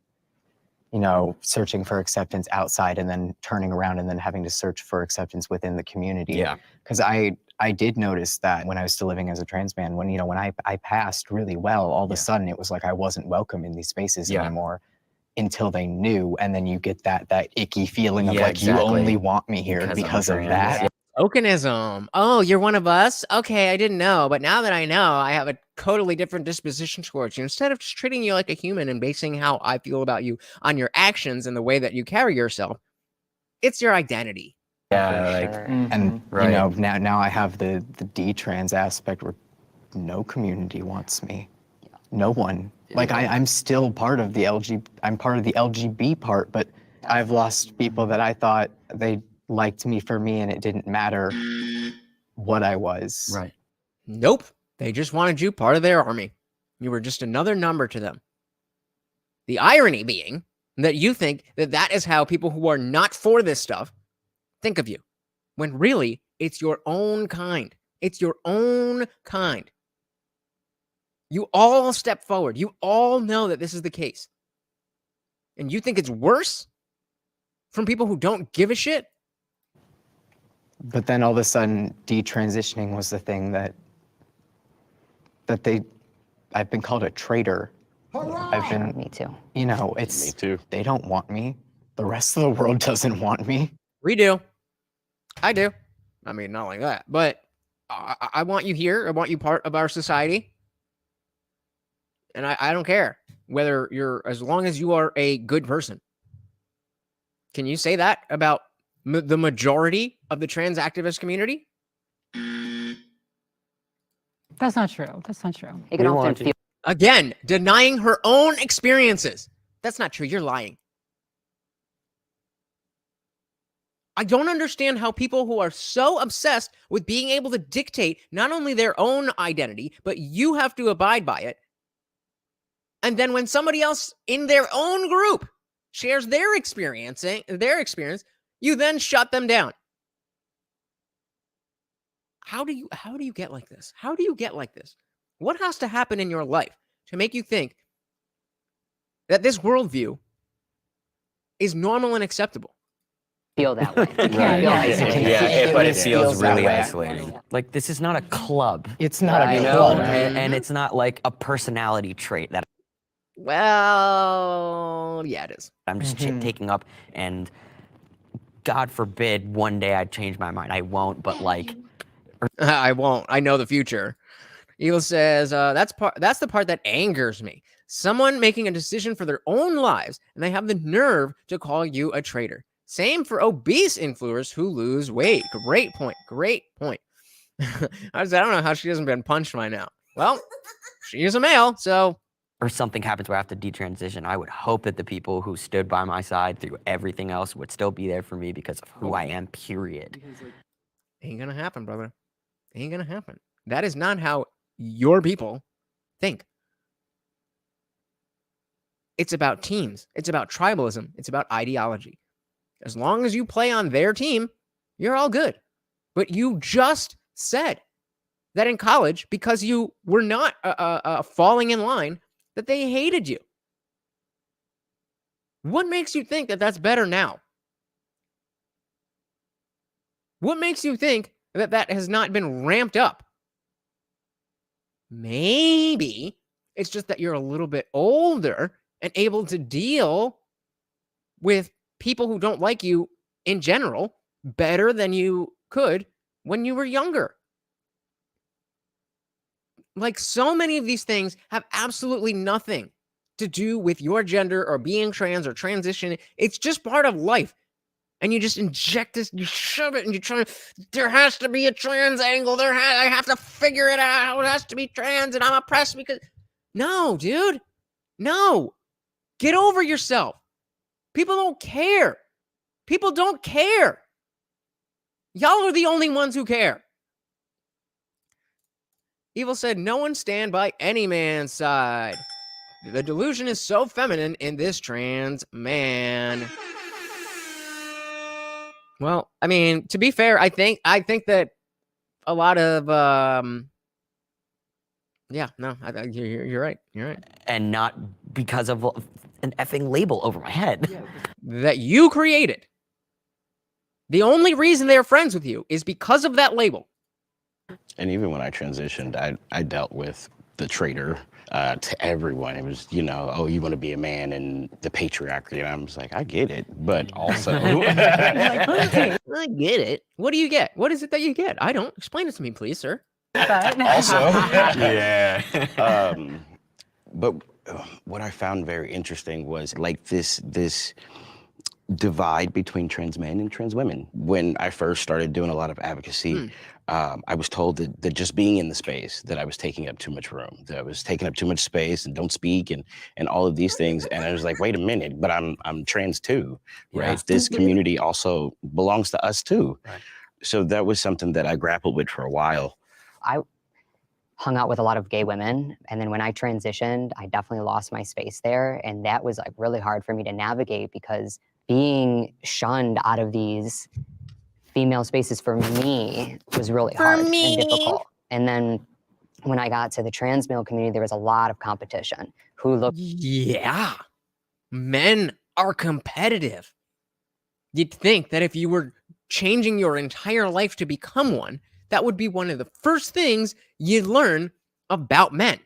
S5: searching for acceptance outside and then turning around and then having to search for acceptance within the community.
S12: Yeah.
S5: Because I did notice that when I was still living as a trans man, when I passed really well, all of a sudden it was like I wasn't welcome in these spaces anymore until they knew. And then you get that icky feeling of you only want me here because of that.
S1: Tokenism. Oh, you're one of us? Okay, I didn't know. But now that I know, I have a totally different disposition towards you. Instead of just treating you like a human and basing how I feel about you on your actions and the way that you carry yourself, it's your identity.
S5: Yeah, and now I have the detrans aspect where no community wants me. No one. Like I'm still part of the I'm part of the LGB part, but I've lost people that I thought they liked me for me and it didn't matter what I was.
S12: Right.
S1: Nope. They just wanted you part of their army. You were just another number to them. The irony being that you think that is how people who are not for this stuff think of you, when really it's your own kind. It's your own kind. You all step forward. You all know that this is the case. And you think it's worse from people who don't give a shit?
S5: But then all of a sudden, detransitioning was the thing that I've been called a traitor.
S11: Me too.
S5: It's me too. They don't want me. The rest of the world doesn't want me.
S1: We do. I do. I mean, not like that, but I want you here. I want you part of our society. And I don't care whether as long as you are a good person. Can you say that about the majority of the trans activist community?
S7: That's not true. That's not true.
S11: It can often feel
S1: Again, denying her own experiences. That's not true. You're lying. I don't understand how people who are so obsessed with being able to dictate not only their own identity, but you have to abide by it. And then when somebody else in their own group shares their experience, you then shut them down. How do you get like this? How do you get like this? What has to happen in your life to make you think that this worldview is normal and acceptable?
S11: Feel that way.
S12: Right.
S11: Feel isolated.
S12: But it feels really
S10: that way.
S12: isolating. Like, this is not a club.
S10: It's not a
S12: You
S10: club.
S12: know, and it's not like a personality trait that
S1: Well, yeah, it is.
S12: I'm just taking up. And God forbid one day I change my mind. I won't, but like,
S1: I won't. I know the future. Evil says, that's the part that angers me. Someone making a decision for their own lives, and they have the nerve to call you a traitor. Same for obese influencers who lose weight. Great point. Great point. I don't know how she hasn't been punched by now. Well, she is a male, so.
S12: or something happens where I have to detransition, I would hope that the people who stood by my side through everything else would still be there for me because of who I am, period.
S1: Ain't gonna happen, brother. Ain't gonna happen. That is not how your people think. It's about teams. It's about tribalism. It's about ideology. As long as you play on their team, you're all good. But you just said that in college, because you were not falling in line, that they hated you. What makes you think that that's better now? What makes you think that that has not been ramped up? Maybe it's just that you're a little bit older and able to deal with people who don't like you in general better than you could when you were younger. Like, so many of these things have absolutely nothing to do with your gender or being trans or transition. It's just part of life. And you just inject this, you shove it, and you try. There has to be a trans angle. I have to figure it out. It has to be trans, and I'm oppressed because. No, dude. No. Get over yourself. People don't care. People don't care. Y'all are the only ones who care. Evil said, no one stand by any man's side. The delusion is so feminine in this trans man. Well, I mean, to be fair, I think that a lot of you're right. You're right.
S12: And not because of an effing label over my head.
S1: That you created. The only reason they're friends with you is because of that label.
S9: And even when I transitioned, I dealt with the traitor to everyone. It was, oh, you want to be a man and the patriarchy. And I was like, I get it, but also.
S1: I get it. What do you get? What is it that you get? I don't. Explain it to me, please, sir.
S9: Also, yeah. But what I found very interesting was like this divide between trans men and trans women. When I first started doing a lot of advocacy, I was told that just being in the space, that I was taking up too much room, that I was taking up too much space and don't speak and all of these things. And I was like, wait a minute, but I'm trans too, right?
S12: Yeah.
S9: This community also belongs to us too.
S12: Right.
S9: So that was something that I grappled with for a while.
S11: I hung out with a lot of gay women, and then when I transitioned, I definitely lost my space there, and that was like really hard for me to navigate because being shunned out of these female spaces for me was really hard and difficult. And then when I got to the trans male community, there was a lot of competition.
S1: Yeah, men are competitive. You'd think that if you were changing your entire life to become one, that would be one of the first things you'd learn about men.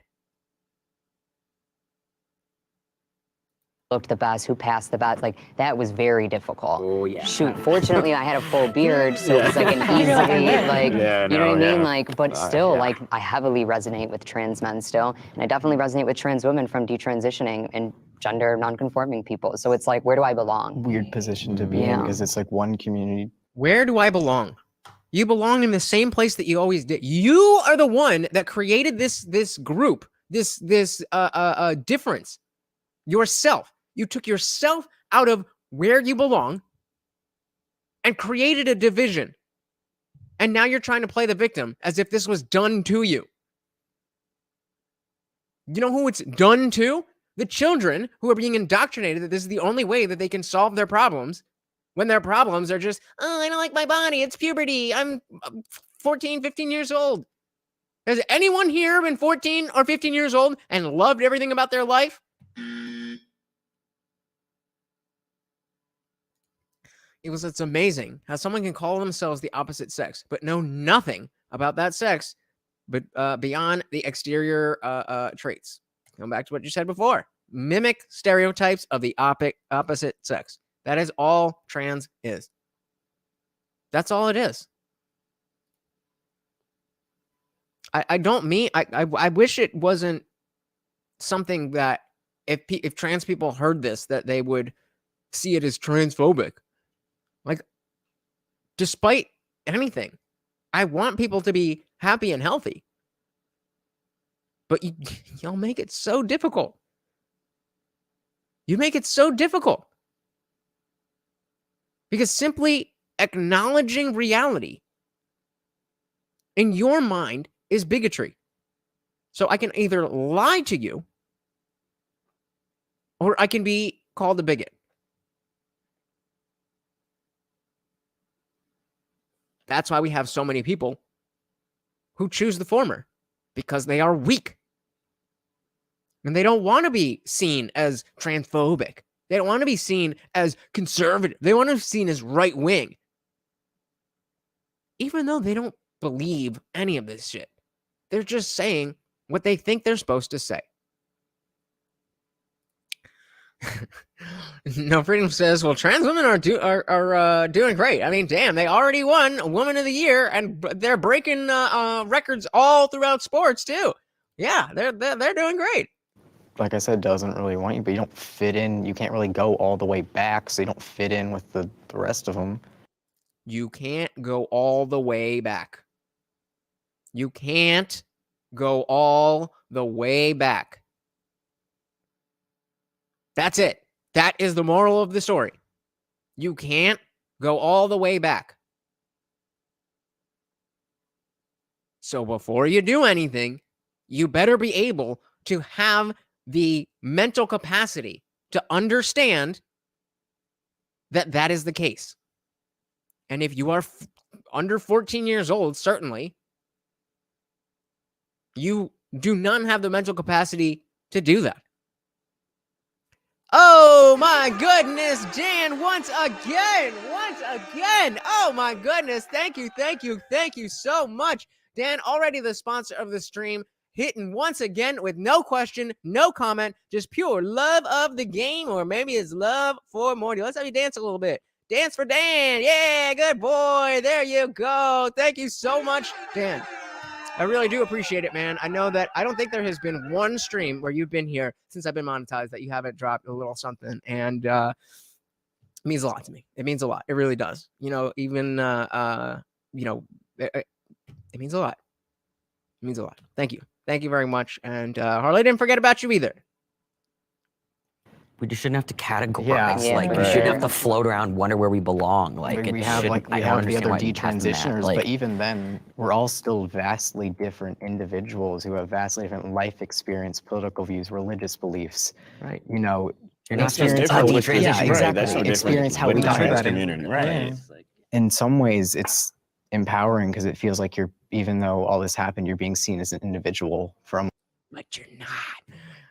S11: Looked the best, who passed the best, like that was very difficult.
S12: Oh yeah.
S11: Shoot, fortunately I had a full beard, so it was like an easy, like, you know what I mean? Like, but still, like, I heavily resonate with trans men still, and I definitely resonate with trans women from detransitioning and gender non-conforming people. So it's like, where do I belong?
S5: Weird position to be in because it's like one community.
S1: Where do I belong? You belong in the same place that you always did. You are the one that created this group, this difference. Yourself. You took yourself out of where you belong and created a division. And now you're trying to play the victim as if this was done to you. You know who it's done to? The children who are being indoctrinated that this is the only way that they can solve their problems, when their problems are just, oh, I don't like my body, it's puberty, I'm 14, 15 years old? Has anyone here been 14 or 15 years old and loved everything about their life? It's amazing how someone can call themselves the opposite sex, but know nothing about that sex, but beyond the exterior traits. Come back to what you said before. Mimic stereotypes of the opposite sex. That is all trans is. That's all it is. I don't mean, I wish it wasn't something that if trans people heard this, that they would see it as transphobic. Like, despite anything, I want people to be happy and healthy. But y'all make it so difficult. You make it so difficult. Because simply acknowledging reality in your mind is bigotry. So I can either lie to you or I can be called a bigot. That's why we have so many people who choose the former, because they are weak. And they don't want to be seen as transphobic. They don't want to be seen as conservative. They want to be seen as right wing. Even though they don't believe any of this shit. They're just saying what they think they're supposed to say. No Freedom says, well, trans women are doing great. I mean, damn, they already won Woman of the Year, and they're breaking records all throughout sports too. Yeah, they're doing great.
S5: Like I said, doesn't really want you, but you don't fit in. You can't really go all the way back, so you don't fit in with the rest of them.
S1: You can't go all the way back. You can't go all the way back. That's it. That is the moral of the story. You can't go all the way back. So before you do anything, you better be able to have the mental capacity to understand that that is the case. And if you are under 14 years old, certainly, you do not have the mental capacity to do that. Oh my goodness, Dan, once again. Oh my goodness. Thank you so much. Dan, already the sponsor of the stream, hitting once again with no question, no comment, just pure love of the game, or maybe it's love for Morty. Let's have you dance a little bit. Dance for Dan. Yeah, good boy. There you go. Thank you so much, Dan. I really do appreciate it, man. I know that I don't think there has been one stream where you've been here since I've been monetized that you haven't dropped a little something. And it means a lot to me. It means a lot. It really does. You know, even, you know, it means a lot. It means a lot. Thank you. Thank you very much. And Harley, didn't forget about you either.
S12: We just shouldn't have to categorize.
S5: Yeah,
S12: like, we shouldn't have to float around, wonder where we belong. Like,
S5: we have the other detransitioners,
S12: like,
S5: but even then, we're all still vastly different individuals who have vastly different life experience, political views, religious beliefs.
S12: Right.
S5: You know,
S12: you're not
S5: experience
S12: how we
S5: transition. Yeah, exactly. Experience how we
S9: trans community, right?
S5: In some ways, it's empowering because it feels like you're, even though all this happened, you're being seen as an individual from.
S1: But you're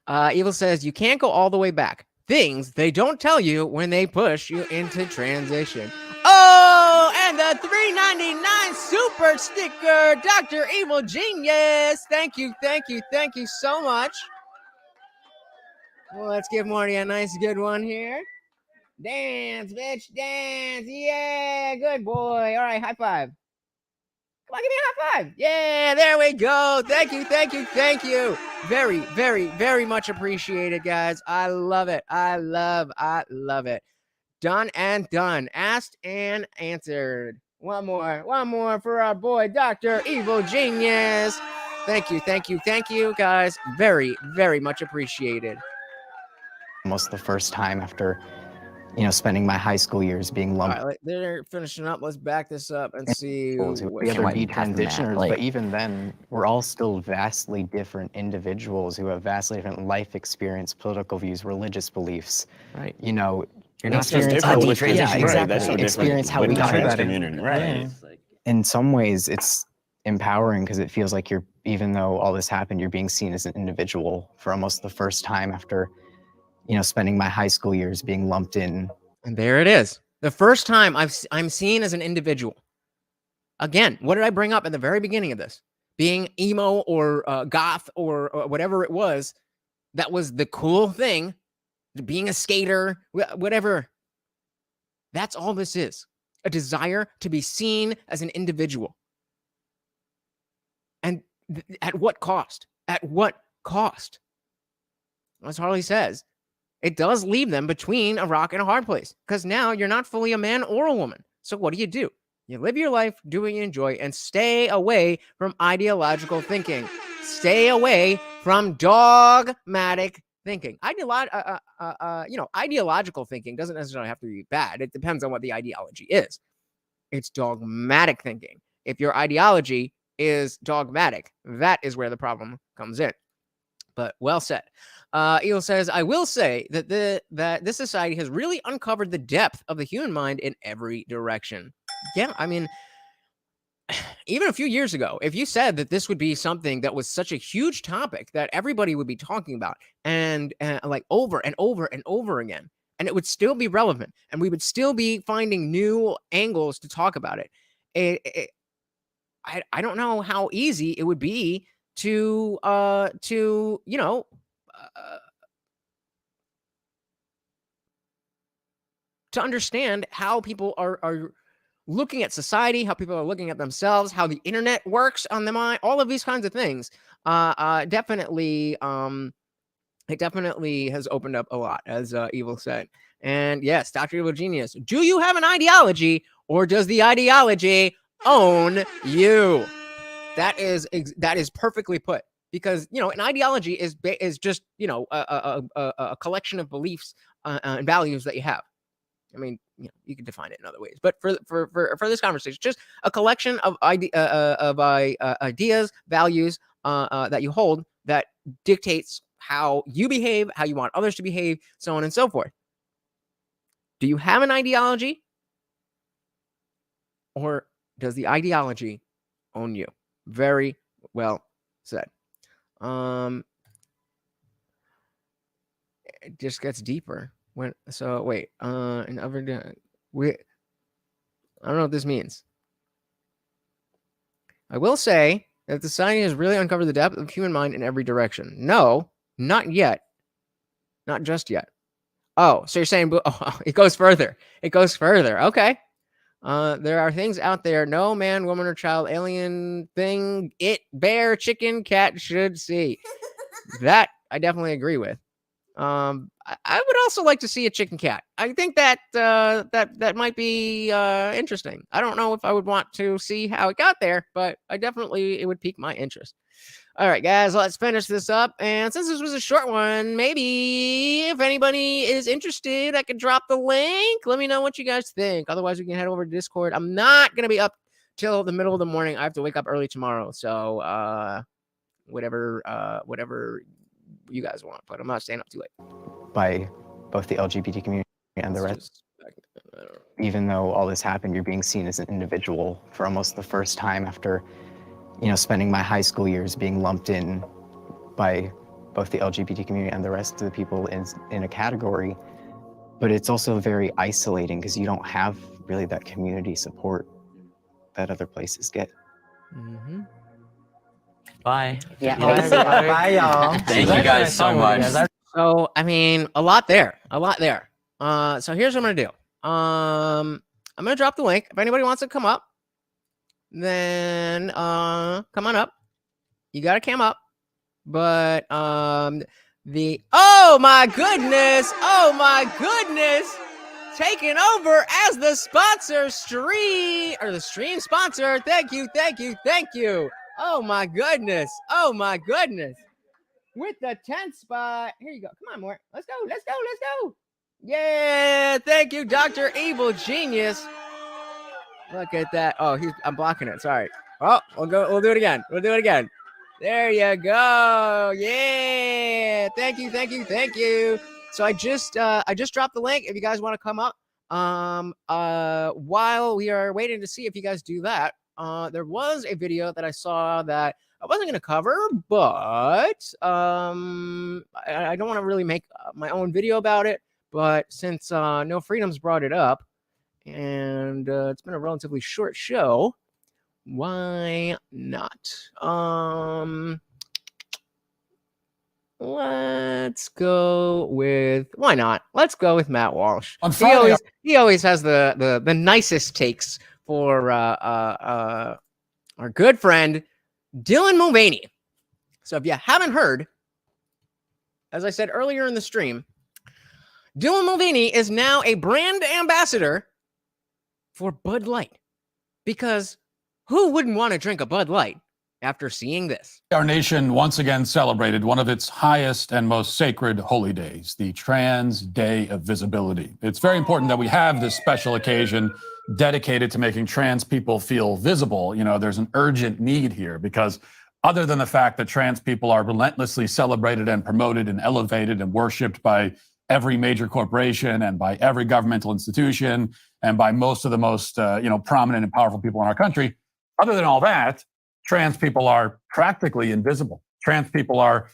S1: not. Evil says you can't go all the way back. Things they don't tell you when they push you into transition. Oh, and the $3.99 super sticker, Dr. Evil Genius. Thank you so much. Well, let's give Morty a nice good one here. Dance, bitch, dance. Yeah, good boy. All right, high five. Come on, give me a high five. Yeah, there we go. Thank you. Very much appreciated, guys. I love it. I love it. Done and done. Asked and answered. One more for our boy, Dr. Evil Genius. Thank you, guys. Very much appreciated.
S5: Almost the first time after, you know, spending my high school years being lumped.
S1: All right, they're finishing up. Let's back this up and see
S5: The other
S1: what
S5: detransitioners, but even then, we're all still vastly different individuals who have vastly different life experience, political views, religious beliefs.
S12: Right.
S5: You know,
S12: you're not
S5: experience
S12: how we
S5: yeah, exactly. Experience how we
S9: trans community, right?
S5: In some ways, it's empowering because it feels like you're, even though all this happened, you're being seen as an individual for almost the first time after, spending my high school years being lumped in.
S1: And there it is. The first time I'm seen as an individual. Again, what did I bring up at the very beginning of this? Being emo or goth or whatever it was, that was the cool thing. Being a skater, whatever. That's all this is. A desire to be seen as an individual. And at what cost? At what cost? As Harley says, it does leave them between a rock and a hard place because now you're not fully a man or a woman. So what do? You live your life, do what you enjoy, and stay away from ideological thinking. Stay away from dogmatic thinking. Ideological thinking doesn't necessarily have to be bad. It depends on what the ideology is. It's dogmatic thinking. If your ideology is dogmatic, that is where the problem comes in. But well said. Eel says, I will say that this society has really uncovered the depth of the human mind in every direction. Yeah, I mean, even a few years ago, if you said that this would be something that was such a huge topic that everybody would be talking about and like over and over and over again, and it would still be relevant, and we would still be finding new angles to talk about it. I don't know how easy it would be to understand how people are looking at society, how people are looking at themselves, how the internet works on the mind, all of these kinds of things. Definitely, it definitely has opened up a lot, as Evil said. And yes, Dr. Evil Genius, do you have an ideology, or does the ideology own you? That is perfectly put, because an ideology is just a collection of beliefs and values that you have. I mean, you can define it in other ways, but for this conversation, just a collection of ideas, values that you hold that dictates how you behave, how you want others to behave, so on and so forth. Do you have an ideology, or does the ideology own you? Very well said. It just gets deeper. I don't know what this means. I will say that society has really uncovered the depth of the human mind in every direction. No, not yet. Not just yet. Oh, so you're saying it goes further. It goes further. Okay. There are things out there no man, woman, or child, alien, thing, bear, chicken, cat should see. That I definitely agree with. I would also like to see a chicken cat. I think that that might be interesting. I don't know if I would want to see how it got there, but it would pique my interest. All right, guys, let's finish this up. And since this was a short one, maybe if anybody is interested, I could drop the link. Let me know what you guys think. Otherwise, we can head over to Discord. I'm not going to be up till the middle of the morning. I have to wake up early tomorrow. So whatever you guys want, but I'm not staying up too late.
S5: By both the LGBT community and the rest. Even though all this happened, you're being seen as an individual for almost the first time after spending my high school years being lumped in by both the LGBT community and the rest of the people in a category. But it's also very isolating because you don't have really that community support that other places get.
S1: Mm-hmm.
S12: Bye.
S11: Yeah.
S10: Bye, y'all.
S12: Thank you guys so much.
S1: So, I mean, a lot there. So here's what I'm going to do. I'm going to drop the link. If anybody wants to come up, then come on up. You got to come up. But oh my goodness, taking over as the sponsor the stream sponsor. Thank you. Oh my goodness. With the 10th spot. Here you go. Come on, Mort. Let's go. Yeah, thank you, Dr. Evil Genius. Look at that. Oh, I'm blocking it. Sorry. Oh, we'll do it again. There you go. Yeah. Thank you. So I just dropped the link if you guys want to come up. While we are waiting to see if you guys do that, there was a video that I saw that I wasn't going to cover, but I don't want to really make my own video about it. But since No Freedoms brought it up, and it's been a relatively short show, why not? Let's go with why not? Let's go with Matt Walsh.
S13: On Friday,
S1: He always has the nicest takes for our good friend Dylan Mulvaney. So if you haven't heard, as I said earlier in the stream, Dylan Mulvaney is now a brand ambassador for Bud Light, because who wouldn't want to drink a Bud Light after seeing this?
S13: our nation once again celebrated one of its highest and most sacred holy days, the Trans Day of Visibility. It's very important that we have this special occasion dedicated to making trans people feel visible. You know, there's an urgent need here because other than the fact that trans people are relentlessly celebrated and promoted and elevated and worshiped by every major corporation and by every governmental institution and by most of the most prominent and powerful people in our country, other than all that, trans people are practically invisible. Trans people are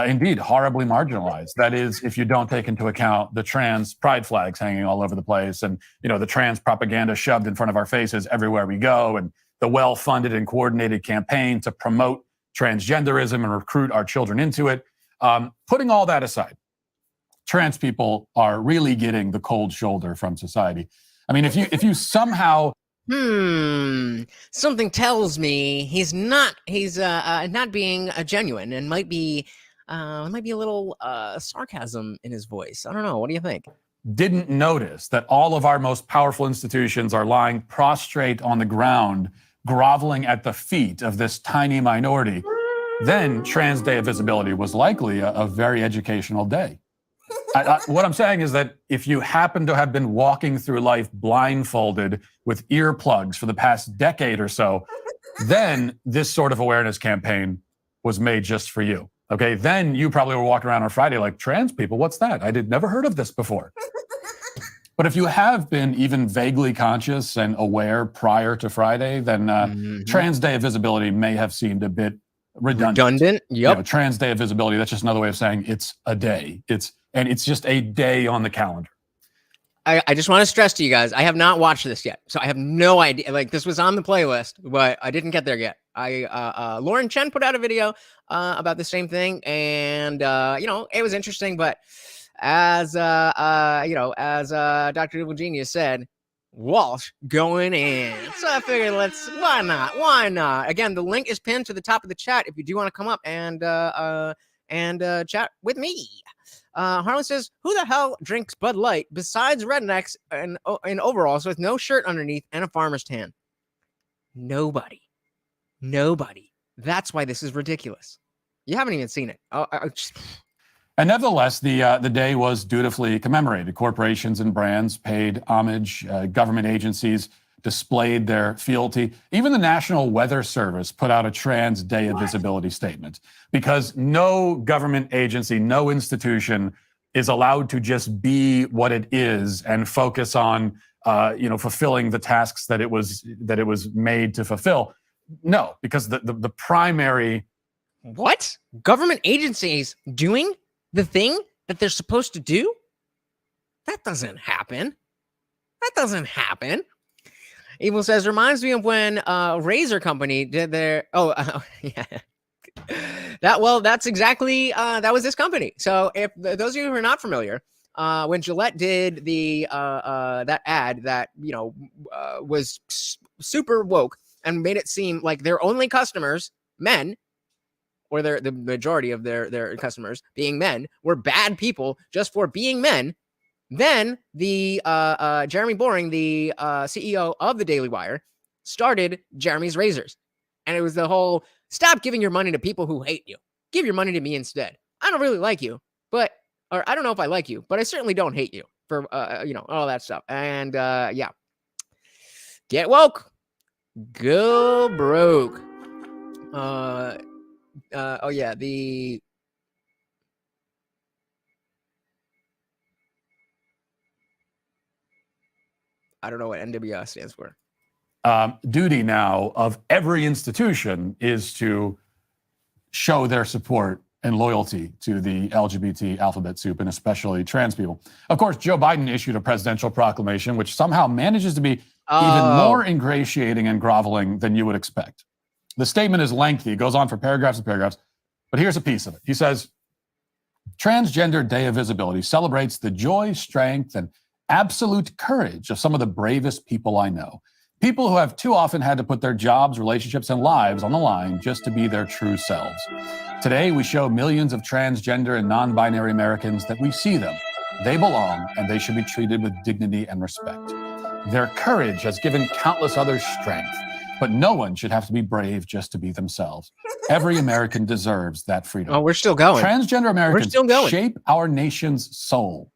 S13: indeed horribly marginalized. That is, if you don't take into account the trans pride flags hanging all over the place and, the trans propaganda shoved in front of our faces everywhere we go, and the well-funded and coordinated campaign to promote transgenderism and recruit our children into it. Putting all that aside, trans people are really getting the cold shoulder from society. I mean, if you somehow
S1: something tells me he's not being genuine, and might be a little sarcasm in his voice. I don't know. What do you think?
S13: didn't notice that all of our most powerful institutions are lying prostrate on the ground, groveling at the feet of this tiny minority, then Trans Day of Visibility was likely a very educational day. What I'm saying is that if you happen to have been walking through life blindfolded with earplugs for the past decade or so, then this sort of awareness campaign was made just for you. Okay, then you probably were walking around on Friday like, trans people, what's that? I did never heard of this before. But if you have been even vaguely conscious and aware prior to Friday, then Trans Day of Visibility may have seemed a bit redundant.
S1: Yep.
S13: Trans Day of Visibility, that's just another way of saying it's a day. It's just a day on the calendar.
S1: I just want to stress to you guys, I have not watched this yet. So I have no idea. Like, this was on the playlist, but I didn't get there yet. Lauren Chen put out a video about the same thing, and it was interesting, but as Dr. Evil Genius said, Walsh going in. So I figured why not? Again, the link is pinned to the top of the chat if you do want to come up and chat with me. Harlan says, who the hell drinks Bud Light besides rednecks in overalls with no shirt underneath and a farmer's tan? Nobody. That's why this is ridiculous. You haven't even seen it.
S13: And nevertheless, the day was dutifully commemorated. Corporations and brands paid homage. Government agencies displayed their fealty. Even the National Weather Service put out a Trans Day of Visibility statement, because no government agency, no institution is allowed to just be what it is and focus on fulfilling the tasks that it was made to fulfill. No, because the primary
S1: government agencies doing the thing that they're supposed to do? That doesn't happen. Evil says, reminds me of when Razor Company did their yeah. That's exactly that was this company. So if those of you who are not familiar, when Gillette did the that ad that was super woke and made it seem like their only customers, men, or the majority of their customers being men, were bad people just for being men. Then the Jeremy Boring, the CEO of the Daily Wire, started Jeremy's Razors. And it was the whole, stop giving your money to people who hate you. Give your money to me instead. I don't really like you, or I don't know if I like you, but I certainly don't hate you for, all that stuff. And yeah. Get woke. Go broke. Oh yeah, I don't know what NWS stands for.
S13: duty now of every institution is to show their support and loyalty to the LGBT alphabet soup, and especially trans people. Of course, Joe Biden issued a presidential proclamation, which somehow manages to be even more ingratiating and groveling than you would expect. The statement is lengthy. It goes on for paragraphs and paragraphs, but here's a piece of it. He says, Transgender Day of Visibility celebrates the joy, strength, and absolute courage of some of the bravest people I know. People who have too often had to put their jobs, relationships, and lives on the line just to be their true selves. Today, we show millions of transgender and non-binary Americans that we see them. They belong, and they should be treated with dignity and respect. Their courage has given countless others strength, but no one should have to be brave just to be themselves. Every American deserves that freedom.
S1: Oh, we're still going.
S13: Transgender Americans
S1: still going.
S13: shape our nation's soul,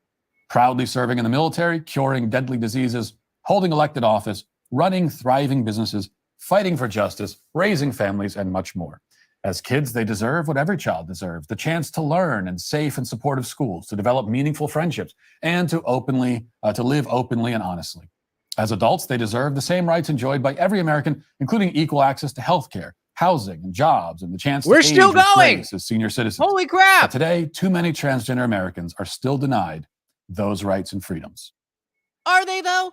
S13: proudly serving in the military, curing deadly diseases, holding elected office, running thriving businesses, fighting for justice, raising families, and much more. As kids, they deserve what every child deserves, the chance to learn in safe and supportive schools, to develop meaningful friendships, and to live openly and honestly. As adults, they deserve the same rights enjoyed by every American, including equal access to healthcare, housing, and jobs, and the chance to age
S1: still
S13: with
S1: going.
S13: grace as senior citizens.
S1: Holy crap!
S13: But today, too many transgender Americans are still denied those rights and freedoms.
S1: Are they though?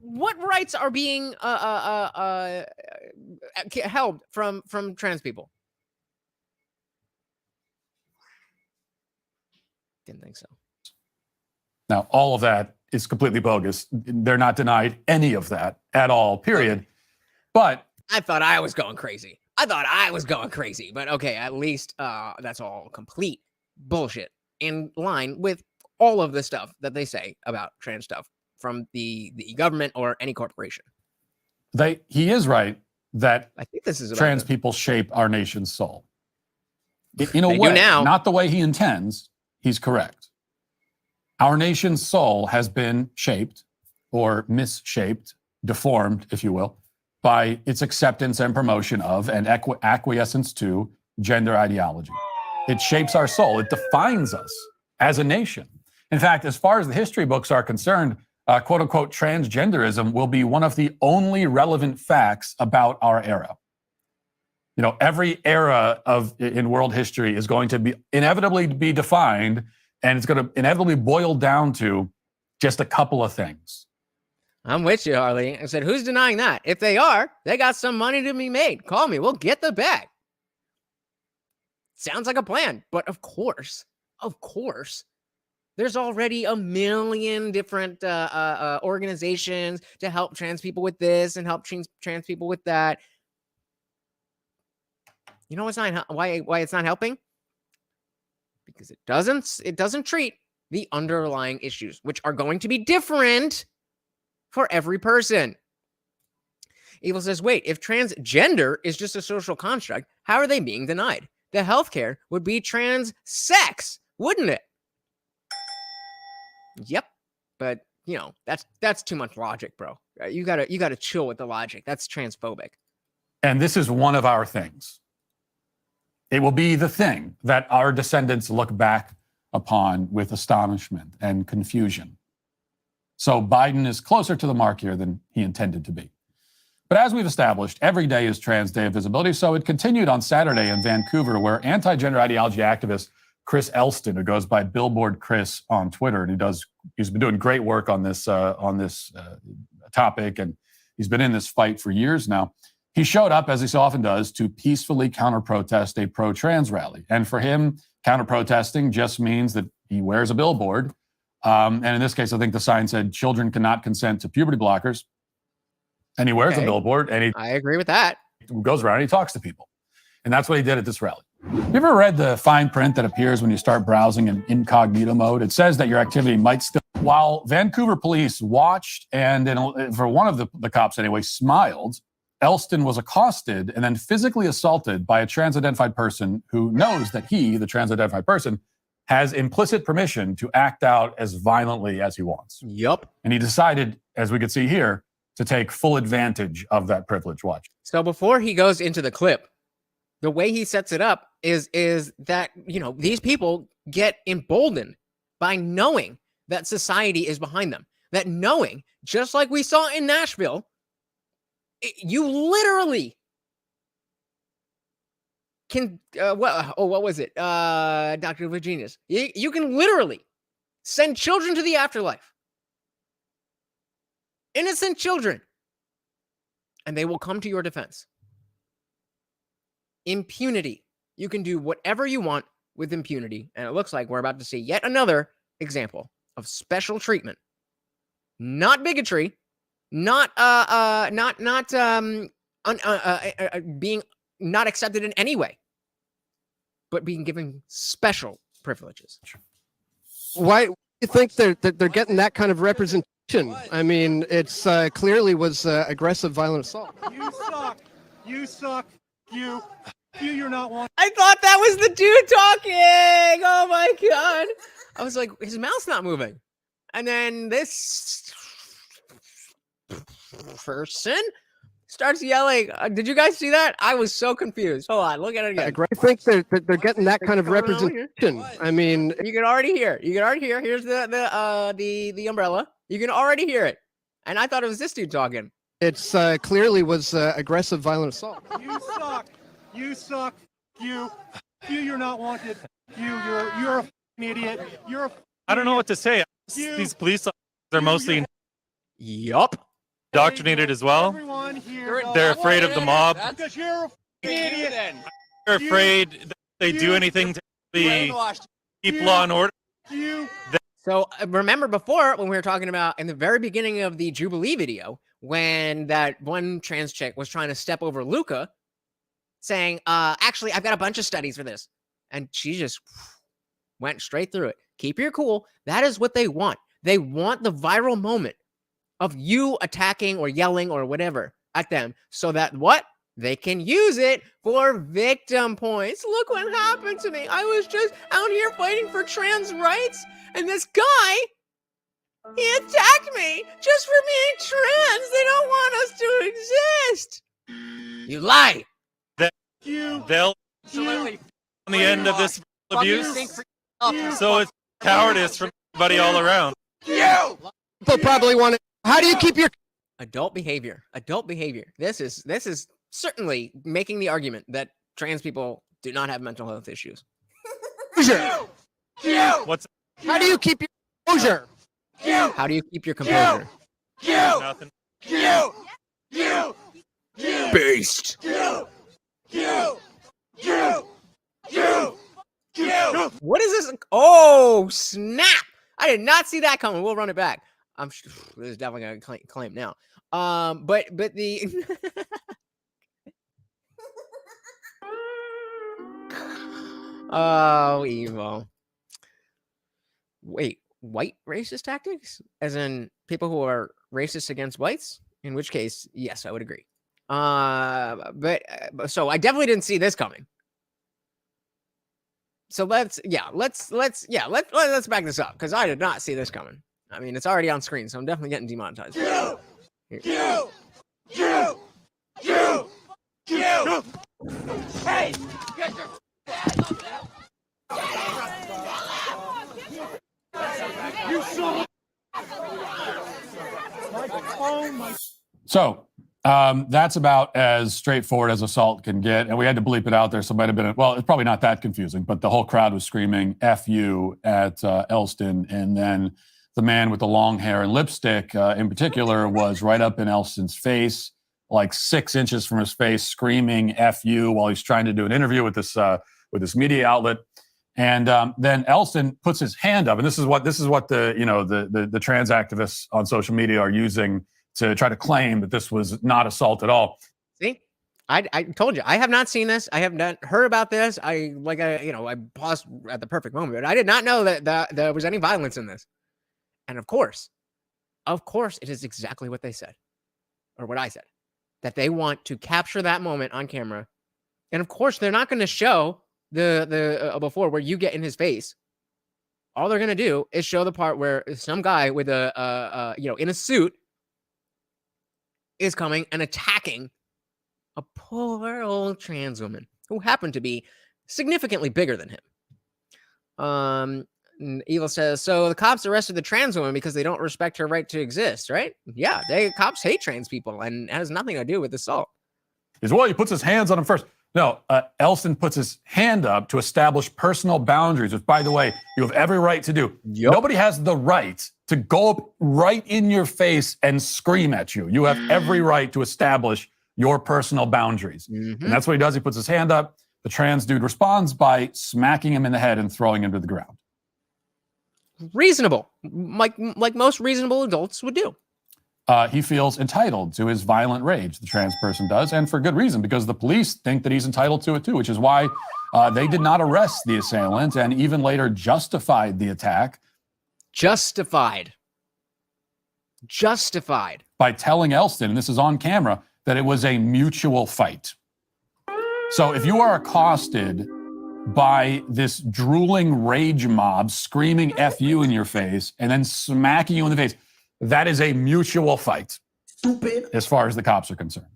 S1: What rights are being held from trans people? Didn't think so.
S13: Now, all of that is completely bogus. They're not denied any of that at all, period. But
S1: I thought I was going crazy. But okay, at least that's all complete bullshit in line with all of the stuff that they say about trans stuff from the government or any corporation.
S13: He is right that
S1: I think this is about
S13: trans people shape our nation's soul. In a
S1: They do
S13: way,
S1: now.
S13: not the way he intends, he's correct. Our nation's soul has been shaped or misshaped, deformed, if you will, by its acceptance and promotion of and acquiescence to gender ideology. It shapes our soul. It defines us as a nation. In fact, as far as the history books are concerned, quote unquote, transgenderism will be one of the only relevant facts about our era. You know, every era in world history is going to be inevitably be defined, and it's going to inevitably boil down to just a couple of things.
S1: I'm with you, Harley. I said, who's denying that? If they are, they got some money to be made. Call me. We'll get the bag. Sounds like a plan. But of course, there's already a million different organizations to help trans people with this and help trans people with that. You know what's not why it's not helping? Because it doesn't treat the underlying issues, which are going to be different for every person. Evil says, wait, if transgender is just a social construct, how are they being denied? The healthcare would be trans sex, wouldn't it? Yep. But, you know, that's too much logic, bro. You gotta chill with the logic. That's transphobic.
S13: And this is one of our things. It will be the thing that our descendants look back upon with astonishment and confusion. So Biden is closer to the mark here than he intended to be. But as we've established, every day is Trans Day of Visibility. So it continued on Saturday in Vancouver, where anti-gender ideology activist Chris Elston, who goes by Billboard Chris on Twitter, and he's been doing great work on this topic, and he's been in this fight for years now. He showed up, as he so often does, to peacefully counter-protest a pro-trans rally. And for him, counter-protesting just means that he wears a billboard. And in this case, I think the sign said, "Children cannot consent to puberty blockers." And he wears a billboard, and
S1: I agree with that.
S13: He goes around and he talks to people. And that's what he did at this rally. You ever read the fine print that appears when you start browsing in incognito mode? It says that your activity might still... While Vancouver police watched and, for one of the cops anyway, smiled, Elston was accosted and then physically assaulted by a trans-identified person who knows that he, the trans-identified person, has implicit permission to act out as violently as he wants.
S1: Yup.
S13: And he decided, as we could see here, to take full advantage of that privilege. Watch.
S1: So before he goes into the clip, the way he sets it up is that, you know, these people get emboldened by knowing that society is behind them. that knowing, just like we saw in Nashville, you literally can, what was it? Dr. Virginius. You can literally send children to the afterlife. Innocent children. And they will come to your defense. Impunity. You can do whatever you want with impunity. And it looks like we're about to see yet another example of special treatment. Not bigotry, not being not accepted in any way, but being given special privileges.
S14: Why do you think they're getting that kind of representation? I mean, it's clearly was aggressive, violent assault.
S15: You suck. You suck. You're not one.
S1: I thought that was the dude talking. Oh my God. I was like, his mouth's not moving. And then this person starts yelling. Did you guys see that? I was so confused. Hold on, look at it again.
S14: I think they're getting that kind of representation. I mean,
S1: you can already hear. Here's the umbrella. You can already hear it. And I thought it was this dude talking.
S14: It's clearly was aggressive, violent assault.
S15: You suck. You suck. You're not wanted. You're a idiot.
S16: I don't know what to say. These police officers are mostly indoctrinated as well. They're afraid of the mob.
S15: Because you're an idiot.
S16: They're afraid that if they do anything to keep law and order.
S1: So remember before when we were talking about in the very beginning of the Jubilee video, when that one trans chick was trying to step over Luca, saying, actually, I've got a bunch of studies for this. And she just went straight through it. Keep your cool. That is what they want. They want the viral moment of you attacking or yelling or whatever at them so that what? They can use it for victim points. Look what happened to me. I was just out here fighting for trans rights, and this guy, he attacked me just for being trans. They don't want us to exist. You lie.
S16: They'll on the end of this abuse. So it's cowardice from everybody all around.
S14: People probably want to. How do you keep your
S1: adult behavior? Adult behavior. This is certainly making the argument that trans people do not have mental health issues.
S16: What's
S14: How do you keep your composure?
S1: How do you keep your composure?
S16: Nothing.
S1: Beast. What is this? Oh, snap. I did not see that coming. We'll run it back. I'm sure this is definitely going to claim now. But the oh, evil. Wait, white racist tactics? As in people who are racist against whites? In which case, yes, I would agree. So I definitely didn't see this coming. So let's back this up because I did not see this coming. I mean, it's already on screen, so I'm definitely getting demonetized. Hey, get your
S13: So that's about as straightforward as assault can get. And we had to bleep it out there. So it might have been, well, it's probably not that confusing, but the whole crowd was screaming F you at Elston. And then the man with the long hair and lipstick in particular was right up in Elston's face, like 6 inches from his face, screaming F you while he's trying to do an interview with this media outlet. And then Elston puts his hand up. And this is what the trans activists on social media are using to try to claim that this was not assault at all.
S1: See, I told you, I have not seen this. I have not heard about this. I paused at the perfect moment, but I did not know that there was any violence in this. And of course, it is exactly what they said, or what I said, that they want to capture that moment on camera. And of course, they're not going to show the before where you get in his face. All they're going to do is show the part where some guy with in a suit is coming and attacking a poor old trans woman who happened to be significantly bigger than him. And Evil says, so the cops arrested the trans woman because they don't respect her right to exist, right? Yeah, cops hate trans people, and it has nothing to do with assault.
S13: Is well, he puts his hands on him first. No, Elston puts his hand up to establish personal boundaries, which, by the way, you have every right to do. Yep. Nobody has the right to go up right in your face and scream at you. You have every right to establish your personal boundaries. And that's what he does. He puts his hand up. The trans dude responds by smacking him in the head and throwing him to the ground.
S1: Reasonable, like most reasonable adults would do.
S13: He feels entitled to his violent rage, the trans person does, and for good reason, because the police think that he's entitled to it too, which is why they did not arrest the assailant and even later justified the attack.
S1: Justified.
S13: By telling Elston, and this is on camera, that it was a mutual fight. So if you are accosted by this drooling rage mob screaming F you in your face and then smacking you in the face, that is a mutual fight. Stupid. As far as the cops are concerned.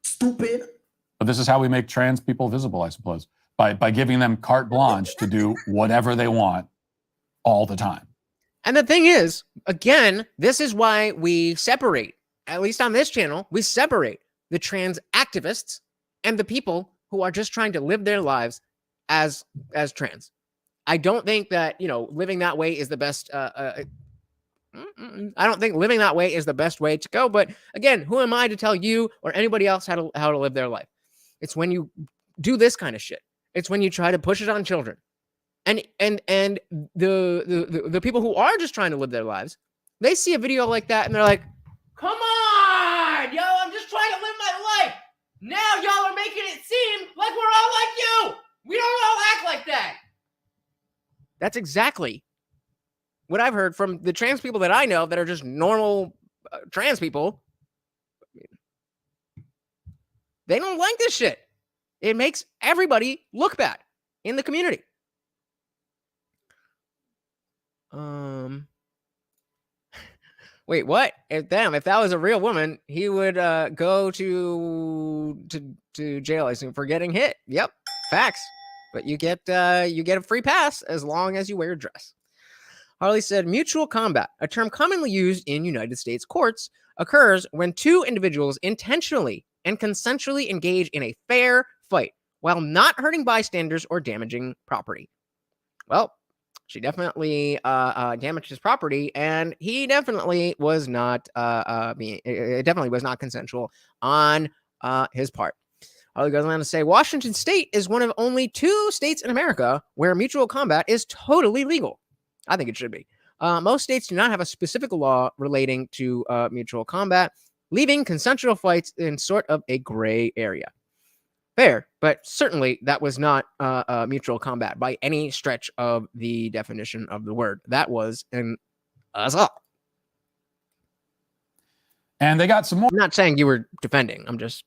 S13: Stupid. But this is how we make trans people visible, I suppose, by giving them carte blanche to do whatever they want all the time.
S1: And the thing is, again, this is why we separate, at least on this channel, we separate the trans activists and the people who are just trying to live their lives as trans. I don't think that, living that way is the best. I don't think living that way is the best way to go. But again, who am I to tell you or anybody else how to live their life? It's when you do this kind of shit. It's when you try to push it on children. And the people who are just trying to live their lives, they see a video like that and they're like, come on, yo, I'm just trying to live my life. Now y'all are making it seem like we're all like you. We don't all act like that. That's exactly what I've heard from the trans people that I know that are just normal trans people. They don't like this shit. It makes everybody look bad in the community. Wait, what? If that was a real woman, he would go to jail, I assume, for getting hit. Yep, facts. But you get a free pass as long as you wear a dress. Harley said, mutual combat, a term commonly used in United States courts, occurs when two individuals intentionally and consensually engage in a fair fight while not hurting bystanders or damaging property. Well, she definitely damaged his property, and he definitely was not it definitely was not consensual on his part. Harley goes on to say, Washington State is one of only 2 states in America where mutual combat is totally legal. I think it should be. Most states do not have a specific law relating to mutual combat, leaving consensual fights in sort of a gray area. Fair, but certainly that was not mutual combat by any stretch of the definition of the word. That was an assault.
S13: And they got some more.
S1: I'm not saying you were defending. I'm just,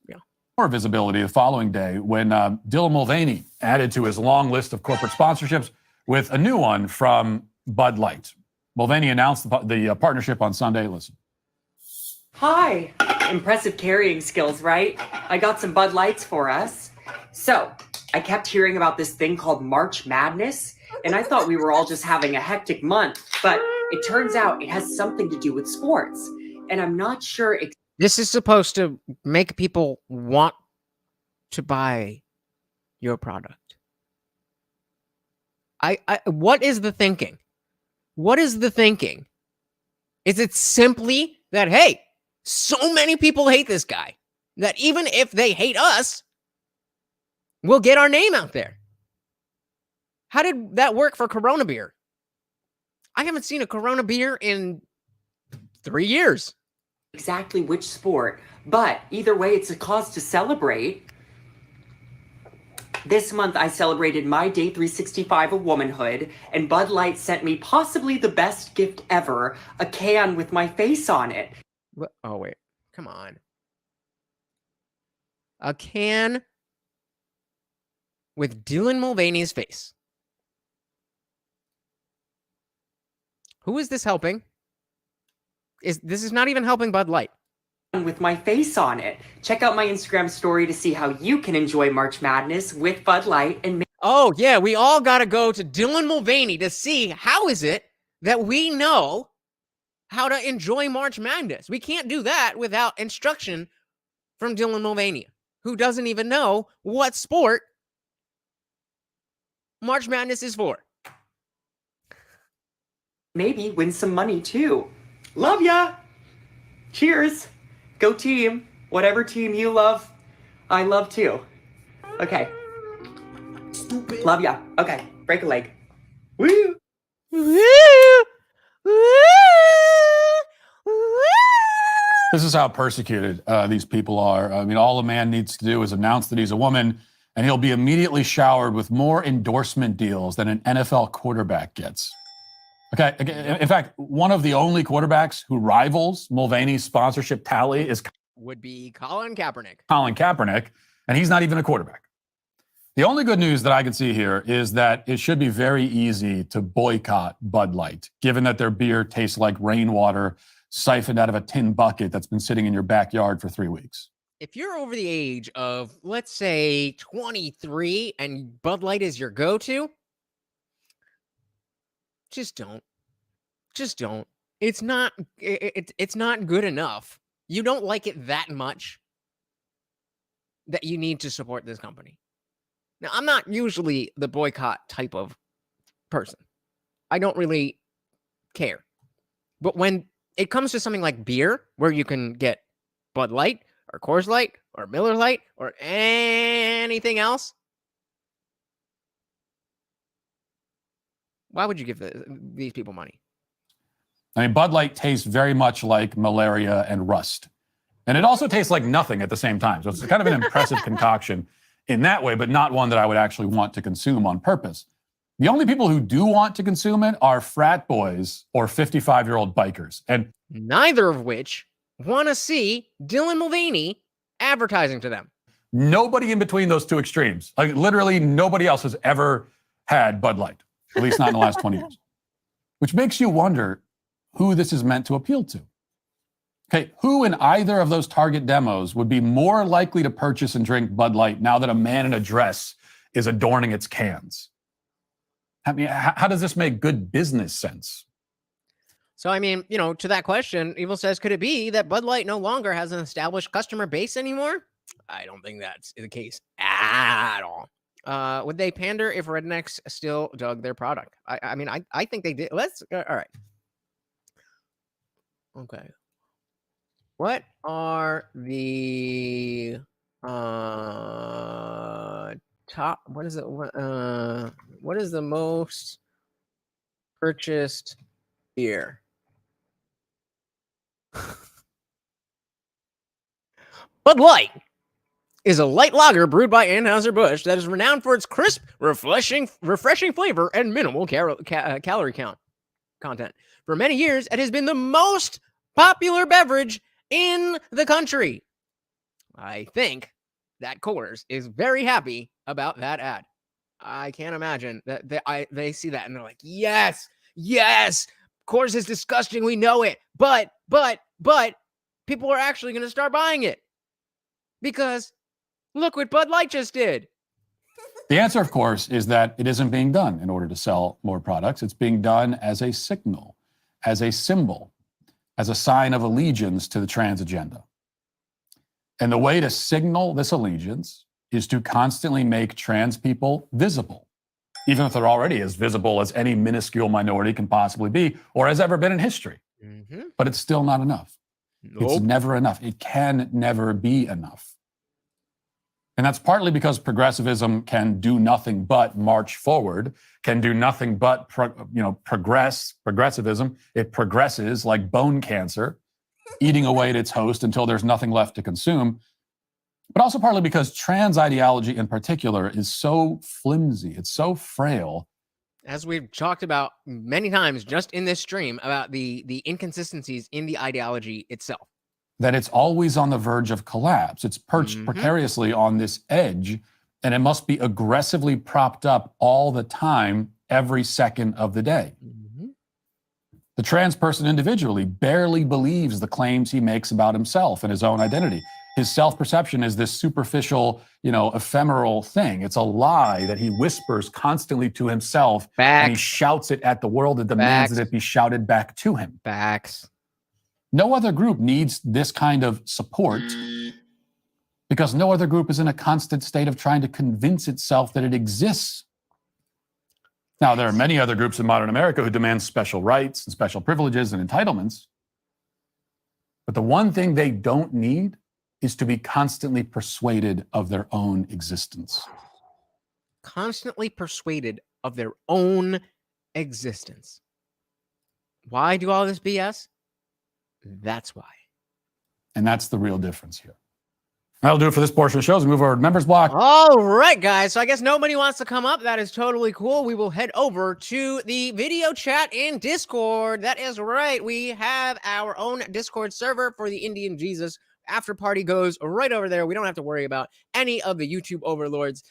S13: more visibility the following day when Dylan Mulvaney added to his long list of corporate sponsorships with a new one from Bud Light. Mulvaney announced the partnership on Sunday. Listen.
S17: Hi. Impressive carrying skills, right? I got some Bud Lights for us. So, I kept hearing about this thing called March Madness, and I thought we were all just having a hectic month, but it turns out it has something to do with sports, and I'm not sure.
S1: This is supposed to make people want to buy your product. What is the thinking? What is the thinking? Is it simply that, hey, so many people hate this guy that even if they hate us, we'll get our name out there? How did that work for Corona beer? I haven't seen a Corona beer in 3 years.
S17: Exactly which sport, but either way, it's a cause to celebrate. This month, I celebrated my day 365 of womanhood, and Bud Light sent me possibly the best gift ever, a can with my face on it.
S1: What? Oh, wait. Come on. A can with Dylan Mulvaney's face. Who is this helping? This is not even helping Bud Light.
S17: With my face on it. Check out my Instagram story to see how you can enjoy March Madness with Bud Light and
S1: Oh, yeah, we all got to go to Dylan Mulvaney to see how is it that we know how to enjoy March Madness. We can't do that without instruction from Dylan Mulvaney, who doesn't even know what sport March Madness is for.
S17: Maybe win some money too. Love ya! Cheers! Go team! Whatever team you love, I love too. Okay. Stupid. Love ya. Okay, break a leg. Woo!
S13: This is how persecuted these people are. I mean, all a man needs to do is announce that he's a woman, and he'll be immediately showered with more endorsement deals than an NFL quarterback gets. Okay, in fact, one of the only quarterbacks who rivals Mulvaney's sponsorship tally is
S1: Would be Colin Kaepernick.
S13: Colin Kaepernick, and he's not even a quarterback. The only good news that I can see here is that it should be very easy to boycott Bud Light, given that their beer tastes like rainwater siphoned out of a tin bucket that's been sitting in your backyard for 3 weeks.
S1: If you're over the age of, let's say, 23 and Bud Light is your go-to, just don't. Just don't. It's not good enough. You don't like it that much that you need to support this company. Now, I'm not usually the boycott type of person. I don't really care. But when it comes to something like beer, where you can get Bud Light or Coors Light or Miller Light or anything else, why would you give these people money?
S13: I mean, Bud Light tastes very much like malaria and rust. And it also tastes like nothing at the same time. So it's kind of an impressive concoction in that way, but not one that I would actually want to consume on purpose. The only people who do want to consume it are frat boys or 55-year-old bikers. And
S1: neither of which want to see Dylan Mulvaney advertising to them.
S13: Nobody in between those two extremes. Like literally nobody else has ever had Bud Light, at least not in the last 20 years. Which makes you wonder who this is meant to appeal to. Okay, who in either of those target demos would be more likely to purchase and drink Bud Light now that a man in a dress is adorning its cans? I mean, how does this make good business sense?
S1: So, I mean, to that question, Evil says, could it be that Bud Light no longer has an established customer base anymore? I don't think that's the case at all. Would they pander if rednecks still dug their product? I mean, I think they did. Let's, all right. Okay. What are the top? What is it? What is the most purchased beer? Bud Light is a light lager brewed by Anheuser-Busch that is renowned for its crisp, refreshing flavor and minimal calorie content. For many years, it has been the most popular beverage in the country. I think that Coors is very happy about that ad. I can't imagine that they see that and they're like, yes, Coors is disgusting. We know it. But people are actually going to start buying it because look what Bud Light just did.
S13: The answer, of course, is that it isn't being done in order to sell more products. It's being done as a signal, as a symbol, as a sign of allegiance to the trans agenda. And the way to signal this allegiance is to constantly make trans people visible, even if they're already as visible as any minuscule minority can possibly be or has ever been in history.
S1: Mm-hmm.
S13: But it's still not enough.
S1: Nope.
S13: It's never enough. It can never be enough. And that's partly because progressivism can do nothing but march forward, can do nothing but progress. Progressivism, it progresses like bone cancer, eating away at its host until there's nothing left to consume. But also partly because trans ideology in particular is so flimsy, it's so frail.
S1: As we've talked about many times just in this stream about the inconsistencies in the ideology itself.
S13: That it's always on the verge of collapse. It's perched precariously on this edge, and it must be aggressively propped up all the time, every second of the day. The trans person individually barely believes the claims he makes about himself and his own identity. His self-perception is this superficial, ephemeral thing. It's a lie that he whispers constantly to himself, and he shouts it at the world and demands that it be shouted back to him.
S1: Facts.
S13: No other group needs this kind of support because no other group is in a constant state of trying to convince itself that it exists. Now, there are many other groups in modern America who demand special rights and special privileges and entitlements. But the one thing they don't need is to be constantly persuaded of their own existence.
S1: Constantly persuaded of their own existence. Why do all this BS? That's why.
S13: And that's the real difference here. That'll do it for this portion of the show. As we move over to members block.
S1: All right, guys. So I guess nobody wants to come up. That is totally cool. We will head over to the video chat in Discord. That is right. We have our own Discord server for the Indian Jesus. After party goes right over there. We don't have to worry about any of the YouTube overlords.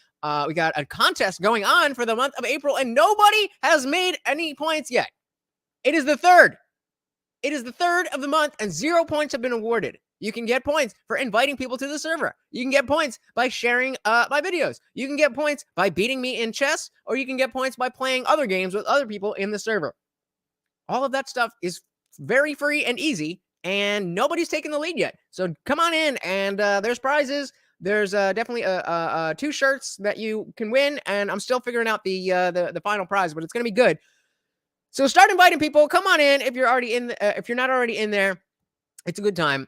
S1: We got a contest going on for the month of April, and nobody has made any points yet. It is the 3rd. It is the 3rd of the month, and 0 points have been awarded. You can get points for inviting people to the server. You can get points by sharing my videos. You can get points by beating me in chess, or you can get points by playing other games with other people in the server. All of that stuff is very free and easy, and nobody's taken the lead yet. So come on in, and there's prizes. There's definitely 2 shirts that you can win, and I'm still figuring out the final prize, but it's gonna be good. So start inviting people. Come on in if you're already in. If you're not already in there, it's a good time.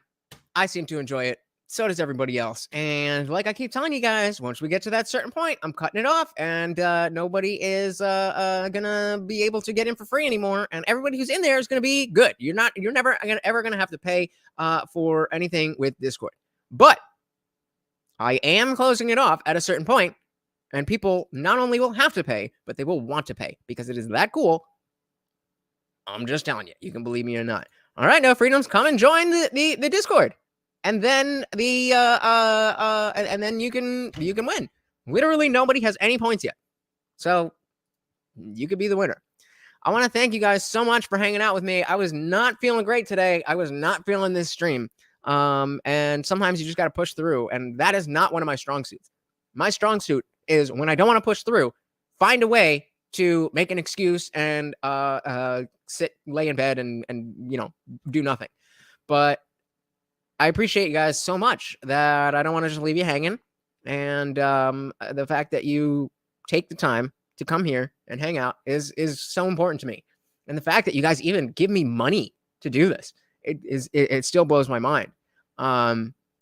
S1: I seem to enjoy it. So does everybody else. And like I keep telling you guys, once we get to that certain point, I'm cutting it off, and nobody is gonna be able to get in for free anymore. And everybody who's in there is gonna be good. You're never ever gonna have to pay for anything with Discord. But I am closing it off at a certain point, and people not only will have to pay, but they will want to pay because it is that cool. I'm just telling you. You can believe me or not. All right, no freedoms. Come and join the Discord. And then and then you can win. Literally nobody has any points yet. So you could be the winner. I want to thank you guys so much for hanging out with me. I was not feeling great today. I was not feeling this stream. And sometimes you just got to push through, and that is not one of my strong suits. My strong suit is when I don't want to push through, find a way to make an excuse and lay in bed and do nothing. But I appreciate you guys so much that I don't want to just leave you hanging. And the fact that you take the time to come here and hang out is so important to me. And the fact that you guys even give me money to do this, it still blows my mind.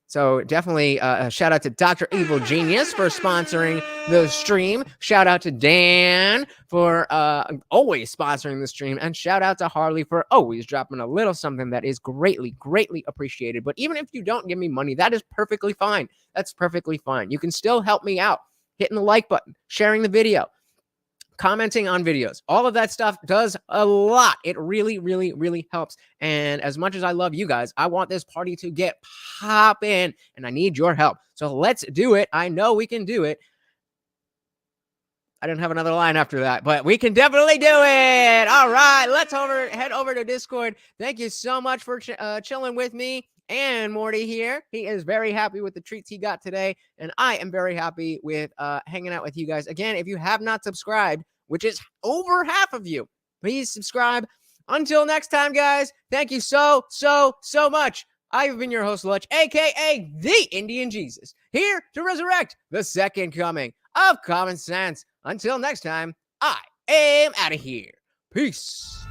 S1: So definitely a shout out to Dr. Evil Genius for sponsoring the stream. Shout out to Dan for always sponsoring the stream. And shout out to Harley for always dropping a little something that is greatly, greatly appreciated. But even if you don't give me money, that is perfectly fine. That's perfectly fine. You can still help me out. Hitting the like button, sharing the video, commenting on videos. All of that stuff does a lot. It really, really, really helps. And as much as I love you guys, I want this party to get poppin', and I need your help. So let's do it. I know we can do it. I didn't have another line after that, but we can definitely do it. All right, let's head over to Discord. Thank you so much for chilling with me and Morty here. He is very happy with the treats he got today, and I am very happy with hanging out with you guys. Again, if you have not subscribed, which is over half of you, please subscribe. Until next time, guys, thank you so, so, so much. I've been your host, Lutch, a.k.a. the Indian Jesus, here to resurrect the second coming of common sense. Until next time, I am out of here. Peace.